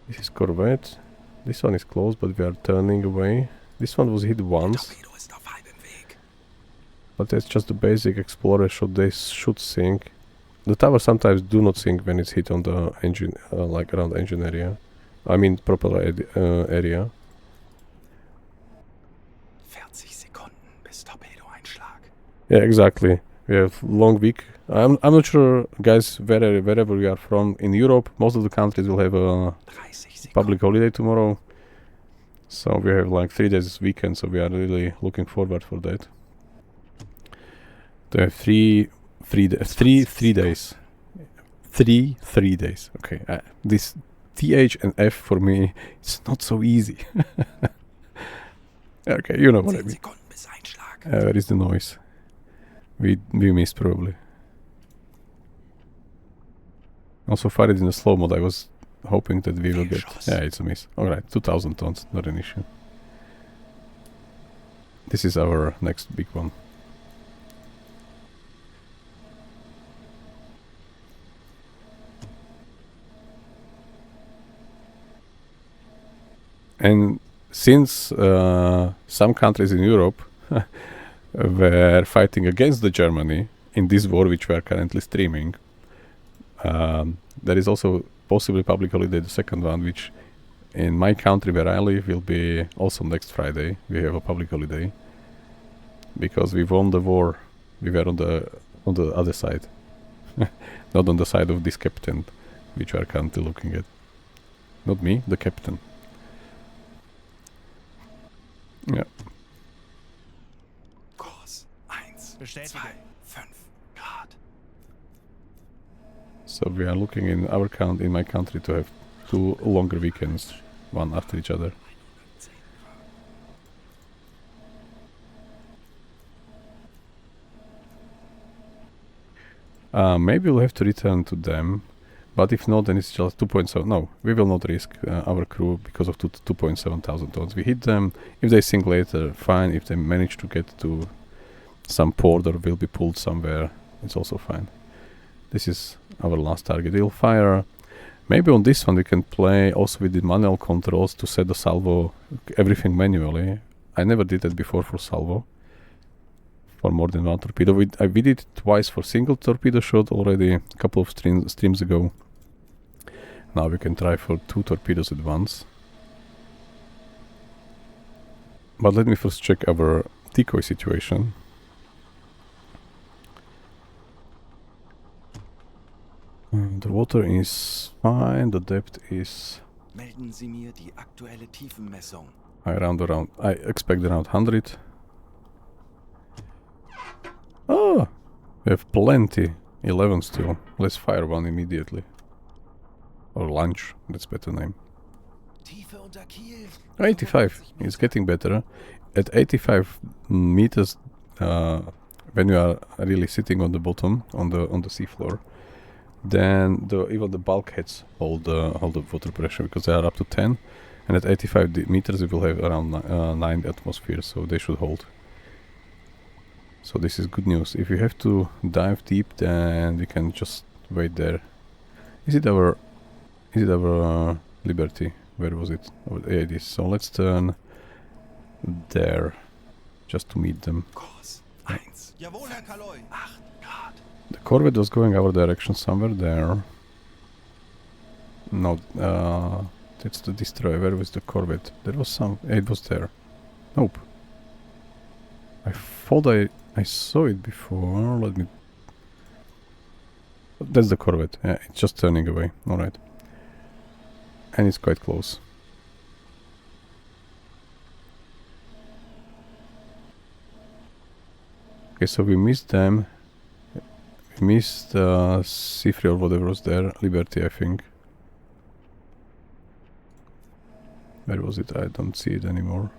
A: This is Corvette. This one is close, but we are turning away. This one was hit once,
D: Torpedo ist auf halbem Weg.
A: but that's just the basic explorer shot. They should sink. The tower sometimes do not sink when it's hit on the engine, like around the engine area. I mean propeller area.
D: 40 Sekunden bis Torpedoeinschlag.
A: Yeah, exactly. We have long week. I'm not sure, guys, wherever you are from in Europe, most of the countries will have a
D: 30 Sekunden.
A: public holiday tomorrow. So we have like 3 days this weekend, so we are really looking forward for that. There are three days. Three days. Okay, this TH and F for me, it's not so easy. Okay, you know what I
D: 10
A: mean.
D: Sekunden bis Einschlag.
A: Where is the noise? We missed probably. Also fired it in the slow mode. I was hoping that we will get... Yeah, it's a miss. Alright, 2000 tons, not an issue. This is our next big one. And since some countries in Europe were fighting against the Germany in this war, which we are currently streaming, there is also possibly public holiday, the second one, which in my country where I live will be also next Friday. We have a public holiday because we won the war. We were on the other side, not on the side of this captain, which we are currently looking at. Not me, the captain. Yeah.
D: Kurs 1, 2, 5 Grad.
A: So we are looking in my country to have 2 longer weekends, one after each other. Maybe we'll have to return to them, but if not, then it's just 2.7. No, we will not risk our crew because of 2.7 thousand tons. We hit them. If they sink later, fine. If they manage to get to some port or will be pulled somewhere, it's also fine. This is our last target. We'll fire. Maybe on this one we can play also with the manual controls to set the salvo, everything manually. I never did that before for salvo. For more than one torpedo. We did it twice for single torpedo shot already a couple of streams ago. Now we can try for 2 torpedoes at once. But let me first check our decoy situation. The water is fine, the depth is
D: Melden Sie mir die aktuelle Tiefenmessung.
A: I expect around 100. Oh, we have plenty. 11 still. Let's fire one immediately. Or launch, that's better name.
D: Tiefe unter Kiel.
A: 85, it's getting better. At 85 meters, when you are really sitting on the bottom, on the seafloor, then even the bulkheads hold the water pressure because they are up to 10, and at 85 meters we will have around 9 atmospheres, so they should hold. So this is good news. If you have to dive deep, then we can just wait there. Is it our Liberty? Where was it? Oh, yeah, it is. So let's turn there, just to meet them.
D: Kurs 1,
C: Jawohl, Herr Kaloy.
D: 8 Grad.
A: The Corvette was going our direction somewhere there. No, that's the destroyer. Where was the Corvette? There was some. It was there. Nope. I thought I saw it before. Let me. That's the Corvette. Yeah, it's just turning away. Alright. And it's quite close. Okay, so we missed them. We missed C3 or whatever was there. Liberty, I think. Where was it? I don't see it anymore.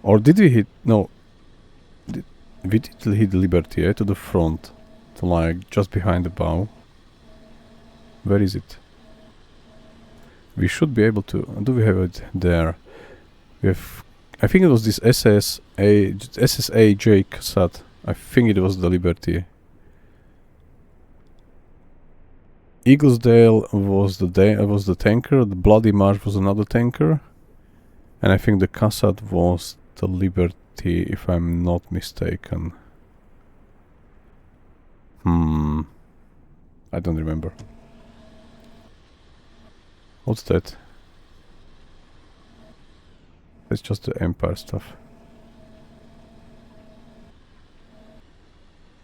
A: Or did we hit... No. We did hit Liberty, to the front. To like just behind the bow. Where is it? We should be able to... Do we have it there? We have... I think it was this SSA Cassat. I think it was the Liberty. Eaglesdale was the tanker. The Bloody Marsh was another tanker. And I think the Cassat was the Liberty, if I'm not mistaken. I don't remember. What's that? It's just the Empire stuff.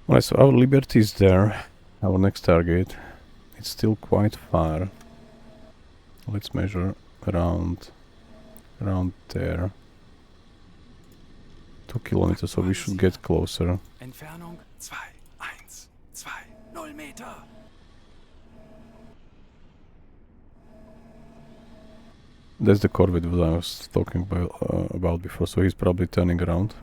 A: Alright, so our Liberty is there. Our next target. It's still quite far. Let's measure around there. 2 kilometers, so we should get closer.
D: Entfernung 2, 1, 2, 0 Meter.
A: That's the corvette that I was talking about before, so he's probably turning around.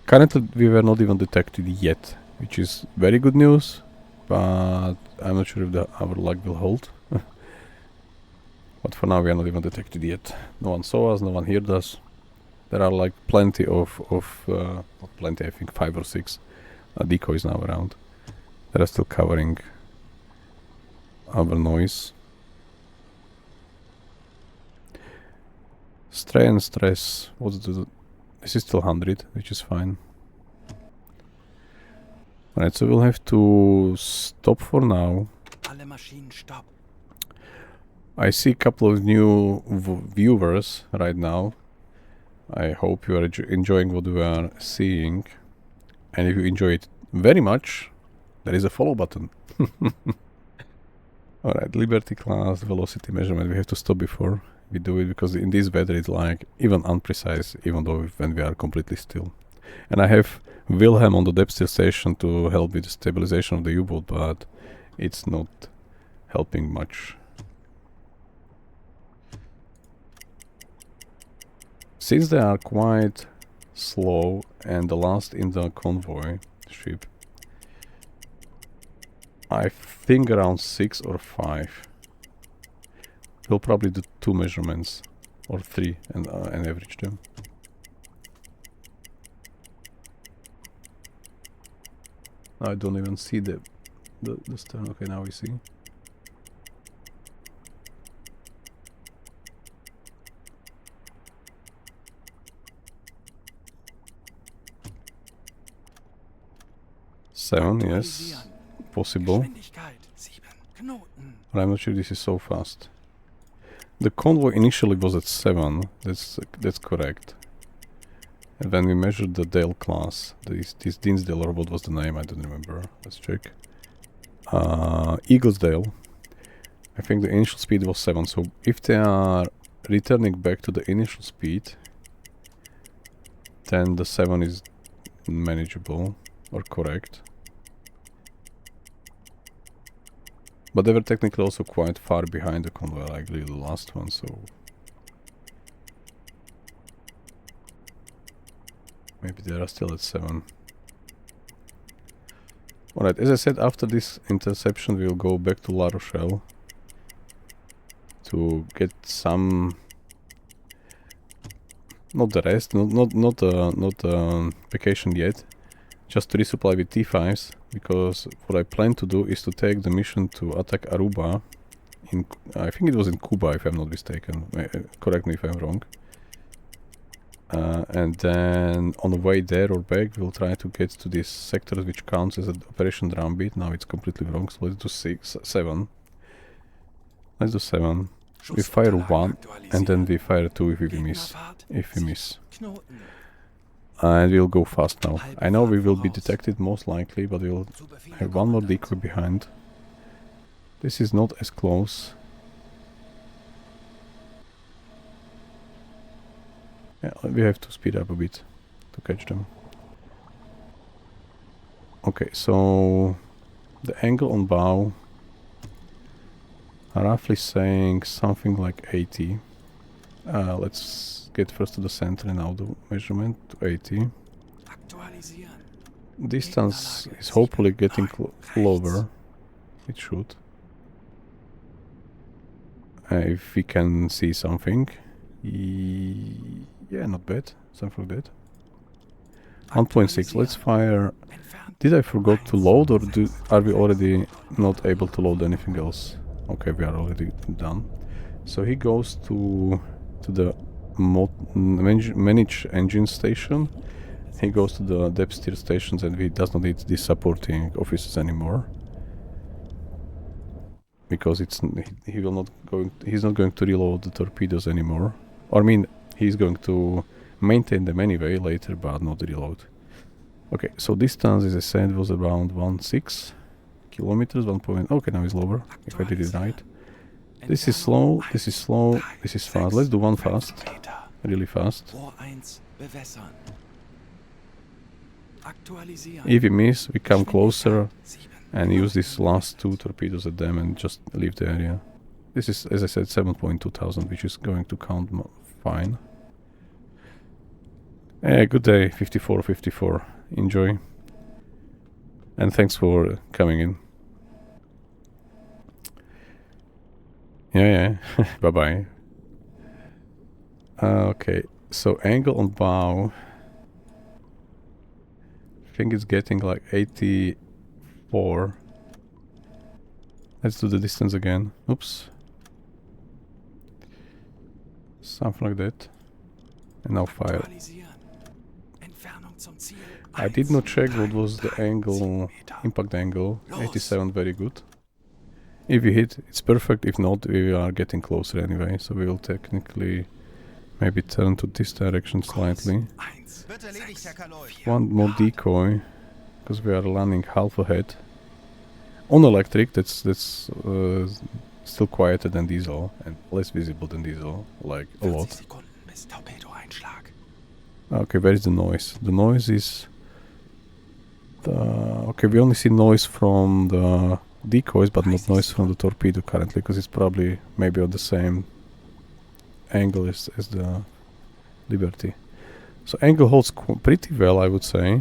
A: Currently we were not even detected yet, which is very good news, but I'm not sure if our luck will hold. But for now we are not even detected yet. No one saw us, no one heard us. There are like plenty of not plenty, I think 5 or 6 decoys now around. That are still covering our noise. Stray and stress, this is still 100, which is fine. Alright, so we'll have to stop for now.
D: Alle Maschinen stopp.
A: I see a couple of new viewers right now. I hope you are enjoying what we are seeing. And if you enjoy it very much, there is a follow button. Alright, Liberty class, velocity measurement. We have to stop before we do it, because in this weather it's like even unprecise, even though when we are completely still. And I have Wilhelm on the depth station to help with the stabilization of the U-boat, but it's not helping much. Since they are quite slow and the last in the convoy ship, I think around 6 or 5. We'll probably do 2 measurements or 3 and average them. I don't even see the stern. Okay, now we see. Seven, yes, possible.
D: Geschwindigkeit 7 Knoten.
A: But I'm not sure this is so fast. The convoy initially was at 7. That's correct. And when we measured the Dale class, this Dinsdale, or what was the name? I don't remember. Let's check. Eaglesdale. I think the initial speed was 7. So if they are returning back to the initial speed, then the 7 is manageable or correct. But they were technically also quite far behind the convoy, like the last one, so maybe they are still at 7. Alright, as I said, after this interception we'll go back to La Rochelle to get some, not the rest, not vacation yet, just to resupply with T5s, because what I plan to do is to take the mission to attack Aruba in, I think it was in Cuba if I'm not mistaken, correct me if I'm wrong. And then on the way there or back we'll try to get to this sector which counts as an Operation Drumbeat. Now it's completely wrong, so let's do 7. Let's do 7. We fire 1 and then we fire 2 if we miss.
D: Knoten.
A: And we'll go fast now. I know we will be detected most likely, but we'll have one more decoy behind. This is not as close. Yeah, we have to speed up a bit to catch them. Okay, so the angle on bow, roughly saying something like 80. Let's get first to the center and now the measurement to 80.
D: Aktualisieren.
A: Distance is hopefully getting closer. It should. If we can see something. Yeah, not bad. Something like that. 1.6. Let's fire. Did I forget to load, or are we already not able to load anything else? Okay, we are already done. So he goes to the manage engine station. He goes to the depth steer stations, and he does not need these supporting officers anymore, because he will not going. He's not going to reload the torpedoes anymore. Or I mean, he's going to maintain them anyway later, but not reload. Okay, so distance, as I said, was around 1.6 kilometers. 1 point. Okay, now it's lower. If I did it right. This is slow. This is slow. This is fast. Let's do one fast. Really fast. If we miss, we come closer and use these last 2 torpedoes at them and just leave the area. This is, as I said, 7.2 thousand, which is going to count fine. Good day, 54. Enjoy. And thanks for coming in. Yeah. Bye-bye. Okay, so angle on bow. I think it's getting like 84. Let's do the distance again. Oops. Something like that. And now fire. I did not check what was the angle, impact angle. 87, very good. If we hit, it's perfect. If not, we are getting closer anyway. So we will technically maybe turn to this direction slightly. One more decoy, because we are landing half ahead. On electric, that's still quieter than diesel and less visible than diesel, like a lot. Okay, where is the noise? The noise is... okay, we only see noise from the decoys, but not noise from the torpedo currently, because it's probably maybe on the same angle as the Liberty. So angle holds pretty well, I would say.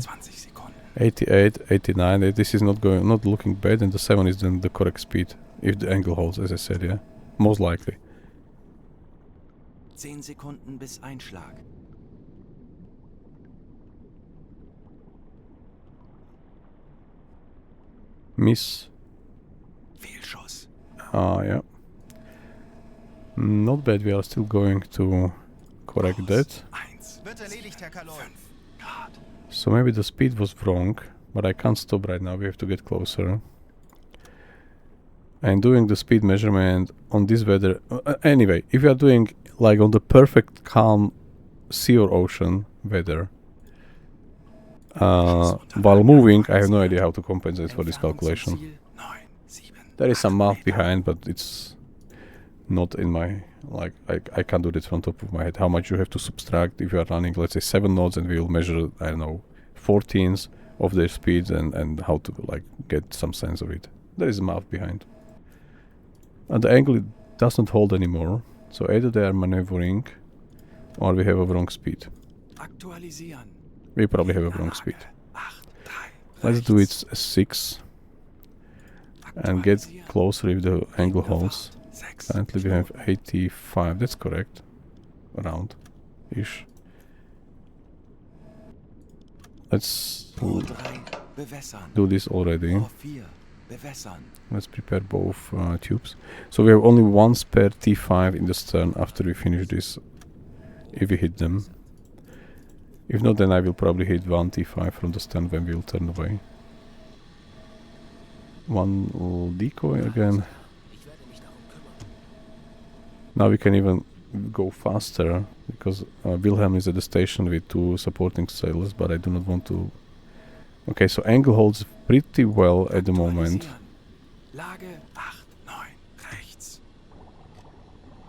A: 88, 89. This is not looking bad, and the 7 is then the correct speed if the angle holds, as I said. Yeah, most likely.
D: 10 Sekunden bis Einschlag.
A: Miss.
D: Fehlschuss.
A: Yeah. Not bad. We are still going to correct that. So maybe the speed was wrong, but I can't stop right now. We have to get closer. And doing the speed measurement on this weather. Anyway, if you are doing like on the perfect calm sea or ocean weather, while moving, I have no idea how to compensate for this calculation. There is some math behind, but it's not in my, like, I can't do this from top of my head. How much you have to subtract if you are running, let's say, 7 knots, and we will measure, I don't know, 14ths of their speeds, and how to, like, get some sense of it. There is math behind. And the angle does not hold anymore, so either they are maneuvering, or we have a wrong speed. We probably have a wrong speed. Let's do it 6 and get closer if the angle holds. Currently we have 85, that's correct. Around ish. Let's do this already. Let's prepare both tubes. So we have only one spare T5 in the stern after we finish this, if we hit them. If not, then I will probably hit one T5 from the stern when we will turn away. One little decoy again. Now we can even go faster, because Wilhelm is at the station with 2 supporting sailors, but I do not want to... Okay, so angle holds pretty well at the moment.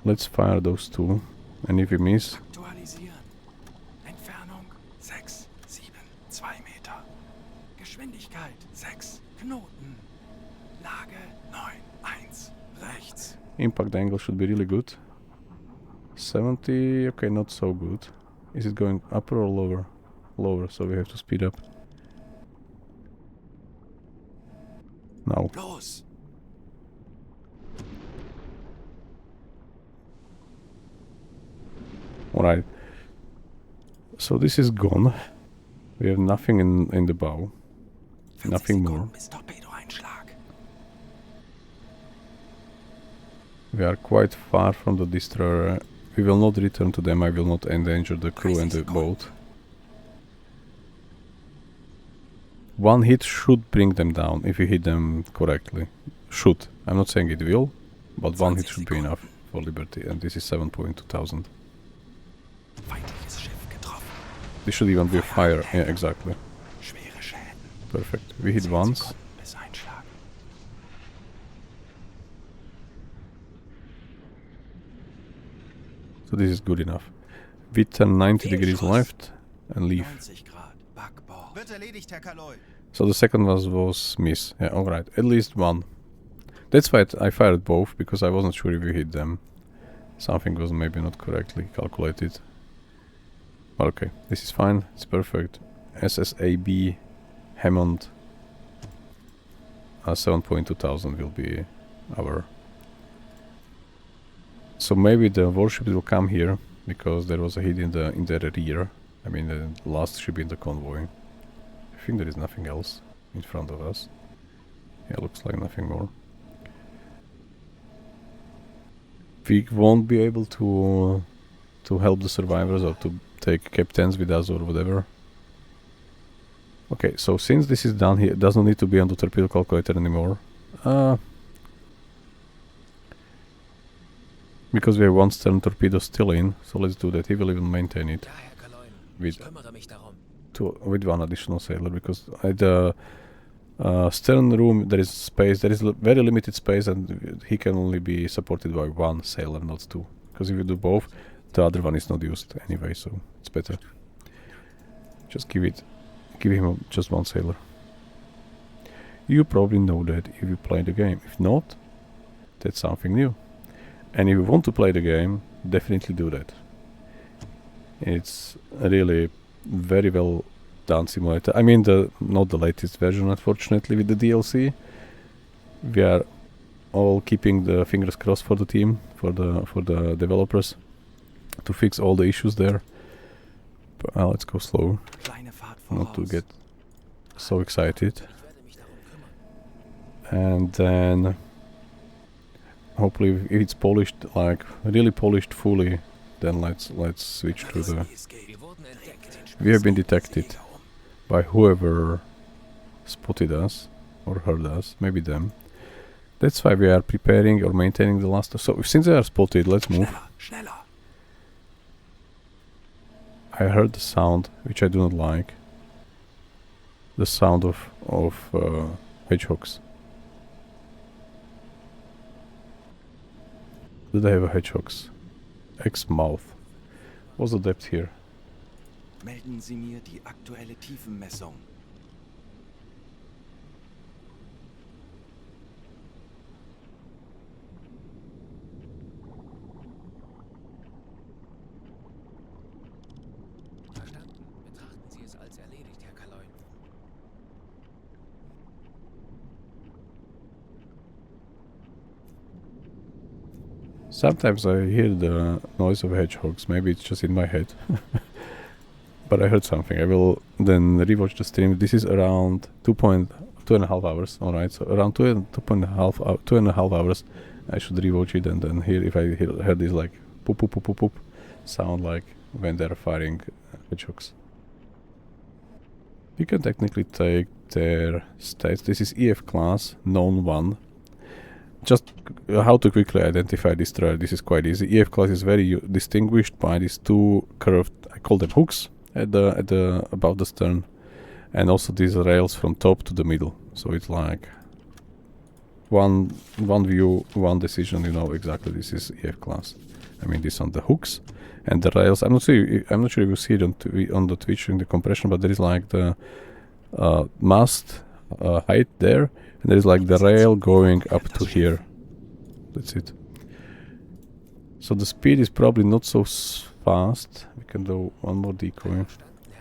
A: Let's fire those 2, and if we miss... Impact angle should be really good. 70, okay, not so good. Is it going upper or lower? Lower, so we have to speed up. Now. Alright. So this is gone. We have nothing in the bow. Nothing more. We are quite far from the destroyer. We will not return to them. I will not endanger the crew and the boat. One hit should bring them down if you hit them correctly. Should. I'm not saying it will, but one hit should be enough for Liberty, and this is 7.2000.
D: Feindliches Schiff getroffen.
A: This should even be a fire. Yeah, exactly.
D: Schwere Schäden.
A: Perfect. We hit
D: 10
A: once.
D: Sekunden bis Einschlag.
A: So this is good enough. We turn 90 degrees left and leave.
D: 90 Grad. Backbord.
F: Wird erledigt, Herr Kaloy.
A: So the second was miss. Yeah, alright. At least one. That's why I fired both, because I wasn't sure if you hit them. Something was maybe not correctly calculated. But okay, this is fine. It's perfect. SSAB Hammond 7.2000 will be our... So maybe the warships will come here, because there was a hit in the rear. I mean the last ship in the convoy. I think there is nothing else in front of us. Yeah, looks like nothing more. We won't be able to help the survivors or to take captains with us or whatever. Okay, so since this is done here, it doesn't need to be on the torpedo calculator anymore. Because we have one stern torpedo still in, so let's do that. He will even maintain it
E: Ja, Herr Kaloin.
A: with
E: Ich kümmere mich darum.
A: with one additional sailor, because at the stern room there is space, there is very limited space, and he can only be supported by one sailor, not two. Because if you do both, the other one is not used anyway, so it's better. Just give him just one sailor. You probably know that if you play the game. If not, that's something new. And if you want to play the game, definitely do that. It's really very well done simulator. I mean, not the latest version, unfortunately, with the DLC. We are all keeping the fingers crossed for the team, for the developers, to fix all the issues there. But, let's go slow,
D: Kleine Fahrt
A: not to
D: voraus.
A: get so excited.
E: Ich werde mich darum kümmern.
A: And then hopefully if it's polished, like really polished fully, then let's switch to the...
E: Wir wurden entdeckt.
A: We have been detected by whoever spotted us or heard us, maybe them. That's why we are preparing or maintaining the last... So since they are spotted, let's move.
D: Schneller, schneller.
A: I heard the sound, which I do not like. The sound of hedgehogs. Do they have hedgehogs? Exmouth. What's the depth here?
D: Melden Sie mir die aktuelle Tiefenmessung.
E: Verstanden. Betrachten Sie es als erledigt, Herr Kaloin.
A: Sometimes I hear the noise of hedgehogs, maybe it's just in my head. But I heard something. I will then rewatch the stream. This is around 2.5 hours, alright, so around 2.5 hours I should rewatch it and then hear if I heard this like poop poop poop poop poop sound, like when they're firing hedgehogs. You can technically take their stats. This is EF class, known one. Just how to quickly identify destroyer. This is quite easy. EF class is very distinguished by these two curved, I call them hooks, at the above the stern, and also these rails from top to the middle. So it's like one view, one decision. You know exactly this is EF class. I mean this on the hooks and the rails. I'm not sure if you see it on the Twitch in the compression, but there is like the mast height there, and there is like the rail going up to here. That's it. So the speed is probably not so fast. We can do one more decoy.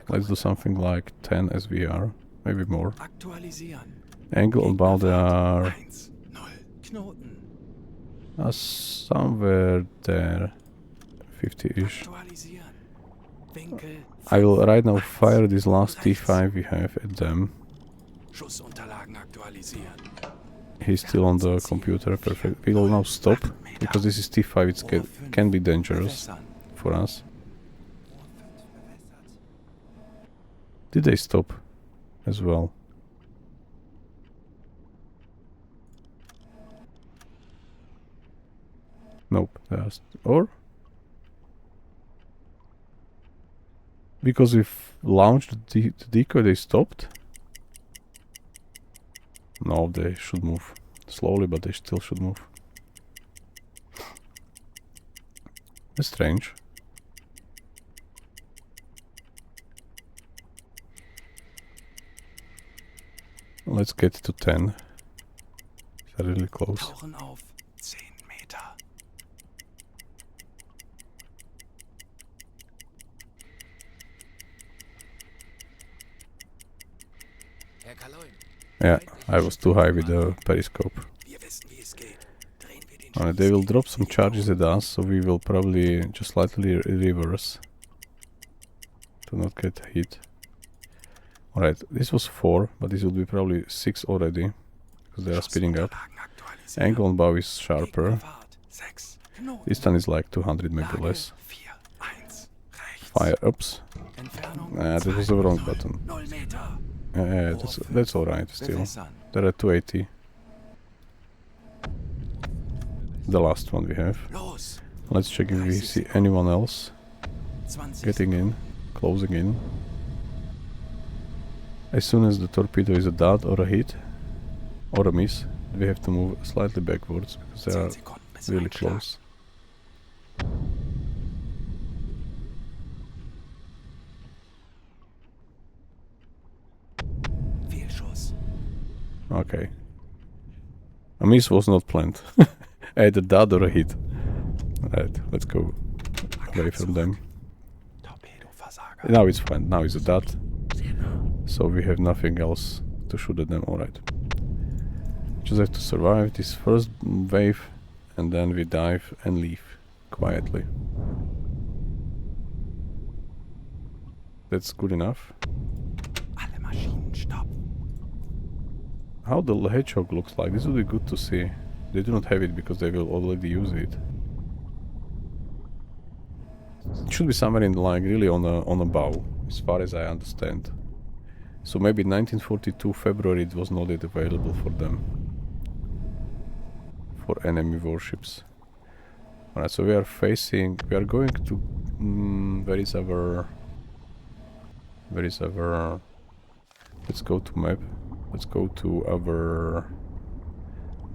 A: Let's do something like 10 SVR, maybe more.
D: Aktualisieren.
A: Angle on bow they are
D: 1, 0. Knoten.
A: somewhere there, 50-ish.
D: Aktualisieren. Winkel.
A: I will right now fire this last T5 we have at them.
D: Schussunterlagen aktualisieren.
A: He's still on the computer. Perfect. We'll now stop because this is T5. It can be dangerous for us. Did they stop as well? Nope. Or because we've launched the decoy, they stopped. No, they should move slowly, but they still should move. That's strange. Let's get to 10. They're really close.
D: Tauchen auf 10 Meter.
E: Herr Kaloin.
A: Yeah, I was too high with the periscope.
D: Wir wissen, wie es geht. Drehen wir den
A: Alright, they will drop some charges at us, so we will probably just slightly reverse to not get hit. Alright, this was 4, but this will be probably 6 already, because they are speeding up. Angle on bow is sharper. This time is like 200, maybe less. Fire ups. Nah, that was the wrong button. That's alright still. They're at 280. The last one we have. Let's check if we see anyone else getting in, closing in. As soon as the torpedo is a dud or a hit or a miss, we have to move slightly backwards because they are really close. Okay. A miss was not planned. Either dud or a hit. Right, let's go away from them. Now it's fine, now it's a dud. So we have nothing else to shoot at them, alright. Just have to survive this first wave and then we dive and leave quietly. That's good enough. How the hedgehog looks like, this would be good to see. They do not have it because they will already use it. It should be somewhere in like really on a bow, as far as I understand. So maybe 1942 February it was not yet available for them. For enemy warships. Alright, so we are going to... where is our... Let's go to map. Let's go to our...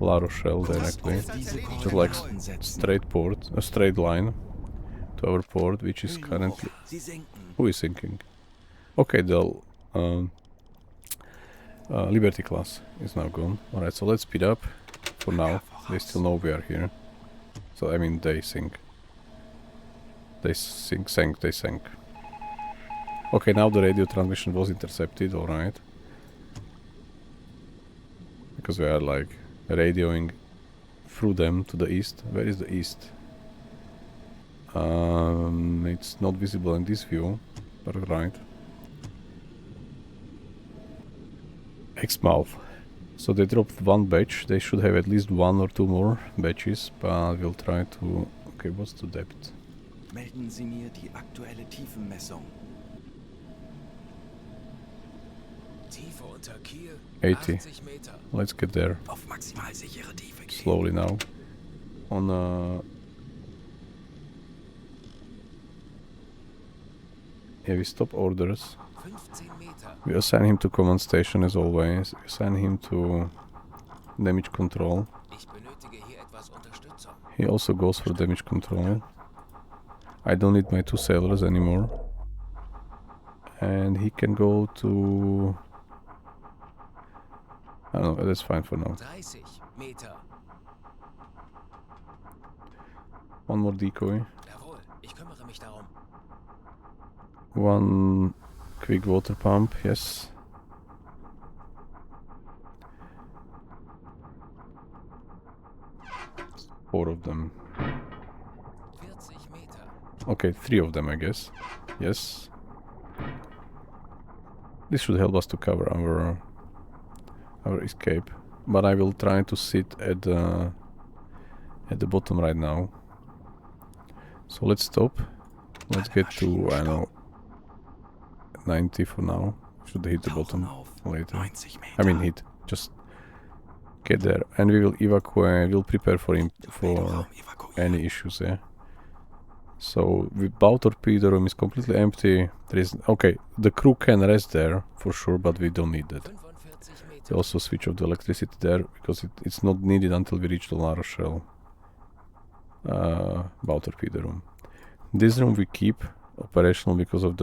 A: La Rochelle directly. Just like a straight line to our port, which is currently... Who is sinking? Okay, the... Liberty class is now gone. Alright, so let's speed up for now. They still know we are here. So I mean they sink. They sank. Okay, now the radio transmission was intercepted, alright. Because we are like radioing through them to the east. Where is the east? It's not visible in this view, but right. Exmouth. So they dropped one batch. They should have at least 1 or 2 more batches, but we'll try to... Okay, what's the depth?
D: Melden Sie mir die aktuelle Tiefenmessung.
E: Tiefe unter Kiel,
A: 80.
E: 80 Meter.
A: Let's get there.
D: Auf maximal sichere Tiefe gehen.
A: Slowly now. Yeah, we stop orders.
E: 15 Meter.
A: We assign him to command station as always. We assign him to damage control.
E: Ich benötige hier etwas Unterstützung.
A: He also goes for damage control. I don't need my 2 sailors anymore. And he can go to... I don't know, that's fine for now.
E: 30 Meter.
A: One more decoy.
E: Jawohl, ich kümmere mich darum.
A: One quick water pump, yes. Four of them.
E: 40 Meter.
A: Okay, 3 of them, I guess. Yes. This should help us to cover our escape. but I will try to sit at the bottom right now. So let's stop. Let's get to, I don't know, 90 for now. Should hit the bottom later.
D: 90
A: I mean
D: Meter.
A: hit. Just get there, and we will evacuate. We'll prepare for
D: Torpedoraum evakuieren.
A: any issues there. So the bow torpedo room is completely empty. There is okay. The crew can rest there for sure, but we don't need that.
E: 45
A: We
E: Meter.
A: also switch off the electricity there because it's not needed until we reach the La Rochelle bow torpedo room. This room we keep operational because of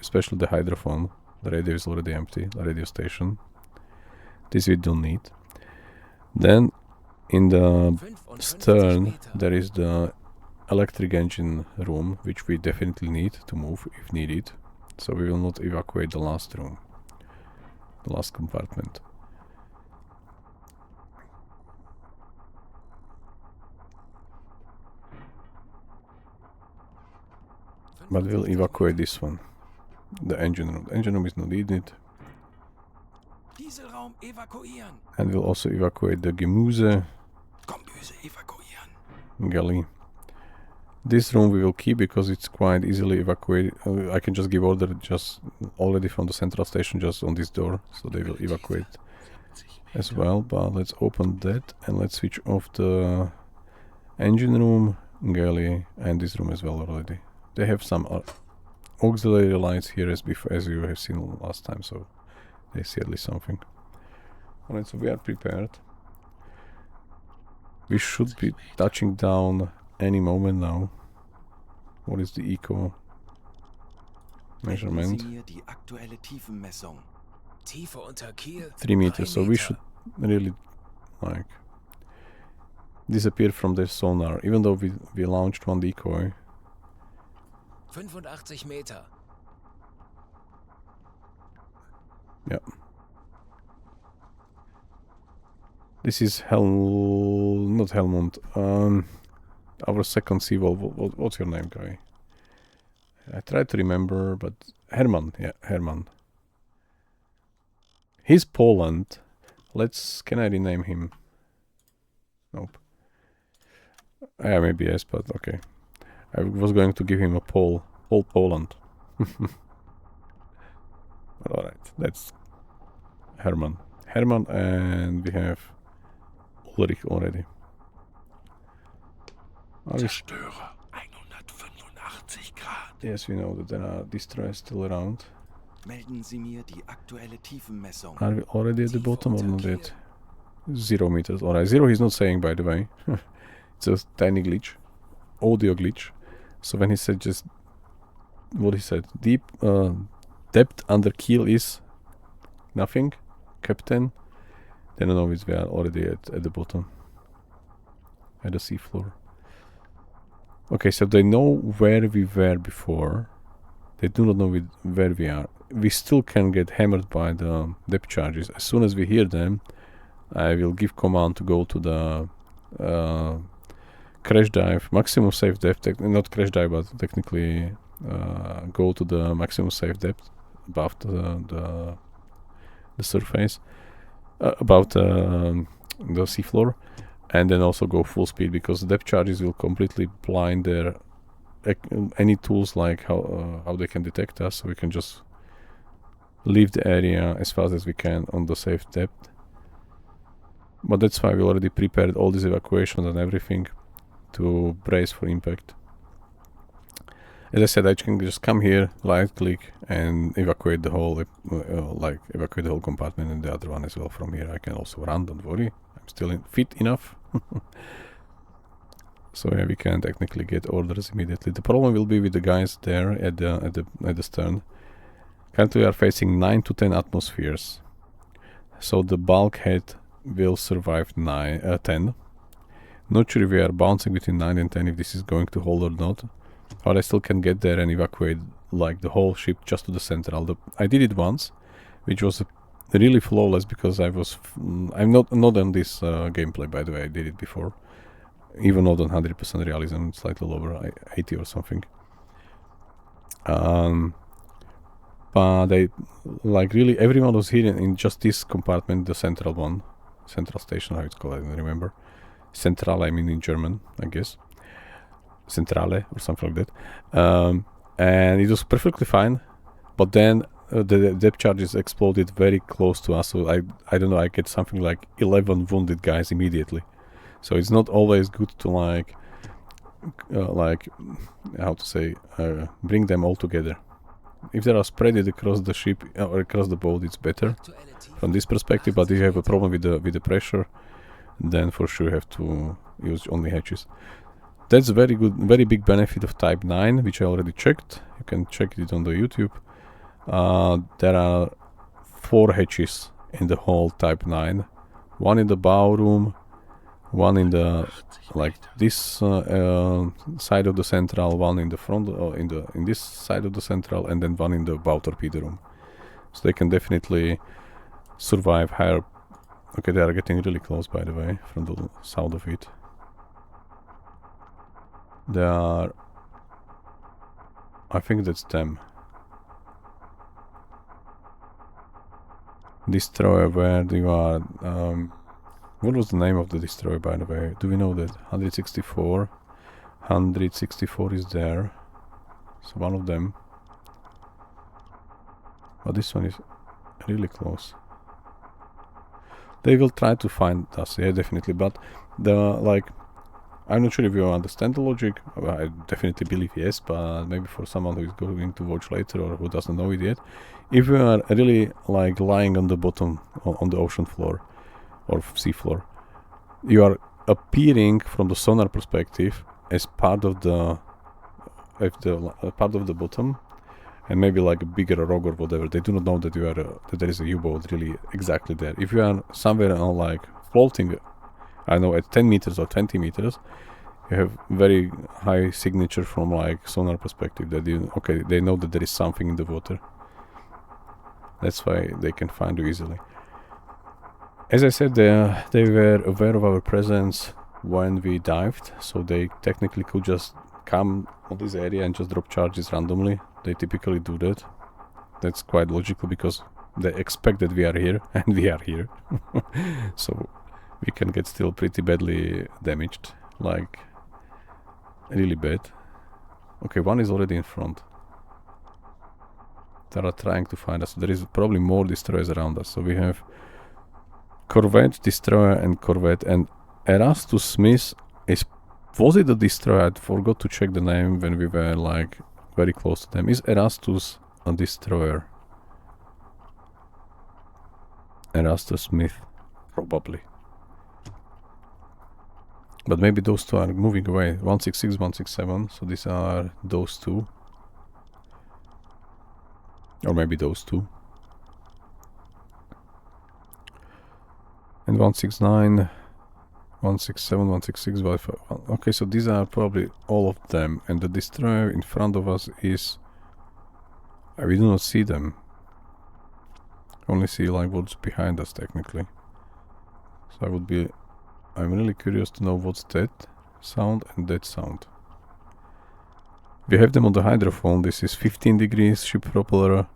A: especially the hydrophone. The radio is already empty. The radio station. This we don't need. Then in the
E: 55
A: stern
E: Meter.
A: there is the electric engine room, which we definitely need to move if needed. So we will not evacuate the last room, the last compartment. But we'll evacuate this one, the engine room. The engine room is not needed.
D: Dieselraum evakuieren.
A: And we'll also evacuate the Gemüse
D: Kombüse evakuieren.
A: galley. This room we will keep because it's quite easily evacuated. I can just give order just already from the central station just on this door, so they will evacuate as well. But let's open that and let's switch off the engine room, galley, and this room as well already. They have some auxiliary lights here as you have seen last time, so they see at least something. Alright, so we are prepared. We should be touching down any moment now. What is the eco measurement?
D: Sie mir die aktuelle Tiefenmessung.
E: Tiefe unter Kiel.
A: 3 meters, so we should really like disappear from the sonar, even though we launched one decoy.
E: 85 Meter.
A: Yeah. This is not Helmond. Our second seawall. What's your name, guy? I tried to remember, but Herman. Yeah, Herman. He's Poland. Can I rename him? Nope. Yeah, maybe yes, but okay. I was going to give him a Pole Poland. Alright, that's Herman. Herman, and we have Ulrich already.
D: Zerstörer 185 Grad.
A: Yes, we know that there are destroyers still around.
D: Melden Sie mir die aktuelle Tiefenmessung.
A: Are we already at the bottom or not yet? 0 meters. Alright, 0 he's not saying, by the way. It's a tiny glitch. Audio glitch. So when he said just... What he said? Depth under keel is... nothing. Captain. Then I know we are already at the bottom. At the seafloor. Okay, so they know where we were before. They do not know where we are. We still can get hammered by the depth charges. As soon as we hear them, I will give command to go to the crash dive, maximum safe depth, not crash dive, but technically go to the maximum safe depth above the surface, above the seafloor, and then also go full speed, because the depth charges will completely blind their any tools like how they can detect us. So we can just leave the area as fast as we can on the safe depth. But that's why we already prepared all these evacuations and everything to brace for impact. As I said, I can just come here, right click, and evacuate the whole evacuate the whole compartment, and the other one as well from here. I can also run, don't worry, I'm still fit enough. So yeah, we can technically get orders immediately. The problem will be with the guys there at the stern. Currently we are facing 9 to 10 atmospheres, so the bulkhead will survive 10. Not sure if we are bouncing between 9 and 10 if this is going to hold or not. But I still can get there and evacuate like the whole ship just to the central. I did it once, which was really flawless because I'm not on this gameplay, by the way. I did it before, even not on 100% realism, slightly lower, 80 or something. But really everyone was here in just this compartment, the central one. central station, how it's called, I don't remember. Centrale, I mean in German, I guess. Centrale or something like that. And it was perfectly fine, but then the depth charges exploded very close to us, so I don't know, I get something like 11 wounded guys immediately. So it's not always good to like how to say, bring them all together. If they are spread across the ship or across the boat, it's better from this perspective, but if you have a problem with the pressure, then for sure you have to use only hatches. That's very good, very big benefit of Type 9, which I already checked. You can check it on the YouTube. There are 4 hatches in the whole Type 9. One in the bow room, one in the like this side of the central, one in the front, in this side of the central, and then one in the bow torpedo room. So they can definitely survive higher. Okay, they are getting really close, by the way, from the south of it. They are, I think that's them. Destroyer, where you are. What was the name of the destroyer, by the way? Do we know that? 164. 164 is there. So one of them. But this one is really close. They will try to find us, yeah, definitely. But I'm not sure if you understand the logic. I definitely believe yes, but maybe for someone who is going to watch later or who doesn't know it yet, if you are really like lying on the bottom, on the ocean floor or sea floor, you are appearing from the sonar perspective as part of the bottom, and maybe like a bigger rock or whatever. They do not know that you are that there is a U-boat really exactly there. If you are somewhere on like floating, I know at 10 meters or 20 meters, you have very high signature from like sonar perspective that they know that there is something in the water. That's why they can find you easily. As I said, they were aware of our presence when we dived, so they technically could just come on this area and just drop charges randomly. They typically do that. That's quite logical because they expect that we are here, and we are here. So we can get still pretty badly damaged, like really bad. Okay, one is already in front. They are trying to find us. There is probably more destroyers around us. So we have corvette, destroyer, and corvette. And Erastus Smith was it a destroyer? I forgot to check the name when we were like very close to them. Is Erastus a destroyer? Erastus Smith, probably. But maybe those two are moving away. 166, 167. So these are those two. Or maybe those two. And 169, 167, 166, 155. Okay, so these are probably all of them. And the destroyer in front of us is... we do not see them. Only see like what's behind us technically. So I'm really curious to know what's that sound and that sound. We have them on the hydrophone. This is 15 degrees ship propeller,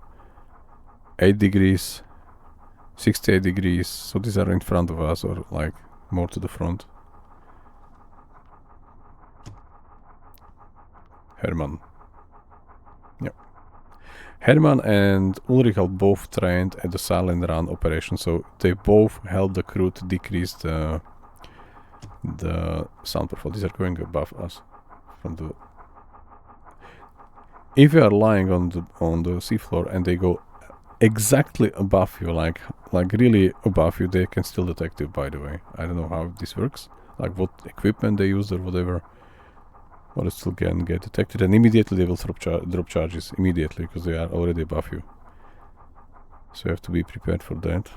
A: 8 degrees, 68 degrees. So these are in front of us or like more to the front. Hermann. Yep. Hermann and Ulrich are both trained at the silent run operation, so they both help the crew to decrease the sound profile. These are going above us from the... If you are lying on the seafloor and they go exactly above you, like really above you, they can still detect you, by the way. I don't know how this works, like what equipment they use or whatever, but it still can get detected, and immediately they will drop charges immediately because they are already above you. So you have to be prepared for that.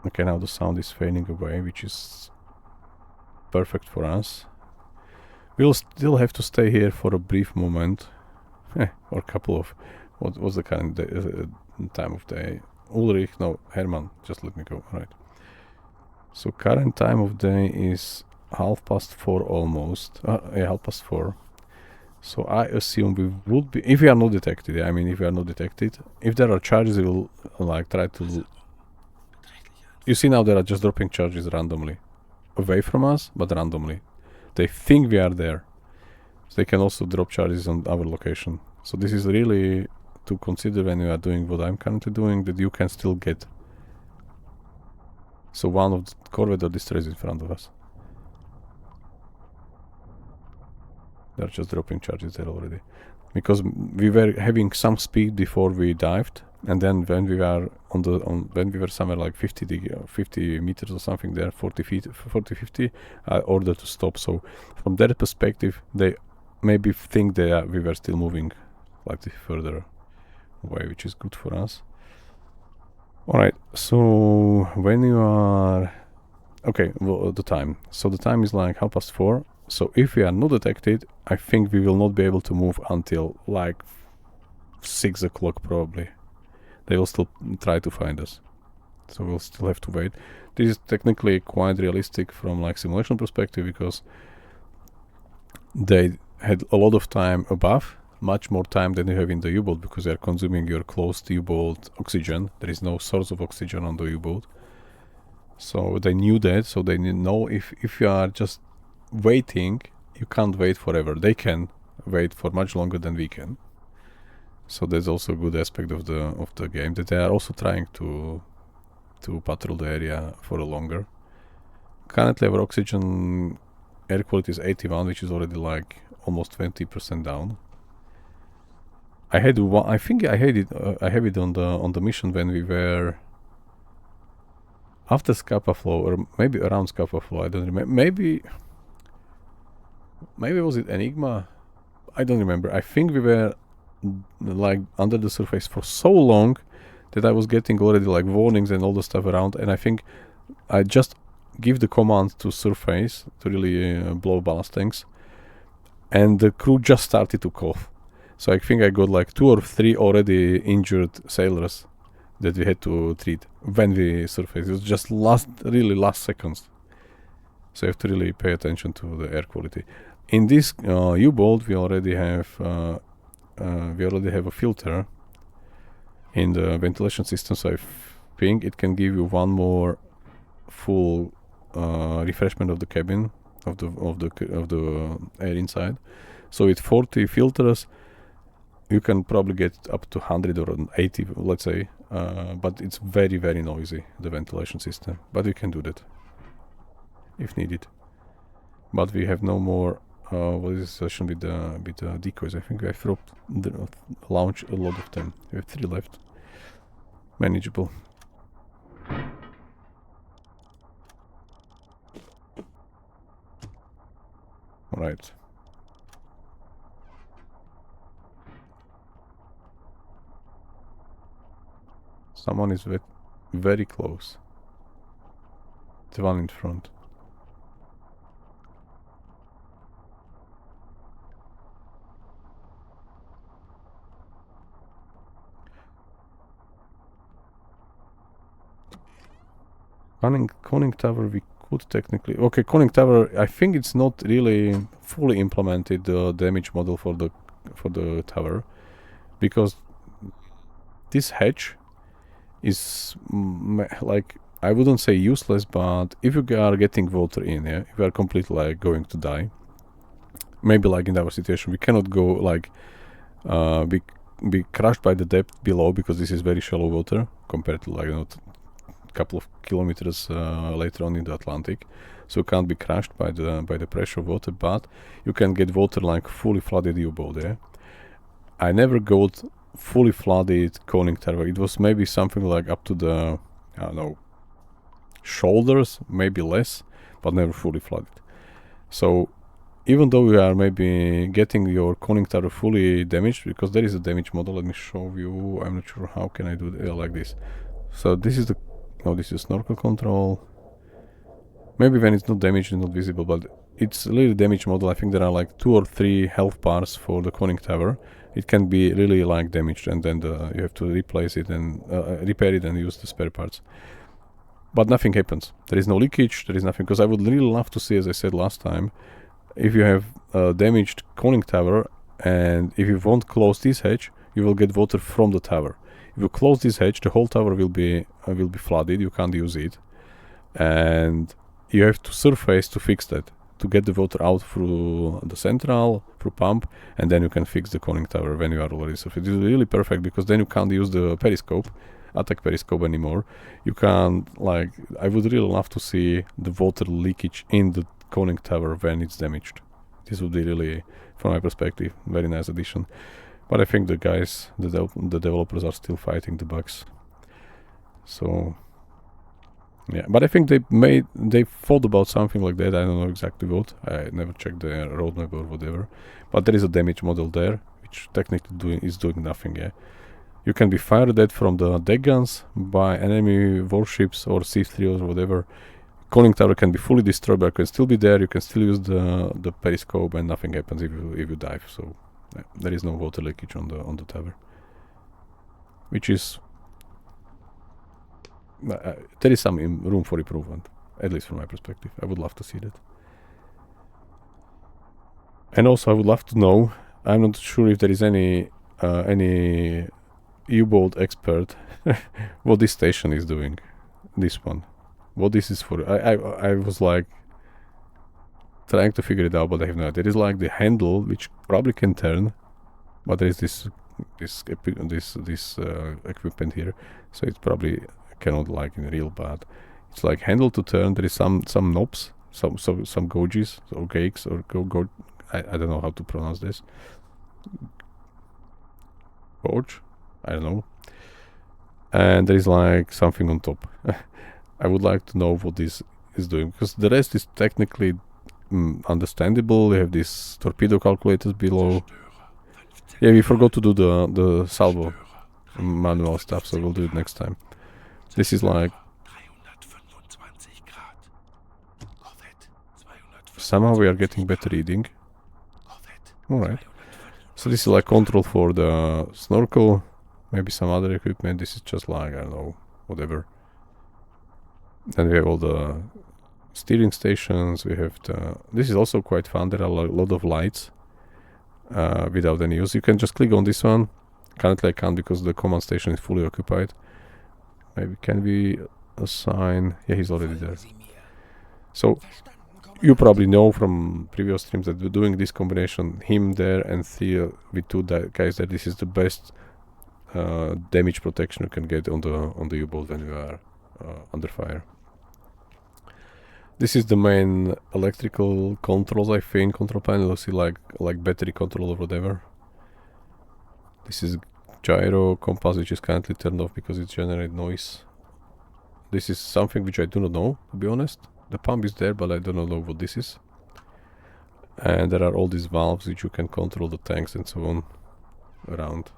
A: Okay, now the sound is fading away, which is perfect for us. We'll still have to stay here for a brief moment, or a couple of... What was the current time of day? Ulrich, no, Hermann, just let me go. Alright. So current time of day is 4:30 almost. Yeah, 4:30. So I assume we would be, if we are not detected, I mean if we are not detected, if there are charges, we will like try to... You see now there are just dropping charges randomly. Away from us, but randomly. They think we are there. So they can also drop charges on our location. So this is really to consider when you are doing what I'm currently doing, that you can still get. So one of the corvette or destroyers in front of us. They're just dropping charges there already. Because we were having some speed before we dived, and then when we were when we were somewhere like 50 meters or something there, 40 feet, 40, 50, I ordered to stop. So from that perspective, they maybe think that we were still moving slightly further away, which is good for us. Alright, so when you are... Okay, well, the time. So the time is like 4:30. So if we are not detected, I think we will not be able to move until like 6 o'clock probably. They will still try to find us. So we'll still have to wait. This is technically quite realistic from like simulation perspective, because they had a lot of time above, much more time than you have in the U-boat, because they are consuming your closed U-boat oxygen. There is no source of oxygen on the U-boat. So they knew that, so they know if you are just waiting, you can't wait forever. They can wait for much longer than we can. So there's also a good aspect of the game, that they are also trying to patrol the area for longer. Currently our oxygen air quality is 81, which is already like almost 20% down. I had one, I think I had it I have it on the mission when we were after Scapa Flow, or maybe around Scapa Flow, I don't remember. Maybe was it Enigma? I don't remember. I think we were like under the surface for so long that I was getting already like warnings and all the stuff around, and I think I just give the command to surface to really blow ballast tanks, and the crew just started to cough. So I think I got like 2 or 3 already injured sailors that we had to treat when we surfaced. It was just last seconds. So you have to really pay attention to the air quality. In this U-boat, we already have a filter in the ventilation system. So I think it can give you one more full refreshment of the cabin, of the air inside. So with 40 filters, you can probably get up to 100 or 80, let's say, but it's very, very noisy, the ventilation system. But we can do that if needed. But we have no more. What is the session with the decoys? I think I've launched a lot of them. We have 3 left. Manageable. All right. Someone is very close. The one in front. Conning Tower we could technically... Okay, Conning Tower, I think it's not really fully implemented, the damage model for the tower, because this hatch is like, I wouldn't say useless, but if you are getting water in, yeah, if you are completely like going to die, maybe like in our situation, we cannot go like be crushed by the depth below, because this is very shallow water compared to like, you know, couple of kilometers later on in the Atlantic, so you can't be crushed by the pressure of water, but you can get water like fully flooded U-boat there. I never got fully flooded Conning Tower. It was maybe something like up to the, I don't know, shoulders, maybe less, but never fully flooded. So even though you are maybe getting your Conning Tower fully damaged, because there is a damage model, let me show you. I'm not sure how can I do it like this. So this is the... No, this is snorkel control. Maybe when it's not damaged, it's not visible, but it's a little damage model. I think there are like 2 or 3 health bars for the Conning Tower. It can be really like damaged, and then you have to replace it and repair it and use the spare parts. But nothing happens. There is no leakage, there is nothing, because I would really love to see, as I said last time, if you have a damaged Conning Tower and if you won't close this hatch, you will get water from the tower. If you close this hatch, the whole tower will be flooded. You can't use it, and you have to surface to fix that, to get the water out through the central, through pump, and then you can fix the conning tower when you are already surfaced. It is really perfect because then you can't use the periscope, attack periscope anymore. You can't, like, I would really love to see the water leakage in the conning tower when it's damaged. This would be really, from my perspective, very nice addition. But I think the guys, the developers are still fighting the bugs. So yeah, but I think they thought about something like that. I don't know exactly what. I never checked the roadmap or whatever. But there is a damage model there, which technically is doing nothing. Yeah, you can be fired at from the deck guns by enemy warships or C3 or whatever. Conning tower can be fully destroyed, but can still be there. You can still use the periscope, and nothing happens if you dive. So yeah, there is no water leakage on the tower, which is. There is some room for improvement, at least from my perspective. I would love to see that. And also I would love to know, I'm not sure if there is any U-boat expert what this station is doing, this one. What this is for. I was like trying to figure it out, but I have no idea. There is like the handle which probably can turn, but there is this equipment here, so it's probably cannot like in real bad. It's like handle to turn. There is some knobs, some gauges or gauges or go. I don't know how to pronounce this. Gauge, I don't know. And there is like something on top. I would like to know what this is doing, because the rest is technically understandable. We have these torpedo calculators below. Yeah, we forgot to do the salvo manual stuff, so we'll do it next time. This is like somehow we are getting better reading. Alright. So this is like control for the snorkel, maybe some other equipment. This is just like, I don't know, whatever. Then we have all the steering stations. We have this is also quite fun. There are a lot of lights without any use. You can just click on this one. Currently I can't because the command station is fully occupied. Maybe can we assign... Yeah, he's already there. So you probably know from previous streams that we're doing this combination, him there and Theo with two guys there. This is the best damage protection you can get on the U-boat when you are under fire. This is the main electrical controls, I think. Control panel, you see like battery control or whatever. This is gyro compass, which is currently turned off because it generates noise. This is something which I do not know, to be honest. The pump is there, but I do not know what this is. And there are all these valves which you can control the tanks and so on around.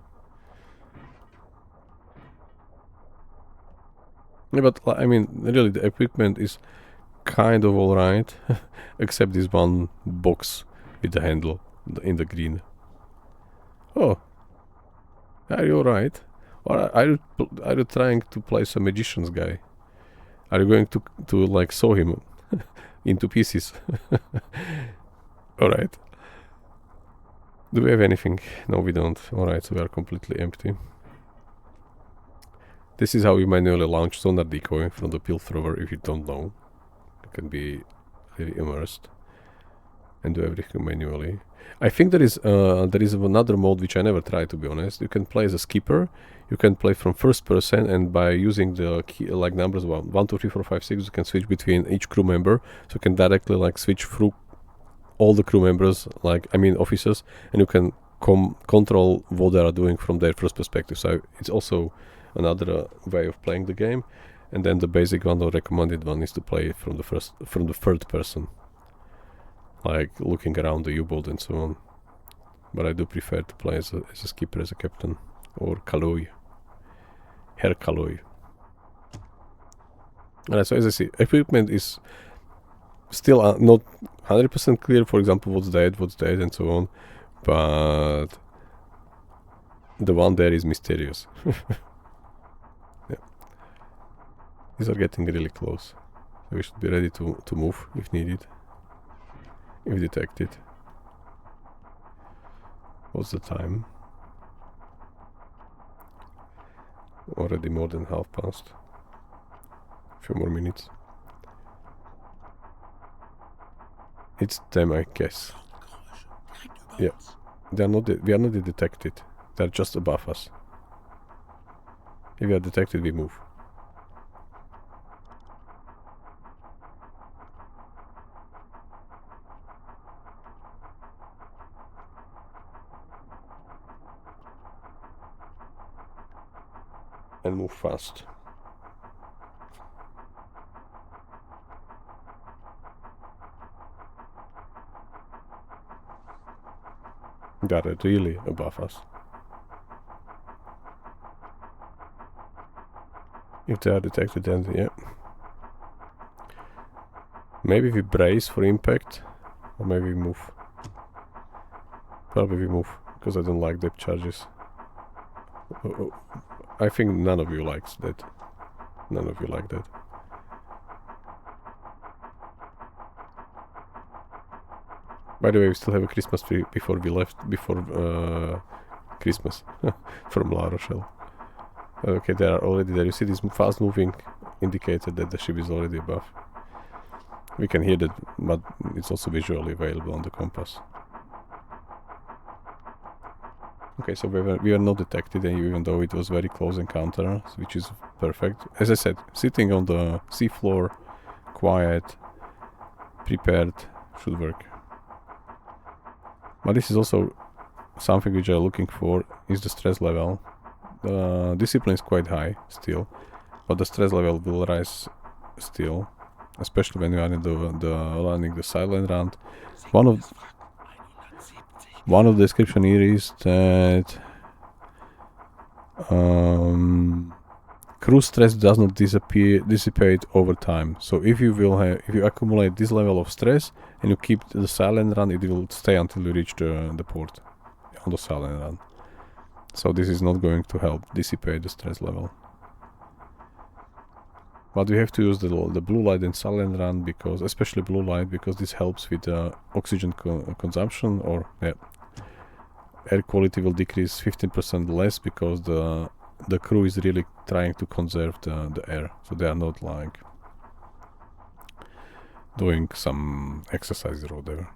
A: Yeah, but I mean, really, the equipment is kind of alright, except this one box with the handle in the green. Oh. Are you alright? Or are you trying to play some magician's guy? Are you going to like saw him into pieces? Alright. Do we have anything? No, we don't. Alright, so we are completely empty. This is how you manually launch sonar decoy from the pill thrower if you don't know. You can be really immersed and do everything manually. I think there is another mode which I never tried, to be honest. You can play as a skipper. You can play from first person, and by using the key, like numbers 1, 2, 3, 4, 5, 6, you can switch between each crew member. So you can directly like switch through all the crew members, like I mean officers, and you can control what they are doing from their first perspective. So it's also another way of playing the game. And then the basic one or recommended one is to play from the third person, like looking around the U-boat and so on. But I do prefer to play as a skipper, as a captain, or Kaloy, Herr Kaloy. Alright, so as I see, equipment is still not 100% clear. For example, what's dead, and so on. But the one there is mysterious. Yeah. These are getting really close. So we should be ready to move if needed. If detected. What's the time? Already more than half past. Few more minutes. It's them, I guess. Yeah, they are not. We are not detected. They are just above us. If we are detected, we move. And move fast. They are really above us. If they are detected, then yeah. Maybe we brace for impact, or maybe we move. Probably we move, because I don't like depth charges. I think none of you likes that. None of you like that. By the way, we still have a Christmas tree before we left, before Christmas from La Rochelle. Okay, they are already there. You see this fast moving indicator that the ship is already above. We can hear that, but it's also visually available on the compass. Okay, so we are not detected, and even though it was very close encounter, which is perfect. As I said, sitting on the seafloor, quiet, prepared, should work. But this is also something which I'm looking for, is the stress level. The discipline is quite high still, but the stress level will rise still, especially when you are in the landing the silent run. One of the description here is that cruise stress does not dissipate over time. So if you accumulate this level of stress and you keep the silent run, it will stay until you reach the port on the silent run. So this is not going to help dissipate the stress level. But we have to use the blue light and silent run, because, especially blue light, because this helps with oxygen consumption, or air quality will decrease 15% less, because the crew is really trying to conserve the air, so they are not like doing some exercise or whatever.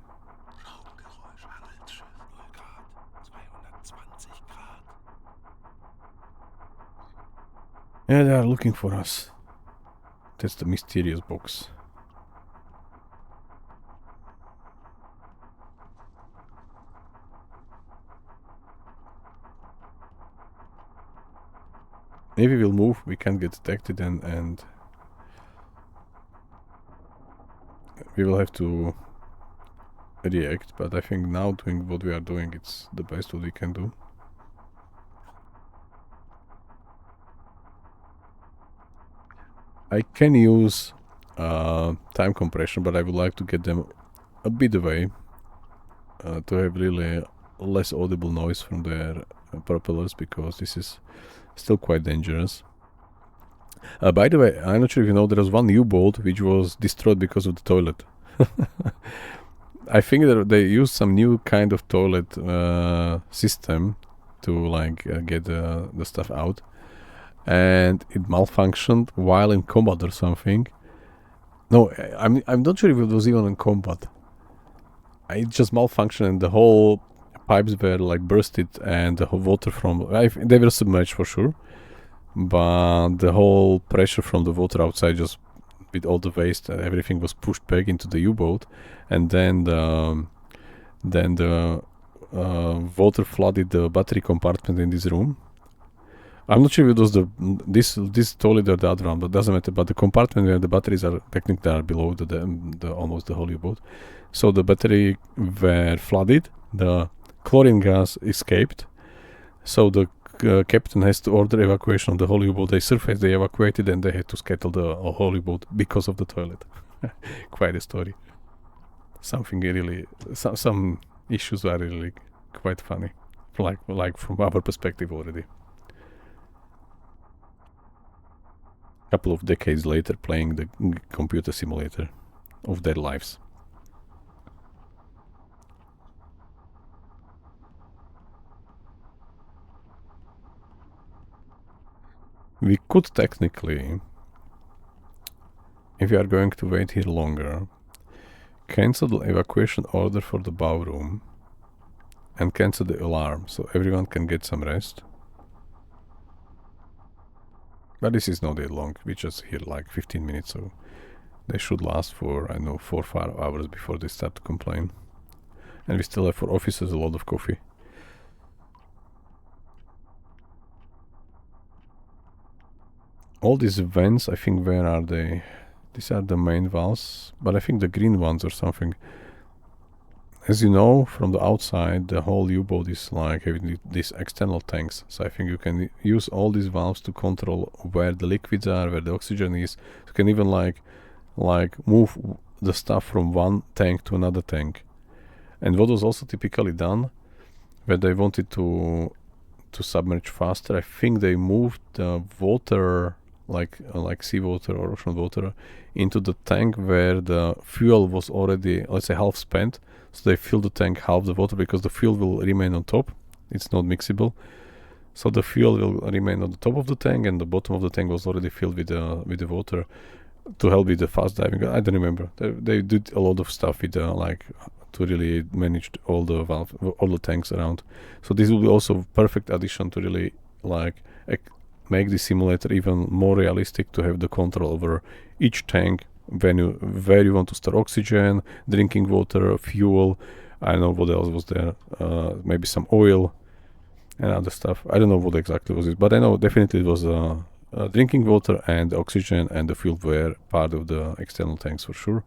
A: Yeah, they are looking for us. That's the mysterious box. Maybe we'll move, we can't get detected, and we will have to react, but I think now doing what we are doing, it's the best what we can do. I can use time compression, but I would like to get them a bit away to have really less audible noise from their propellers, because this is still quite dangerous. By the way, I'm not sure if you know, there was one U-boat which was destroyed because of the toilet. I think that they used some new kind of toilet system to like get the stuff out, and it malfunctioned while in combat or something. No, I'm not sure if it was even in combat. It just malfunctioned and the whole pipes were like bursted, and the whole water from they were submerged for sure, but the whole pressure from the water outside, just with all the waste and everything, was pushed back into the U-boat, and then the water flooded the battery compartment in this room. I'm not sure if it was this toilet or the other one, but doesn't matter. But the compartment where the batteries are technically are below the almost the whole U-boat. So the battery were flooded. The chlorine gas escaped. So the captain has to order evacuation of the whole U-boat. They surfaced, they evacuated, and they had to scuttle the whole U-boat because of the toilet. Quite a story. Something really, some issues are really quite funny, like from our perspective already. Couple of decades later, playing the computer simulator of their lives. We could technically, if we are going to wait here longer, cancel the evacuation order for the bow room and cancel the alarm so everyone can get some rest. But this is not that long. We just here like 15 minutes, so they should last for, I don't know, 4 or 5 hours before they start to complain. And we still have for officers a lot of coffee. All these vents, I think, where are they? These are the main valves, but I think the green ones or something. As you know, from the outside, the whole U-boat is like having these external tanks. So I think you can use all these valves to control where the liquids are, where the oxygen is. You can even like move the stuff from one tank to another tank. And what was also typically done, when they wanted to submerge faster, I think they moved the water, like seawater or ocean water, into the tank where the fuel was already, let's say, half spent. So they fill the tank half the water because the fuel will remain on top. It's not mixable. So the fuel will remain on the top of the tank, and the bottom of the tank was already filled with the water to help with the fast diving. I don't remember. They did a lot of stuff with to really manage all the tanks around. So this will be also perfect addition to really make the simulator even more realistic, to have the control over each tank, where you want to store oxygen, drinking water, fuel. I don't know what else was there. Maybe some oil and other stuff. I don't know what exactly was it, but I know definitely it was drinking water and oxygen, and the fuel were part of the external tanks for sure.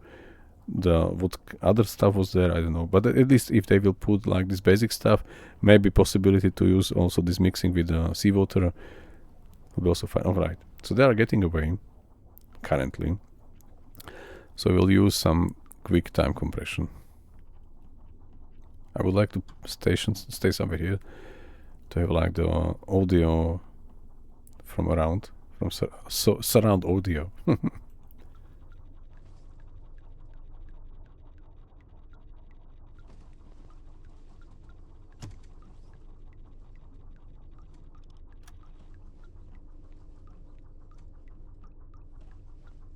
A: What other stuff was there, I don't know, but at least if they will put like this basic stuff, maybe possibility to use also this mixing with seawater will be also fine. Alright, so they are getting away currently, so we'll use some quick time compression. I would like to stay somewhere here to have like the audio from around, from surround audio.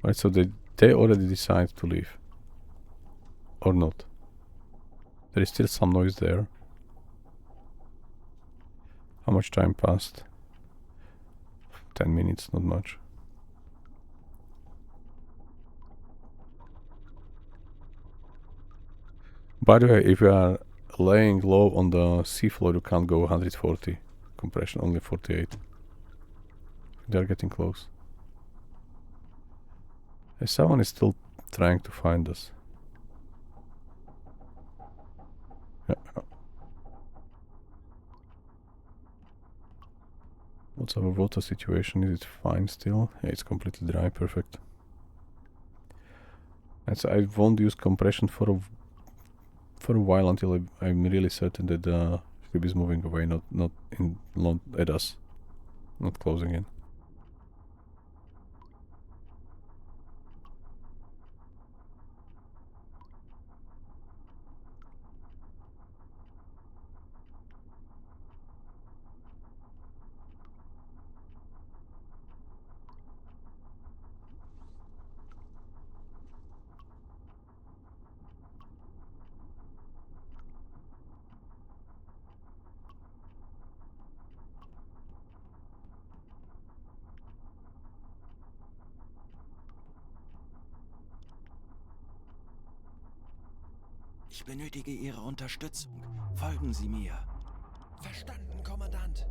A: Right, so they already decided to leave. Or not. There is still some noise there. How much time passed? 10 minutes, not much. By the way, if you are laying low on the seafloor, you can't go 140 compression, only 48. They are getting close. Someone is still trying to find us. Yeah. What's our water situation? Is it fine still? Yeah, it's completely dry, perfect. And so I won't use compression for a while until I'm really certain that the ship is moving away, not at us, not closing in.
D: Ich benötige Ihre Unterstützung. Folgen Sie mir.
E: Verstanden, Kommandant.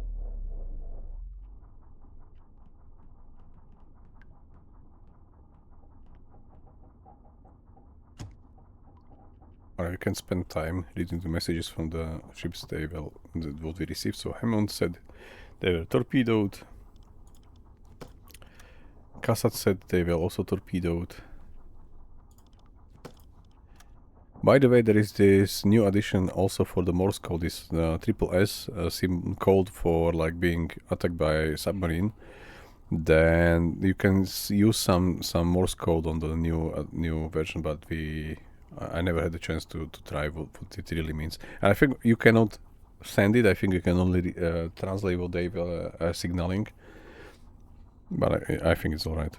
A: Alright, we can spend time reading the messages from the ships what we received. So Hammond said they were torpedoed. Cassat said they were also torpedoed. By the way, there is this new addition also for the Morse code, this triple S code for like being attacked by a submarine. Then you can use some Morse code on the new version, but I never had the chance to try what it really means. And I think you cannot send it. I think you can only translate what they were signaling. But I think it's alright.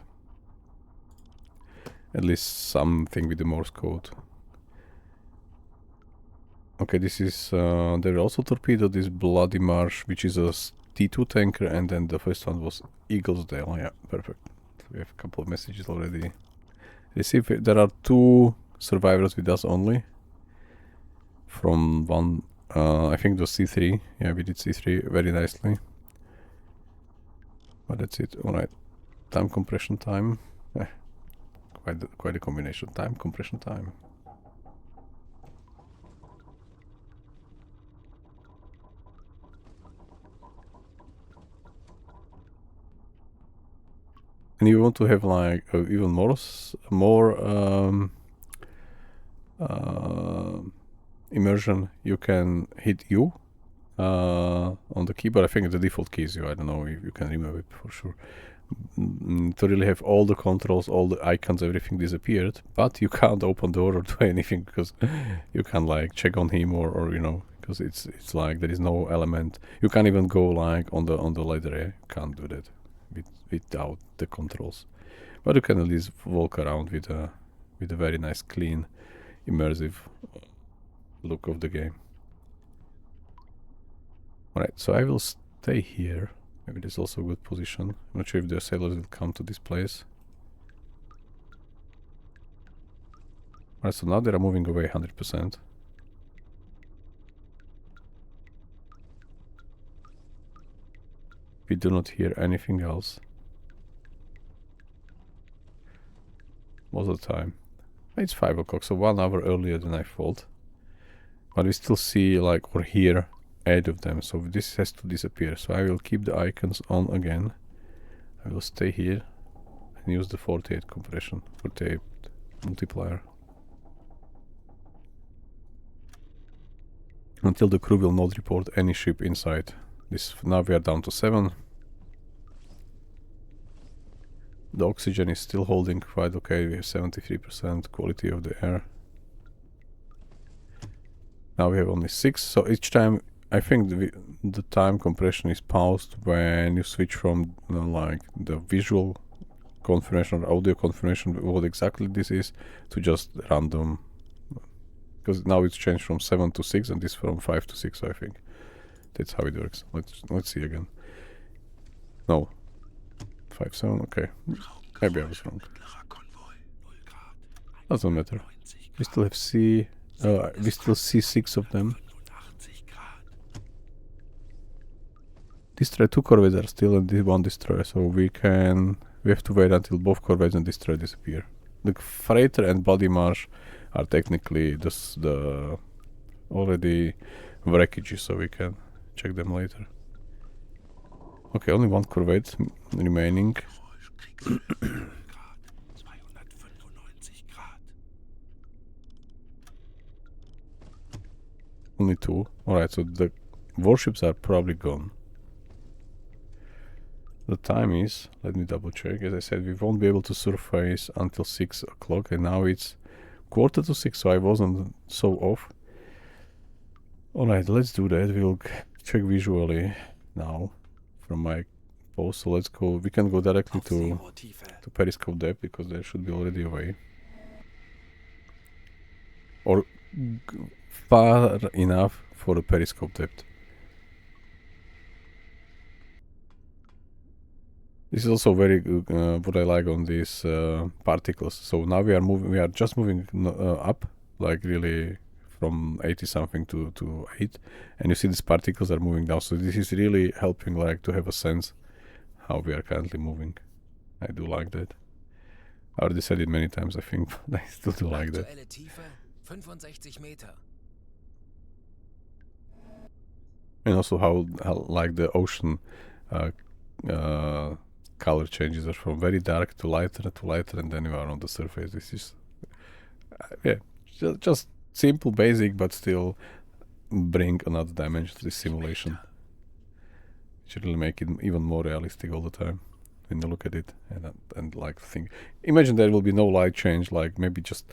A: At least something with the Morse code. Okay, this is... there are also torpedo, this Bloody Marsh, which is a T2 tanker, and then the first one was Eaglesdale. Yeah, perfect. We have a couple of messages already received. There are 2 survivors with us only. From one, I think it was C3. Yeah, we did C3 very nicely. But that's it. Alright. Time compression time. Quite a combination. Time compression time. And you want to have like even more immersion, you can hit U on the keyboard. I think the default key is U. I don't know if you can remove it for sure. To really have all the controls, all the icons, everything disappeared, but you can't open door or do anything because you can't like check on him or you know, because it's like there is no element. You can't even go like on the ladder. You can't do that without the controls, but you can at least walk around with a very nice, clean, immersive look of the game. Alright, so I will stay here. Maybe this is also a good position. I'm not sure if the sailors will come to this place. Alright, so now they are moving away 100%. We do not hear anything else. Most of the time. It's 5 o'clock, so 1 hour earlier than I thought. But we still see like or hear 8 of them, so this has to disappear. So I will keep the icons on again. I will stay here and use the 48 compression, 48 multiplier. Until the crew will not report any ship inside. This now we are down to 7. The oxygen is still holding quite okay. We have 73% quality of the air. Now we have only 6. So each time, I think the time compression is paused when you switch from like the visual confirmation or audio confirmation, what exactly this is, to just random. Because now it's changed from 7 to 6 and this from 5 to 6. So I think that's how it works. Let's see again. No. 5-7, okay. Maybe I was wrong. Doesn't matter. We still have we still see 6 of them. Destroy 2 corvettes are still and this 1 destroyer, so we have to wait until both corvettes and destroyer disappear. The freighter and Bloody Marsh are technically the already wreckages, so we can check them later. Okay, only 1 corvette remaining. Only 2. Alright, so the warships are probably gone. The time is, let me double check, as I said, we won't be able to surface until 6 o'clock and now it's 5:45, so I wasn't so off. Alright, let's do that. We'll check visually now from my post, so let's go. We can go directly to periscope depth because they should be already away. Or far enough for the periscope depth. This is also very good, what I like on these particles. So now we are just moving up, like really from 80 something to 8, and you see these particles are moving down. So this is really helping like to have a sense how we are currently moving. I do like that. I already said it many times, I think, but I still do like that.
E: Aktuelle Tiefe 65 Meter.
A: And also how like the ocean color changes are from very dark to lighter, and then you are on the surface. This is yeah, just simple, basic, but still bring another dimension to this simulation. Should really make it even more realistic all the time when you look at it and like think. Imagine there will be no light change, like maybe just.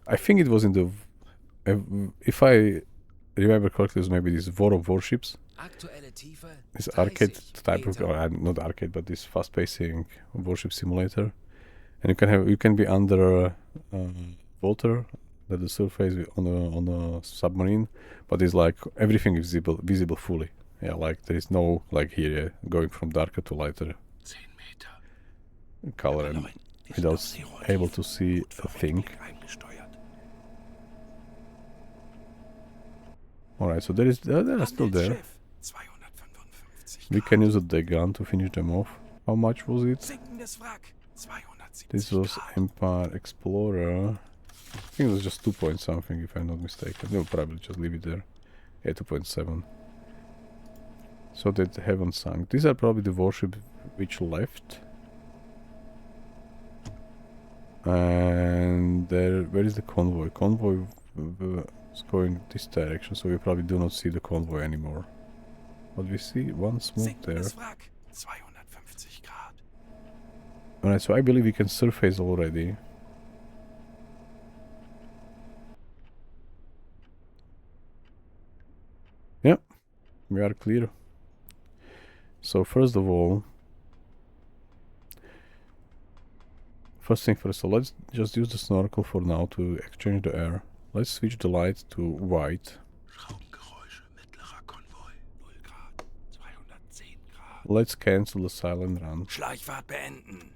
A: I think it was in the. If I remember correctly, it was maybe this War of Warships
E: Aktuelle Tiefe
A: this arcade
E: 30
A: type of,
E: Meter.
A: or not arcade, but this fast-pacing warship simulator, and you can be under water, at the surface on a submarine, but it's like everything is visible fully. Yeah, like there is no like here going from darker to lighter
D: 10 Meter.
A: color and without able to see a thing. Alright, so they are still there. We can use a deck gun to finish them off. How much was it?
D: Sinkendes Wrack. 270
A: This was
D: Grad.
A: Empire Explorer. I think it was just 2 point something, if I'm not mistaken. They'll probably just leave it there. Yeah, 2.7. So they haven't sunk. These are probably the warships which left. And there, where is the convoy? Convoy is going this direction, so we probably do not see the convoy anymore. But we see one smoke there.
D: Sinkendes Wrack. 250 Grad.
A: Alright, so I believe we can surface already. Yep, we are clear. So first of all, first thing first, so let's just use the snorkel for now to exchange the air. Let's switch the light to white.
D: Schraubengeräusche. Mittlerer Konvoi. 0 Grad. 210 Grad.
A: Let's cancel the silent run.
D: Schleichfahrt beenden.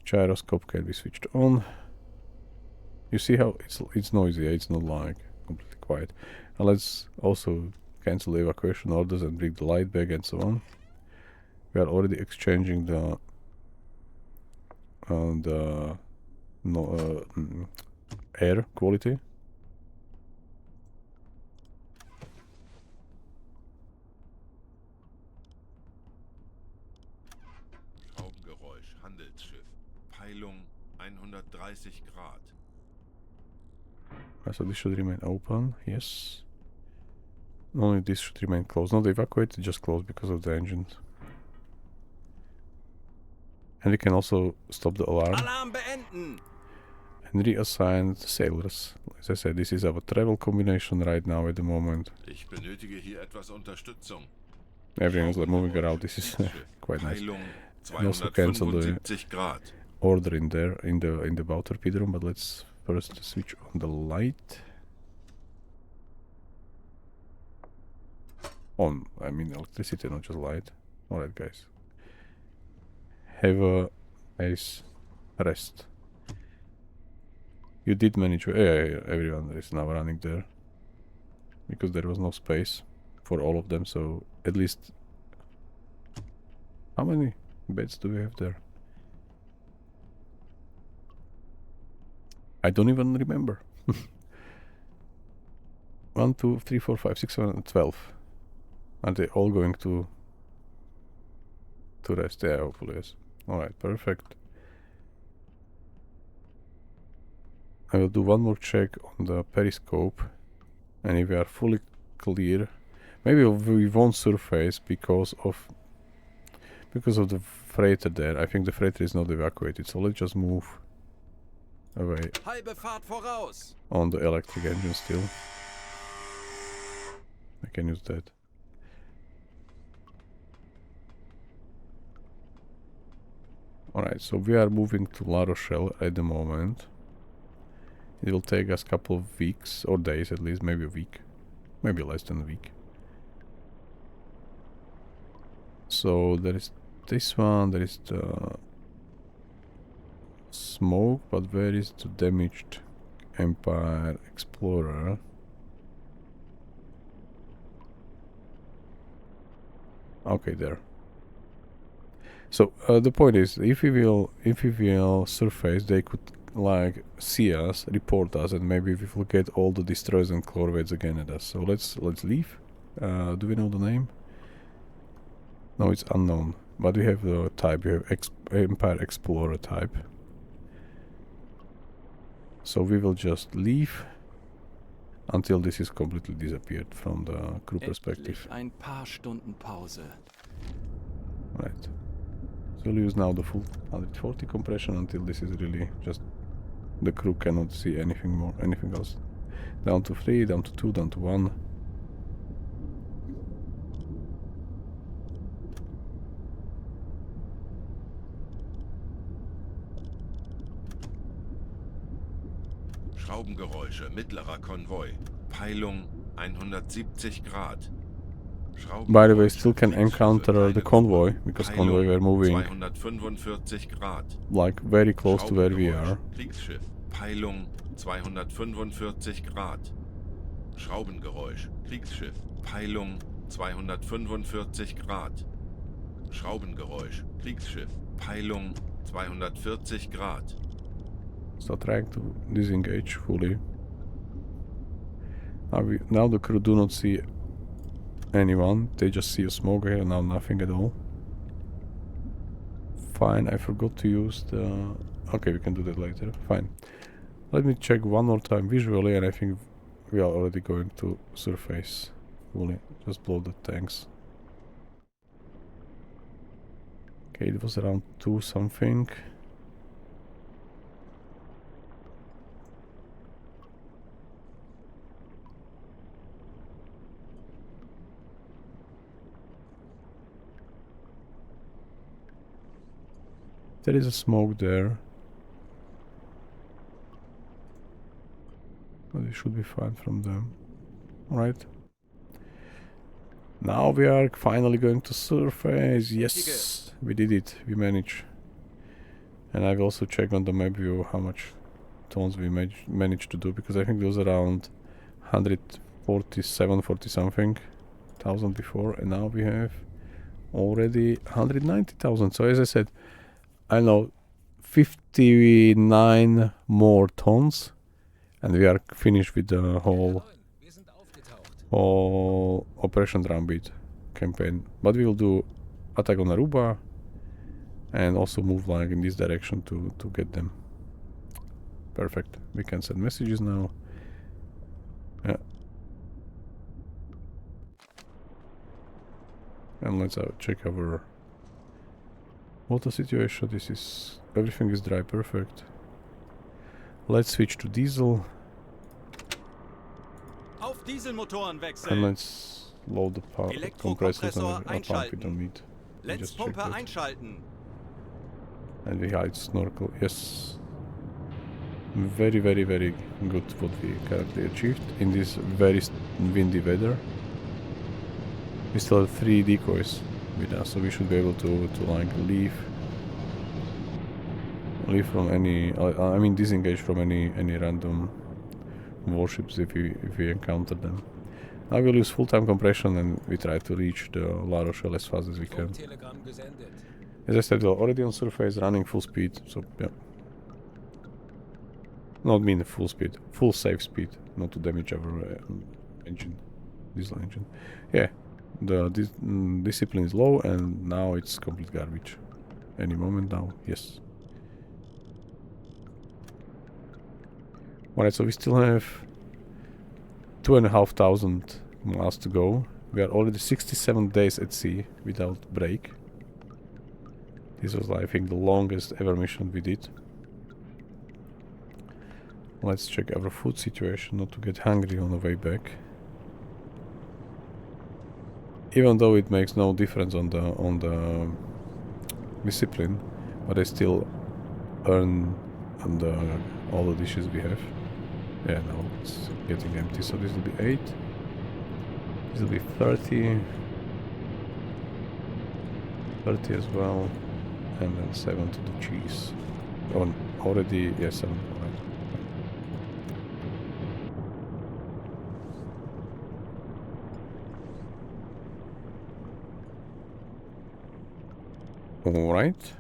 A: Gyroscope can be switched on. You see how it's noisy, it's not like completely quiet. And let's also cancel the evacuation orders and bring the light back and so on. We are already exchanging the air quality.
C: Schraubengeräusch, Handelsschiff. Peilung 130 Grad.
A: So this should remain open, yes. Only this should remain closed. Not evacuated, just closed because of the engines. And we can also stop the alarm
D: Alarm beenden.
A: and reassign the sailors. As I said, this is our travel combination right now at the moment.
C: Ich benötige hier etwas Unterstützung.
A: Everything is like moving around. This is quite nice.
C: Peilung
A: And also cancel the
C: 275 Grad.
A: order in there in the bow torpedo room, but let's first switch on the light. On, I mean electricity, not just light. Alright guys. Have a nice rest. You did manage, yeah, everyone is now running there. Because there was no space for all of them, so at least... How many beds do we have there? I don't even remember. 1, 2, 3, 4, 5, 6, 7, 12. Are they all going to rest? Yeah, hopefully yes. Alright, perfect. I will do one more check on the periscope, and if we are fully clear, maybe we won't surface because of the freighter there. I think the freighter is not evacuated, so let's just move away
B: Halbe Fahrt voraus.
A: on the electric engine still. I can use that. Alright, so we are moving to La Rochelle at the moment. It will take us a couple of weeks, or days at least, maybe a week. Maybe less than a week. So there is this one, there is the smoke, but where is the damaged Empire Explorer? Okay, there. So the point is, if we will surface, they could like see us, report us, and maybe we will get all the destroyers and corvettes again at us. So let's leave. Do we know the name? No, it's unknown. But we have the type. We have Empire Explorer type. So we will just leave until this is completely disappeared from the crew perspective.
D: Endlich ein paar Stunden Pause.
A: Right. So we'll use now the full 140 compression until this is really just the crew cannot see anything more, anything else. Down to 3, down to 2, down to 1.
C: Schraubengeräusche, mittlerer Konvoi. Peilung 170 Grad.
A: By the way, still can encounter the convoy, because convoy were moving
C: 245 Grad.
A: like very close to where we are.
C: Kriegsschiff. Peilung 245 Grad. Schraubengeräusch. Kriegsschiff. Peilung 245 Grad. Schraubengeräusch. Kriegsschiff. Peilung 240 Grad.
A: Start trying to disengage fully. Now the crew do not see anyone, they just see a smoke here, now nothing at all. Fine, I forgot to use the... Okay, we can do that later, fine. Let me check one more time visually, and I think we are already going to surface fully. Just blow the tanks. Okay, it was around 2 something. There is a smoke there. But it should be fine from them. Alright. Now we are finally going to surface. Yes! We did it. We managed. And I've also checked on the map view how much tons we managed to do, because I think it was around 147, 40 something thousand before, and now we have already 190,000. So as I said, I know 59 more tons, and we are finished with the whole Operation Drumbeat campaign. But we will do attack on Aruba and also move like in this direction to get them. Perfect. We can send messages now. Yeah. And let's check our water situation. This is... everything is dry, perfect. Let's switch to diesel.
B: Auf Dieselmotoren
A: And
B: wechseln.
A: let's load the compressors and pump it on meat.
B: Lenzpumpe einschalten.
A: And we hide snorkel. Yes. Very, very, very good what we currently achieved in this very windy weather. We still have 3 decoys with us, so we should be able to like leave from any, I mean disengage from any random warships if we encounter them. Now we'll use full-time compression and we try to reach the La Rochelle as fast as we can. As I said, we're already on surface, running full speed, so yeah. Not mean full speed, full safe speed, not to damage our engine, diesel engine. Yeah, the discipline is low and now it's complete garbage. Any moment now, yes. Alright, so we still have 2,500 miles to go. We are already 67 days at sea without break. This was, I think, the longest ever mission we did. Let's check our food situation, not to get hungry on the way back. Even though it makes no difference on the discipline, but I still earn on all the dishes we have. Yeah, now it's getting empty, so this will be 8. This will be 30. 30 as well. And then 7 to the cheese. Oh, already, yeah, 7, alright.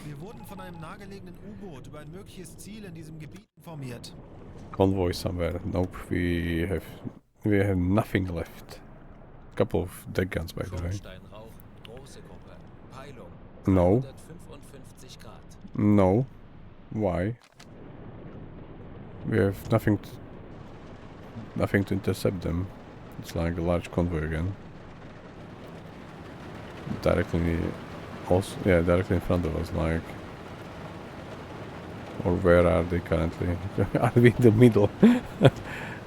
F: Wir wurden von einem nahegelegenen U-Boot über ein mögliches Ziel in diesem Gebiet informiert.
A: Convoy somewhere. Nope, we have nothing left. Couple of deck guns, by the way. No. No. Why? We have nothing to intercept them. It's like a large convoy again. Directly also, yeah, directly in front of us, like. Or where are they currently? Are we in the middle?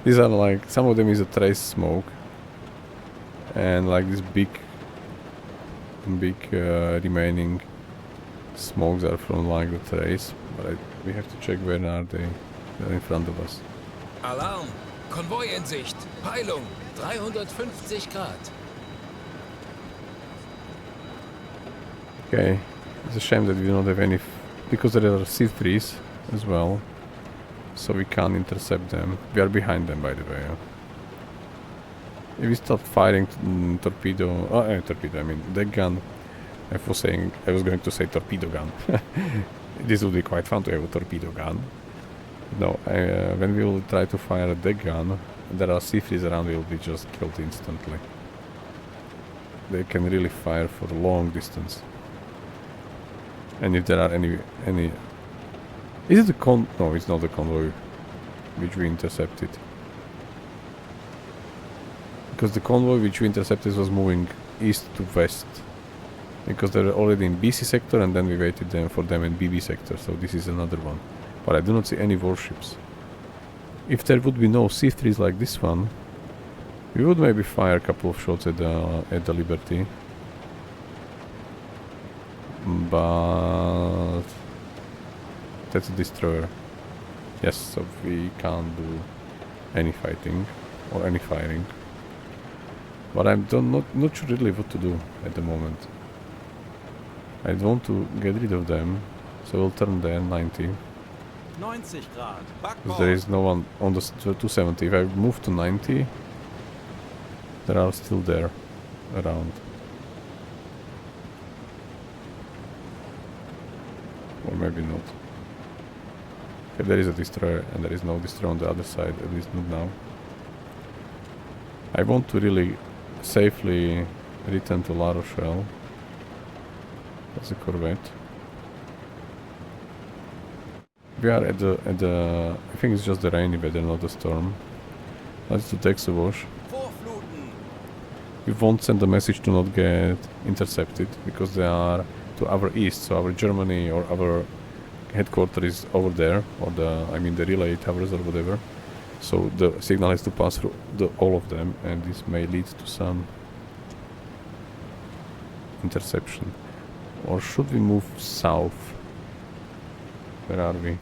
A: These are like, some of them is a trace smoke. And like this big remaining smokes are from like the trace. But we have to check where are they. They're in front of us.
E: Alarm! Konvoi in Sicht! Peilung! 350 Grad!
A: Okay, it's a shame that we don't have any... because there are C3s as well. So we can't intercept them. We are behind them, by the way. If we start firing torpedo... torpedo, I mean deck gun. I was going to say torpedo gun. This would be quite fun to have a torpedo gun. No, when we will try to fire a deck gun, there are C3s around, we will be just killed instantly. They can really fire for a long distance. And if there are any... Is it the no, it's not the convoy which we intercepted. Because the convoy which we intercepted was moving east to west. Because they were already in BC sector and then we waited for them in BB sector, so this is another one. But I do not see any warships. If there would be no C3s like this one, we would maybe fire a couple of shots at the Liberty. But that's a destroyer. Yes, so we can't do any fighting or any firing. But I'm not sure really what to do at the moment. I want to get rid of them, so we'll turn there 90.
B: 90 Grad.
A: Because there is no one on the 270. If I move to 90, there are still there around. Or maybe not. Okay, there is a destroyer and there is no destroyer on the other side, at least not now. I want to really safely return to La Rochelle. That's a corvette. We are at the I think it's just the rainy weather, not the storm. Let's do Dexawash.
B: Vorfluten.
A: We won't send a message to not get intercepted because they are to our east, so our Germany or our headquarters is over there, or I mean the relay towers or whatever. So the signal has to pass through all of them, and this may lead to some interception. Or should we move south? Where are we?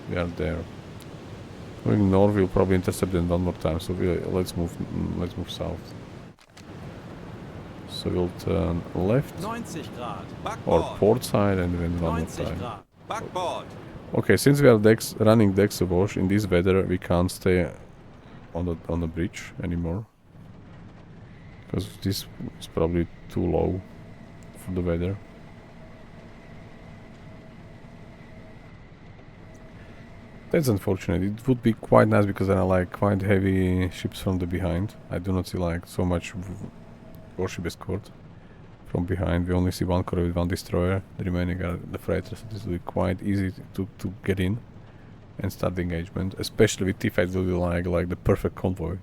A: We are there. Moving north, we'll probably intercept them one more time. So let's move south. So we'll turn left
B: 90 Grad.
A: or
B: Backboard.
A: port side and then one more
B: 90
A: time.
B: Grad. Backboard.
A: Okay, since we are running Dexawash in this weather, we can't stay on the bridge anymore. Because this is probably too low for the weather. That's unfortunate. It would be quite nice because there are like quite heavy ships from the behind. I do not see like so much warship escort from behind. We only see one corvette with one destroyer. The remaining are the freighters. So this will be quite easy to get in and start the engagement. Especially with T-5 will be like the perfect convoy.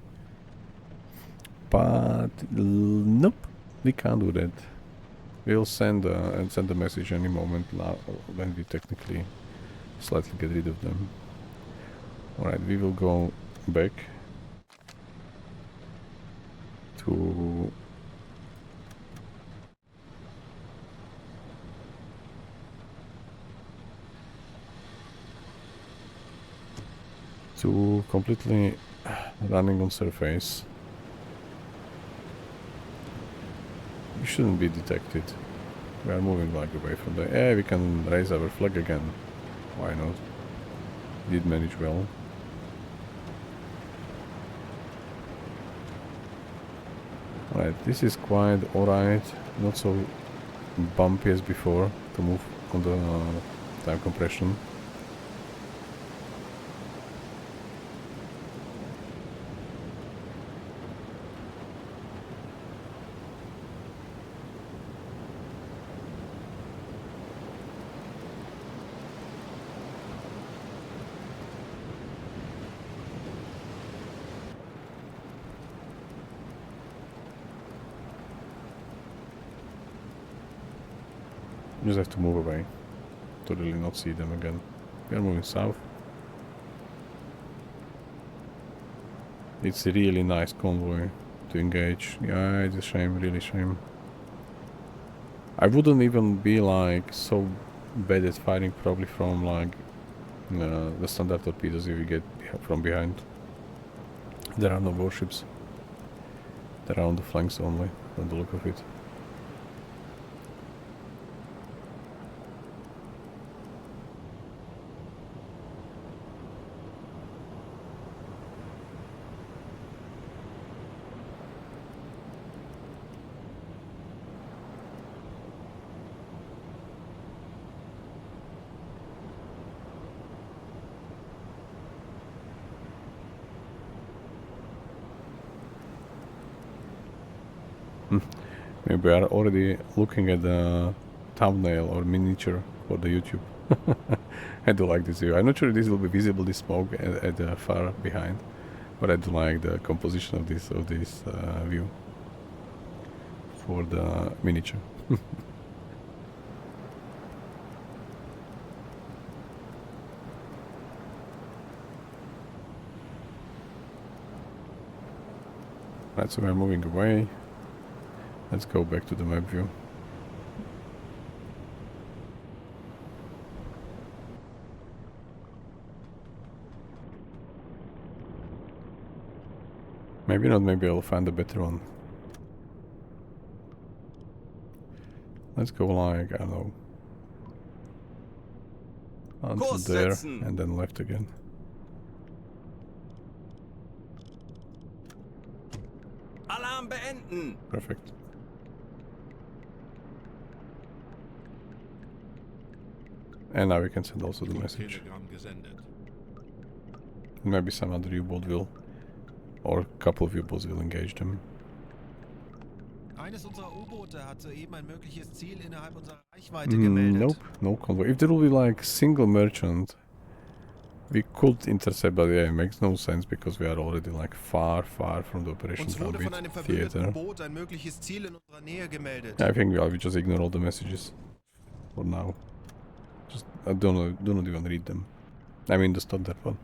A: But nope, we can't do that. We'll send a message any moment when we technically slightly get rid of them. Alright, we will go back to completely running on surface. We shouldn't be detected. We are moving like away from the... Yeah, we can raise our flag again. Why not? Did manage well. Alright, this is quite alright. Not so bumpy as before to move on the time compression. Just have to move away to really not see them again. We are moving south. It's a really nice convoy to engage. Yeah, it's a shame, really shame. I wouldn't even be like so bad at fighting probably from like the standard torpedoes you get from behind. There are no warships. They're on the flanks only, from the look of it. Maybe we are already looking at the thumbnail or miniature for the YouTube. I do like this view. I'm not sure if this will be visible, this smoke at the far behind, but I do like the composition of this view for the miniature. Right, so we're moving away. Let's go back to the map view. Maybe not, maybe I'll find a better one. Let's go like, I don't know, until there and then left again.
B: Alarm beenden!
A: Perfect. And now we can send also the message.
C: Telegramm gesendet.
A: Maybe some other U-boat will, or a couple of U-boats will engage them.
F: Eines unserer U-Boote hat soeben ein mögliches Ziel innerhalb unserer Reichweite gemeldet.
A: Nope, no convoy. If there will be like single merchant, we could intercept, but yeah, it makes no sense because we are already like far from the operation
F: Uns wurde von einem
A: Drumbeat
F: verwündeten
A: theater.
F: Boot ein mögliches Ziel in unserer Nähe gemeldet.
A: I think we just ignore all the messages for now. Just do not even read them. I mean the standard one.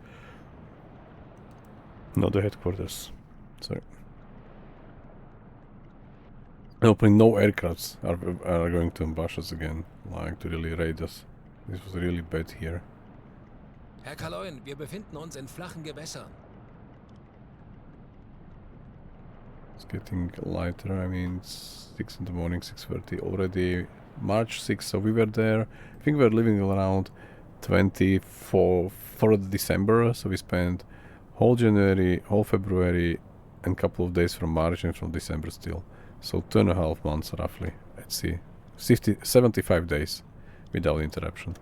A: Not the headquarters. Sorry. Hopefully no aircrafts are going to ambush us again, like to really raid us. This was really bad here.
E: Herr Kaloin, wir befinden uns in flachen Gewässern.
A: It's getting lighter. I mean, it's 6 in the morning, 6:30 already. March 6th, so we were there. I think we were leaving around 24th December, so we spent whole January, whole February, and a couple of days from March and from December still. So 2.5 months roughly at sea. 75 days without interruption.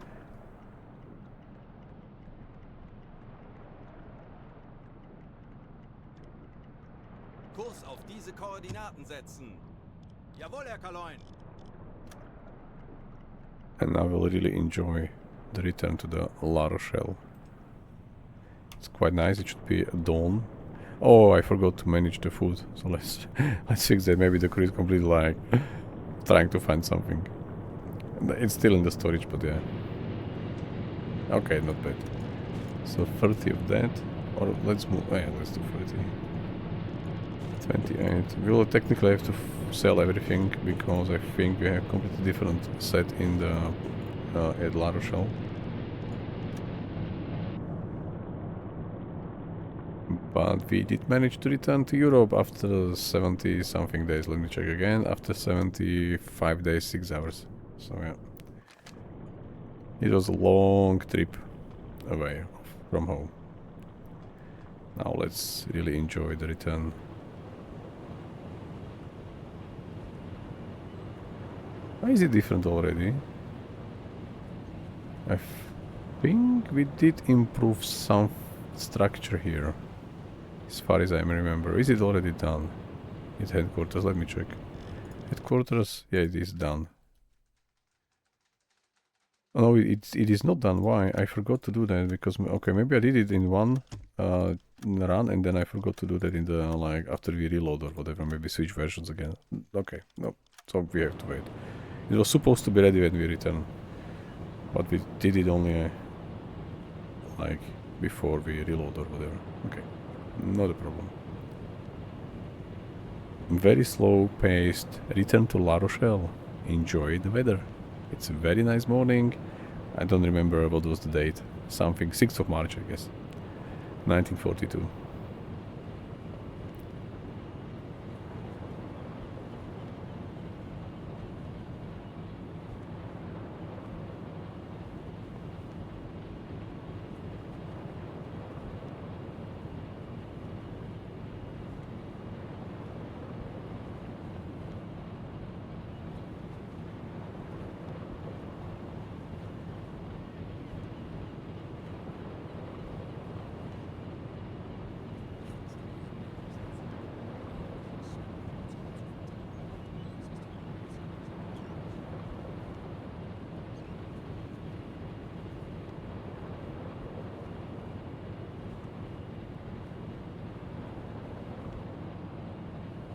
B: Kurs auf diese Koordinaten setzen. Jawohl, Herr Kaloin.
A: And I will really enjoy the return to the La Rochelle. It's quite nice. It should be dawn. Oh, I forgot to manage the food. So let's fix that. Maybe the crew is completely like trying to find something. It's still in the storage, but yeah. Okay, not bad. So 30 of that, or let's move. Yeah, let's do 30. 28. We will technically have to sell everything because I think we have completely different set in the at La Rochelle. But we did manage to return to Europe after 70 something days. Let me check again. After 75 days, 6 hours. So yeah. It was a long trip away from home. Now let's really enjoy the return. Why is it different already? I think we did improve some structure here. As far as I remember. Is it already done? It's headquarters, let me check. Headquarters, yeah, it is done. Oh no, it is not done. Why? I forgot to do that because, okay, maybe I did it in one run and then I forgot to do that in the, like, after we reload or whatever, maybe switch versions again. Okay, no, so we have to wait. It was supposed to be ready when we return, but we did it only, like, before we reload or whatever. Okay. Not a problem. Very slow paced return to La Rochelle. Enjoy the weather. It's a very nice morning. I don't remember what was the date. something, 6th of March, I guess, 1942.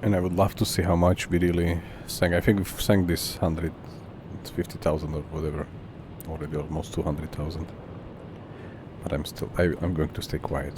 A: And I would love to see how much we really sank. I think we've sank this 150,000 or whatever, already almost 200,000. But I'm going to stay quiet.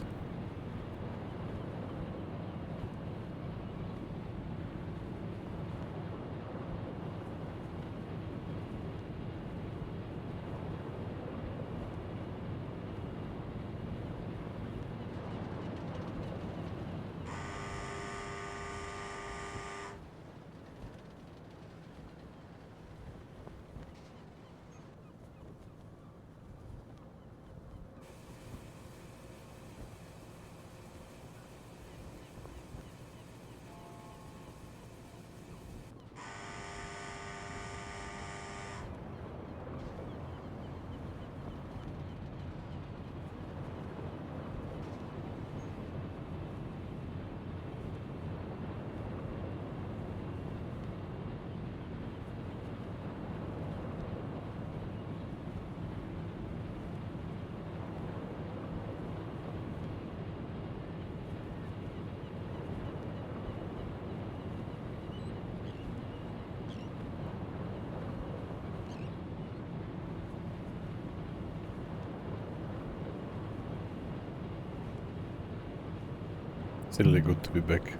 A: It's really good to be back.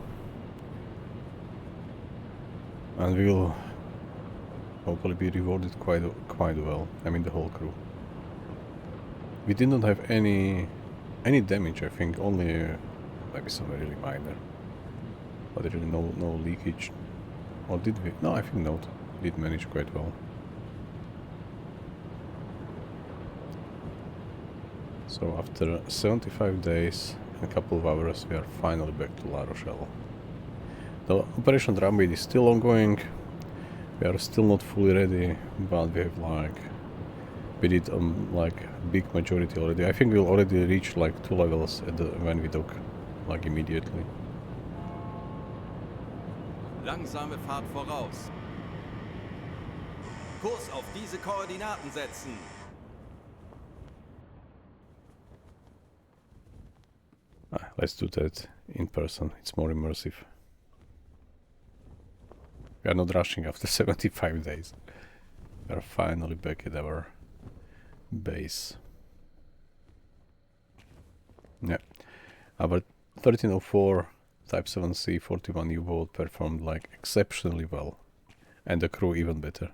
A: And we will hopefully be rewarded quite well. I mean the whole crew. We did not have any damage, I think, only maybe some really minor. But really no leakage. Or did we? No, I think not. We did manage quite well. So after 75 days and a couple of hours, we are finally back to La Rochelle. The Operation Drumbeat is still ongoing. We are still not fully ready, but we have we did big majority already. I think we'll already reach like 2 levels at when we dock, like immediately.
B: Langsame Fahrt voraus. Kurs auf diese Koordinaten setzen.
A: Let's do that in person. It's more immersive. We are not rushing after 75 days. We are finally back at our base. Yeah. Our 1304 Type 7C 41 U-boat performed like exceptionally well. And the crew even better.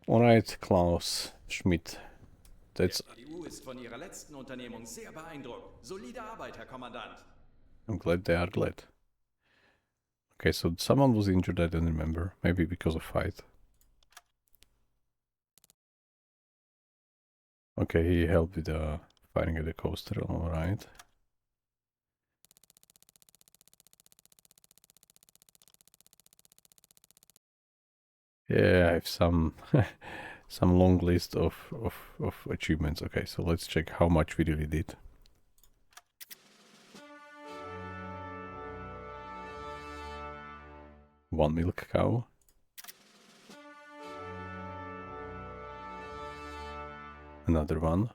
A: Alright, Klaus Schmidt. That's...
B: Ist von Ihrer letzten Unternehmung sehr beeindruckt. Solide Arbeit, Herr Kommandant.
A: I'm glad they are glad. Okay, so someone was injured, I don't remember. Maybe because of fight. Okay, he helped with firing at the coaster, alright. Yeah, I have some some long list of achievements. Okay, so let's check how much we really did. One milk cow. Another one.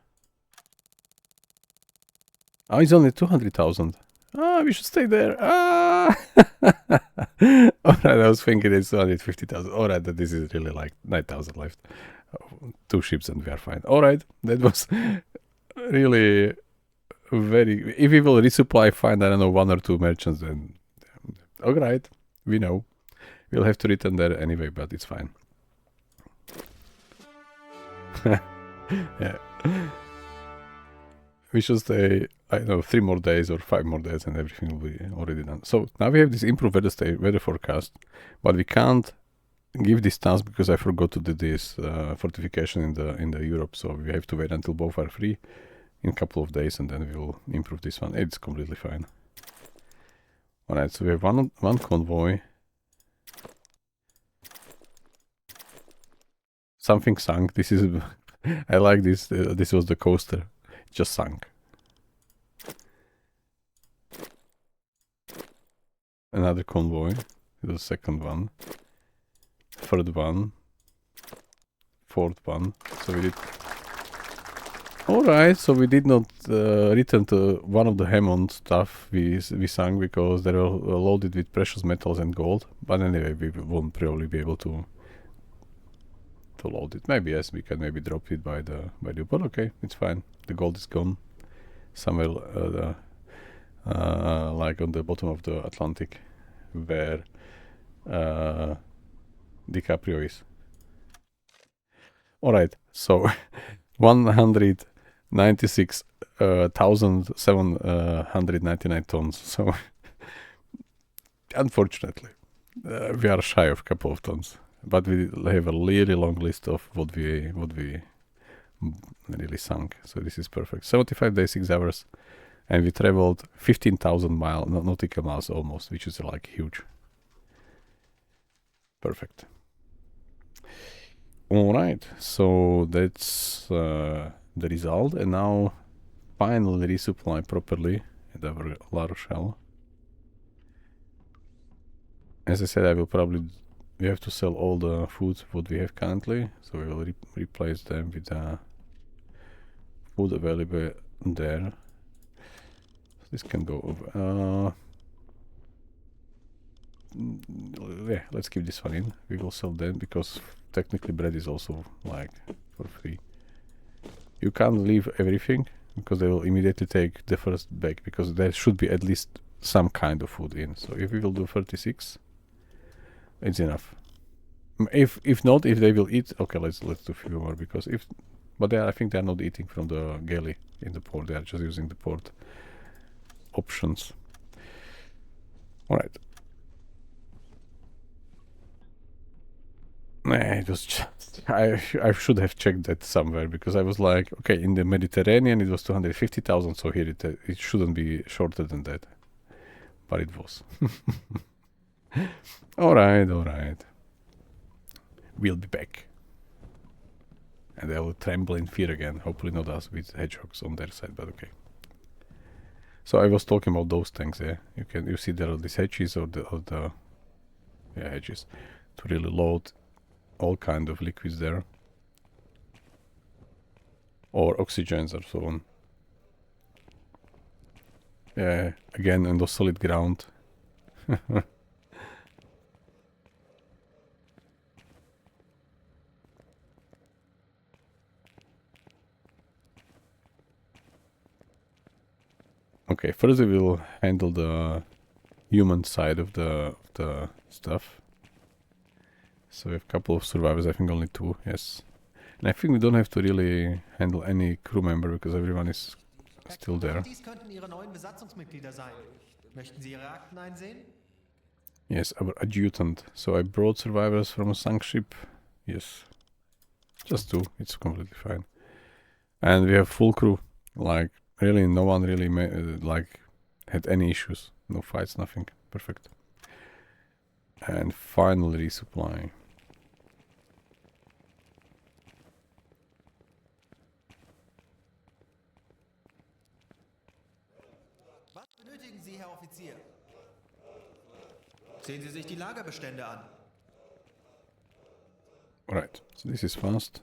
A: Oh, it's only 200,000. Ah, we should stay there. Ah! Alright, I was thinking it's 250,000. Alright, that this is really like 9,000 left. 2 ships and we are fine. Alright, that was really very... If we will resupply, find, I don't know, 1 or 2 merchants, then... Alright, we know. We'll have to return there anyway, but it's fine. Yeah. We should stay, I don't know, 3 more days or 5 more days and everything will be already done. So now we have this improved weather forecast, but we can't give this task because I forgot to do this fortification in the Europe. So we have to wait until both are free in a couple of days and then we will improve this one. It's completely fine. Alright, so we have one convoy. Something sunk. This is... I like this. This was the coaster. It just sunk. Another convoy. The second one. Third one. Fourth one. So we did... Alright, so we did not return to one of the Hammond stuff we sunk because they were loaded with precious metals and gold. But anyway, we won't probably be able to load it. Maybe yes, we can maybe drop it by the but okay, it's fine. The gold is gone somewhere like on the bottom of the Atlantic where DiCaprio is. Alright, so 196,799 tons. So unfortunately we are shy of a couple of tons. But we have a really long list of what we really sunk. So this is perfect. 75 days, 6 hours. And we traveled 15,000 nautical miles almost, which is like huge. Perfect. Alright, so that's the result. And now finally resupply properly at our La Rochelle. As I said, I will probably... We have to sell all the food what we have currently, so we will replace them with food available there. This can go over. Yeah, let's keep this one in. We will sell them because technically bread is also like for free. You can't leave everything because they will immediately take the first bag because there should be at least some kind of food in. So if we will do 36. It's enough. If not, if they will eat, okay, let's do a few more because but I think they are not eating from the galley in the port. They are just using the port options. All right. Nah, it was just I should have checked that somewhere because I was like, okay, in the Mediterranean it was 250,000, so here it shouldn't be shorter than that, but it was. All right. We'll be back. And they will tremble in fear again. Hopefully not us with hedgehogs on their side, but okay. So I was talking about those tanks there. You see there are these hedges or the hedges to really load all kind of liquids there. Or oxygens or so on. Yeah, again on the solid ground. Okay, first we will handle the human side of the stuff. So we have a couple of survivors, I think only 2, yes. And I think we don't have to really handle any crew member because everyone is still there.
F: Dies könnten Ihre neuen Besatzungsmitglieder sein. Möchten Sie Ihre Akten einsehen?
A: Yes, our adjutant. So I brought survivors from a sunk ship. Yes. Just 2, it's completely fine. And we have full crew, like really no one really had any issues, no fights, nothing. Perfect. And finally resupply.
F: Was benötigen Sie, Herr Offizier? Sehen Sie sich die Lagerbestände an.
A: Right, so this is fast.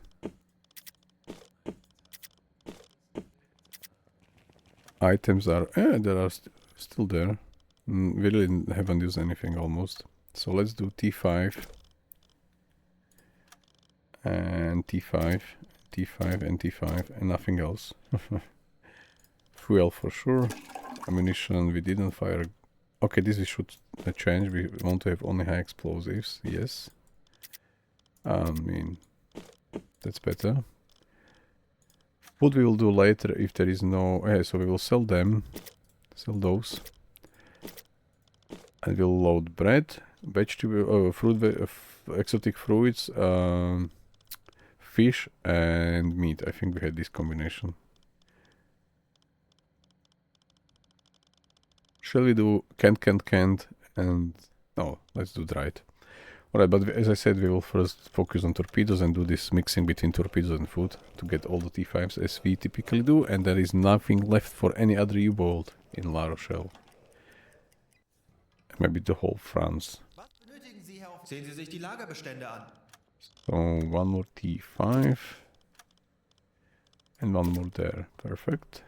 A: Items are, they are still there. We really haven't used anything almost. So let's do T5 and T5, T5 and T5 and nothing else. Fuel for sure. Ammunition, we didn't fire. Okay, this should change. We want to have only high explosives. Yes. I mean, that's better. What we will do later if there is no... so we will sell them. Sell those. And we'll load bread, vegetable, exotic fruits, fish and meat. I think we had this combination. Shall we do canned, and... No, let's do dried. Alright, but as I said, we will first focus on torpedoes and do this mixing between torpedoes and food to get all the T5s as we typically do, and there is nothing left for any other U-boat in La Rochelle. Maybe the whole France.
F: Sehen Sie sich die Lagerbestände an.
A: So, one more T5. And one more there. Perfect.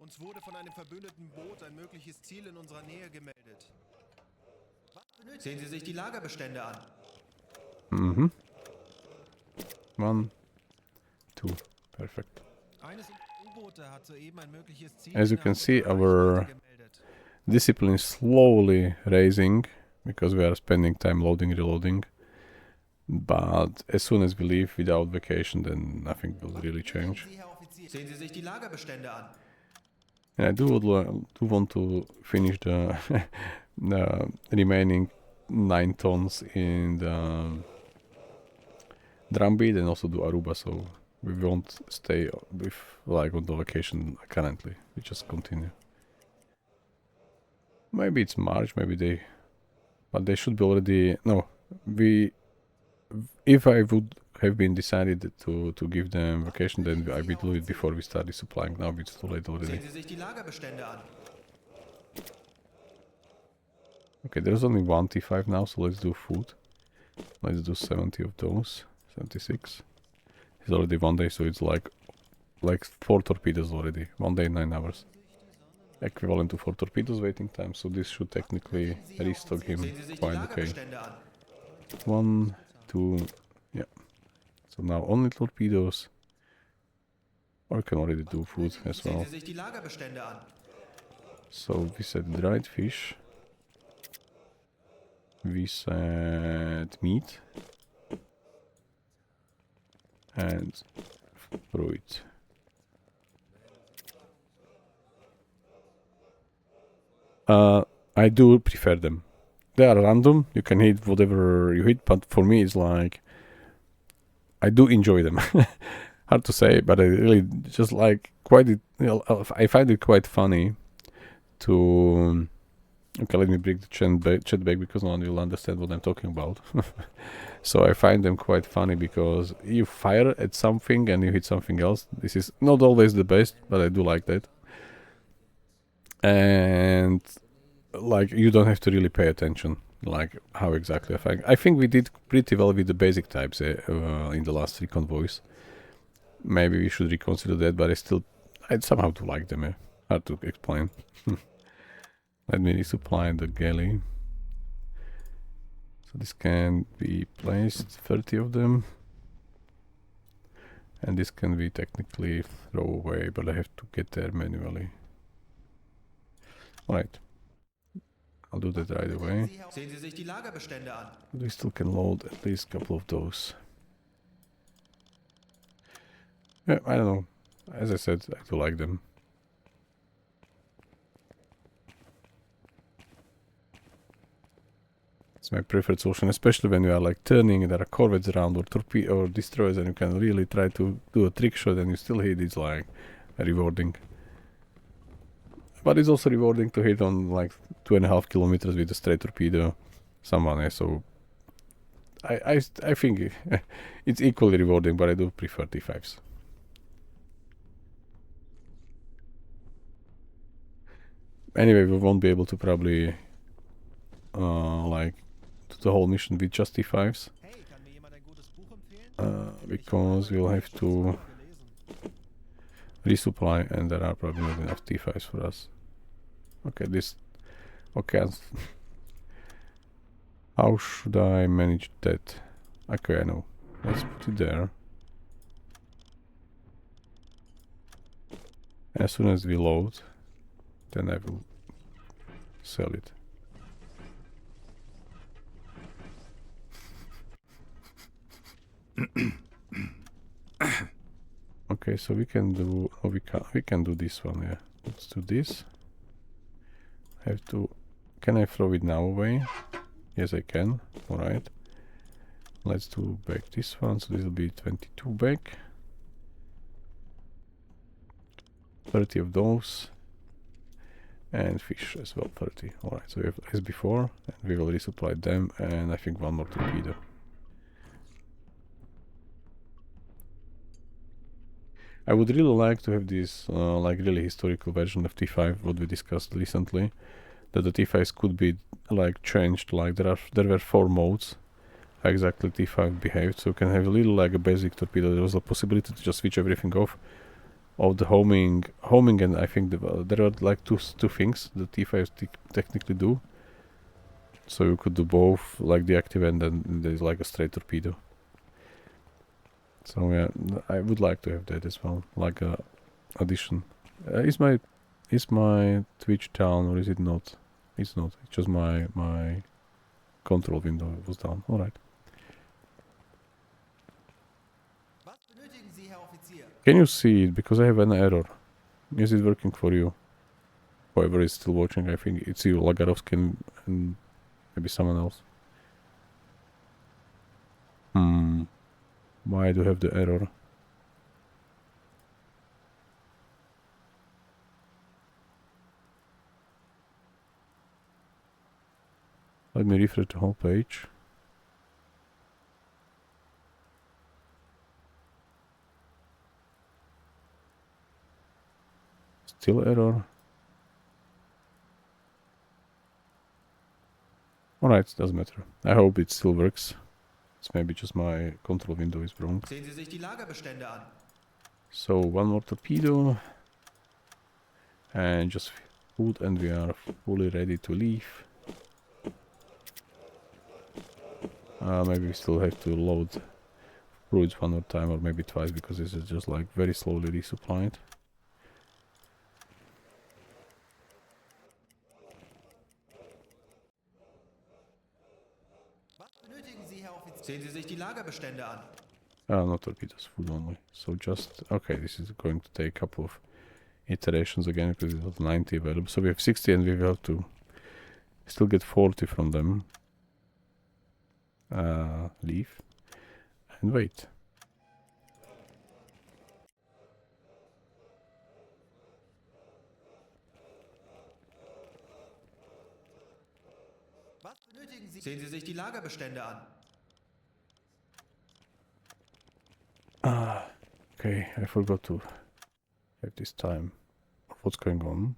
F: Uns wurde von einem verbündeten Boot ein mögliches Ziel in unserer Nähe gemeldet. Sehen Sie sich die Lagerbestände an.
A: Mhm. 1, 2. Perfect.
F: Eines unserer U-Boote hat soeben ein mögliches Ziel
A: As you can see, our
F: gemeldet.
A: discipline is slowly raising because we are spending time loading, reloading. But as soon as we leave without vacation, then nothing will really change.
F: Sehen Sie sich die Lagerbestände an.
A: And I do want to finish the, the remaining 9 tons in the Drumbeat and also do Aruba, so we won't stay with like on the vacation currently. We just continue. Maybe it's March, maybe but they should be already... No, if I would have been decided to give them vacation, then I would do it before we started supplying. Now it's too late already.
F: Sehen Sie sich die Lagerbestände an.
A: Okay, there's only one T5 now, so let's do food. Let's do 70 of those. 76. It's already 1 day, so it's like 4 torpedoes already. 1 day, 9 hours. Equivalent to 4 torpedoes waiting time, so this should technically restock him quite okay. 1, 2, yeah. So now only torpedoes. Or I can already do food as well. So we said dried fish. We said meat. And fruit. I do prefer them. They are random, you can hit whatever you hit, but for me it's like... I do enjoy them. Hard to say, but I really just like I find it quite funny to... Okay, let me break the chat back because no one will understand what I'm talking about. So I find them quite funny because you fire at something and you hit something else. This is not always the best, but I do like that. And like you don't have to really pay attention like how exactly I think we did pretty well with the basic types in the last 3 convoys. Maybe we should reconsider that, but I somehow do like them. Hard to explain. Let me resupply the galley. So this can be placed, 30 of them. And this can be technically throw away, but I have to get there manually. Alright. I'll do that right away. But we still can load at least a couple of those. Yeah, I don't know. As I said, I do like them. It's my preferred solution, especially when you are like turning and there are corvettes around or torpedoes or destroyers and you can really try to do a trick shot and you still hit. It's like rewarding. But it's also rewarding to hit on like 2.5 kilometers with a straight torpedo someone else. So I think it's equally rewarding, but I do prefer T5s. Anyway, we won't be able to probably like do the whole mission with just T5s. Because we'll have to resupply and there are probably not enough T5s for us. Okay, okay. How should I manage that? Okay, I know. Let's put it there. As soon as we load, then I will sell it. Okay, so we can do, oh, we can do this one, yeah. Let's do this. Have to, can I throw it now away? Yes, I can. Alright. Let's do back this one, so this will be 22 back. 30 of those. And fish as well, 30. Alright, so we have as before, and we will resupply them, and I think one more torpedo. I would really like to have this like really historical version of T5, what we discussed recently, that the T5s could be like changed, like there were 4 modes how exactly T5 behaved, so you can have a little like a basic torpedo. There was a possibility to just switch everything off of the homing, and I think there are like two things the T5s technically do. So you could do both, like deactivate, and then there's like a straight torpedo. So yeah, I would like to have that as well, like a addition. Is my Twitch down, or is it not? It's not. It's just my control window was down. All right.
F: Was benötigen Sie, Herr Offizier?
A: Can you see it? Because I have an error. Is it working for you? Whoever is still watching, I think it's you, Lagarovsky, and maybe someone else. Why do you have the error? Let me refresh the whole page. Still error. Alright, doesn't matter. I hope it still works. It's maybe just my control window is wrong.
F: Sehen Sie sich die Lagerbestände an.
A: So one more torpedo. And just food, and we are fully ready to leave. Maybe we still have to load fluids one more time, or maybe twice, because this is just like very slowly resupplied.
F: Was benötigen Sie, Herr Offizier? Sehen Sie sich die Lagerbestände an.
A: No torpedoes, food only. So just, okay, this is going to take a couple of iterations again, because it was 90 available. So we have 60, and we will have to still get 40 from them. Leave and wait.
F: Was benötigen Sie? Sehen Sie sich die Lagerbestände an.
A: Okay, I forgot to have this time. What's going on?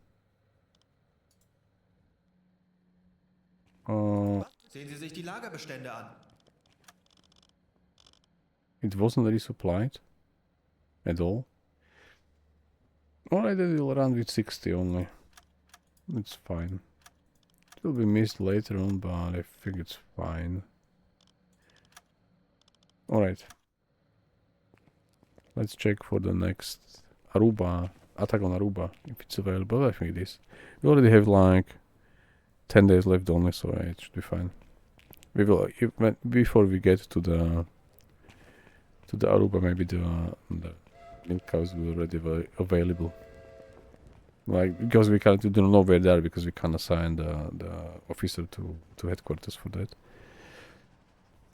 F: Sehen Sie sich die Lagerbestände an.
A: It wasn't resupplied at all. Alright, it will run with 60 only. It's fine. It will be missed later on, but I think it's fine. Alright. Let's check for the next Aruba, attack on Aruba, if it's available. I think it is. We already have like 10 days left only, so it should be fine. We will, before we get to the Aruba, maybe the milk cows will already be available. Like, because we can't, we don't know where they are, because we can't assign the officer to headquarters for that.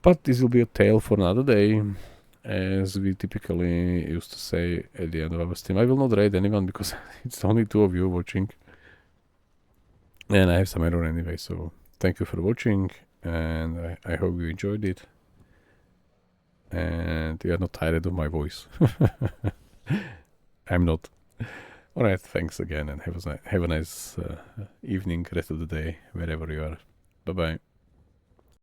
A: But this will be a tale for another day, as we typically used to say at the end of our stream. I will not raid anyone, because it's only 2 of you watching. And I have some error anyway, so thank you for watching, and I hope you enjoyed it. And you are not tired of my voice. I'm not. Alright, thanks again, and have a nice evening, rest of the day, wherever you are. Bye bye.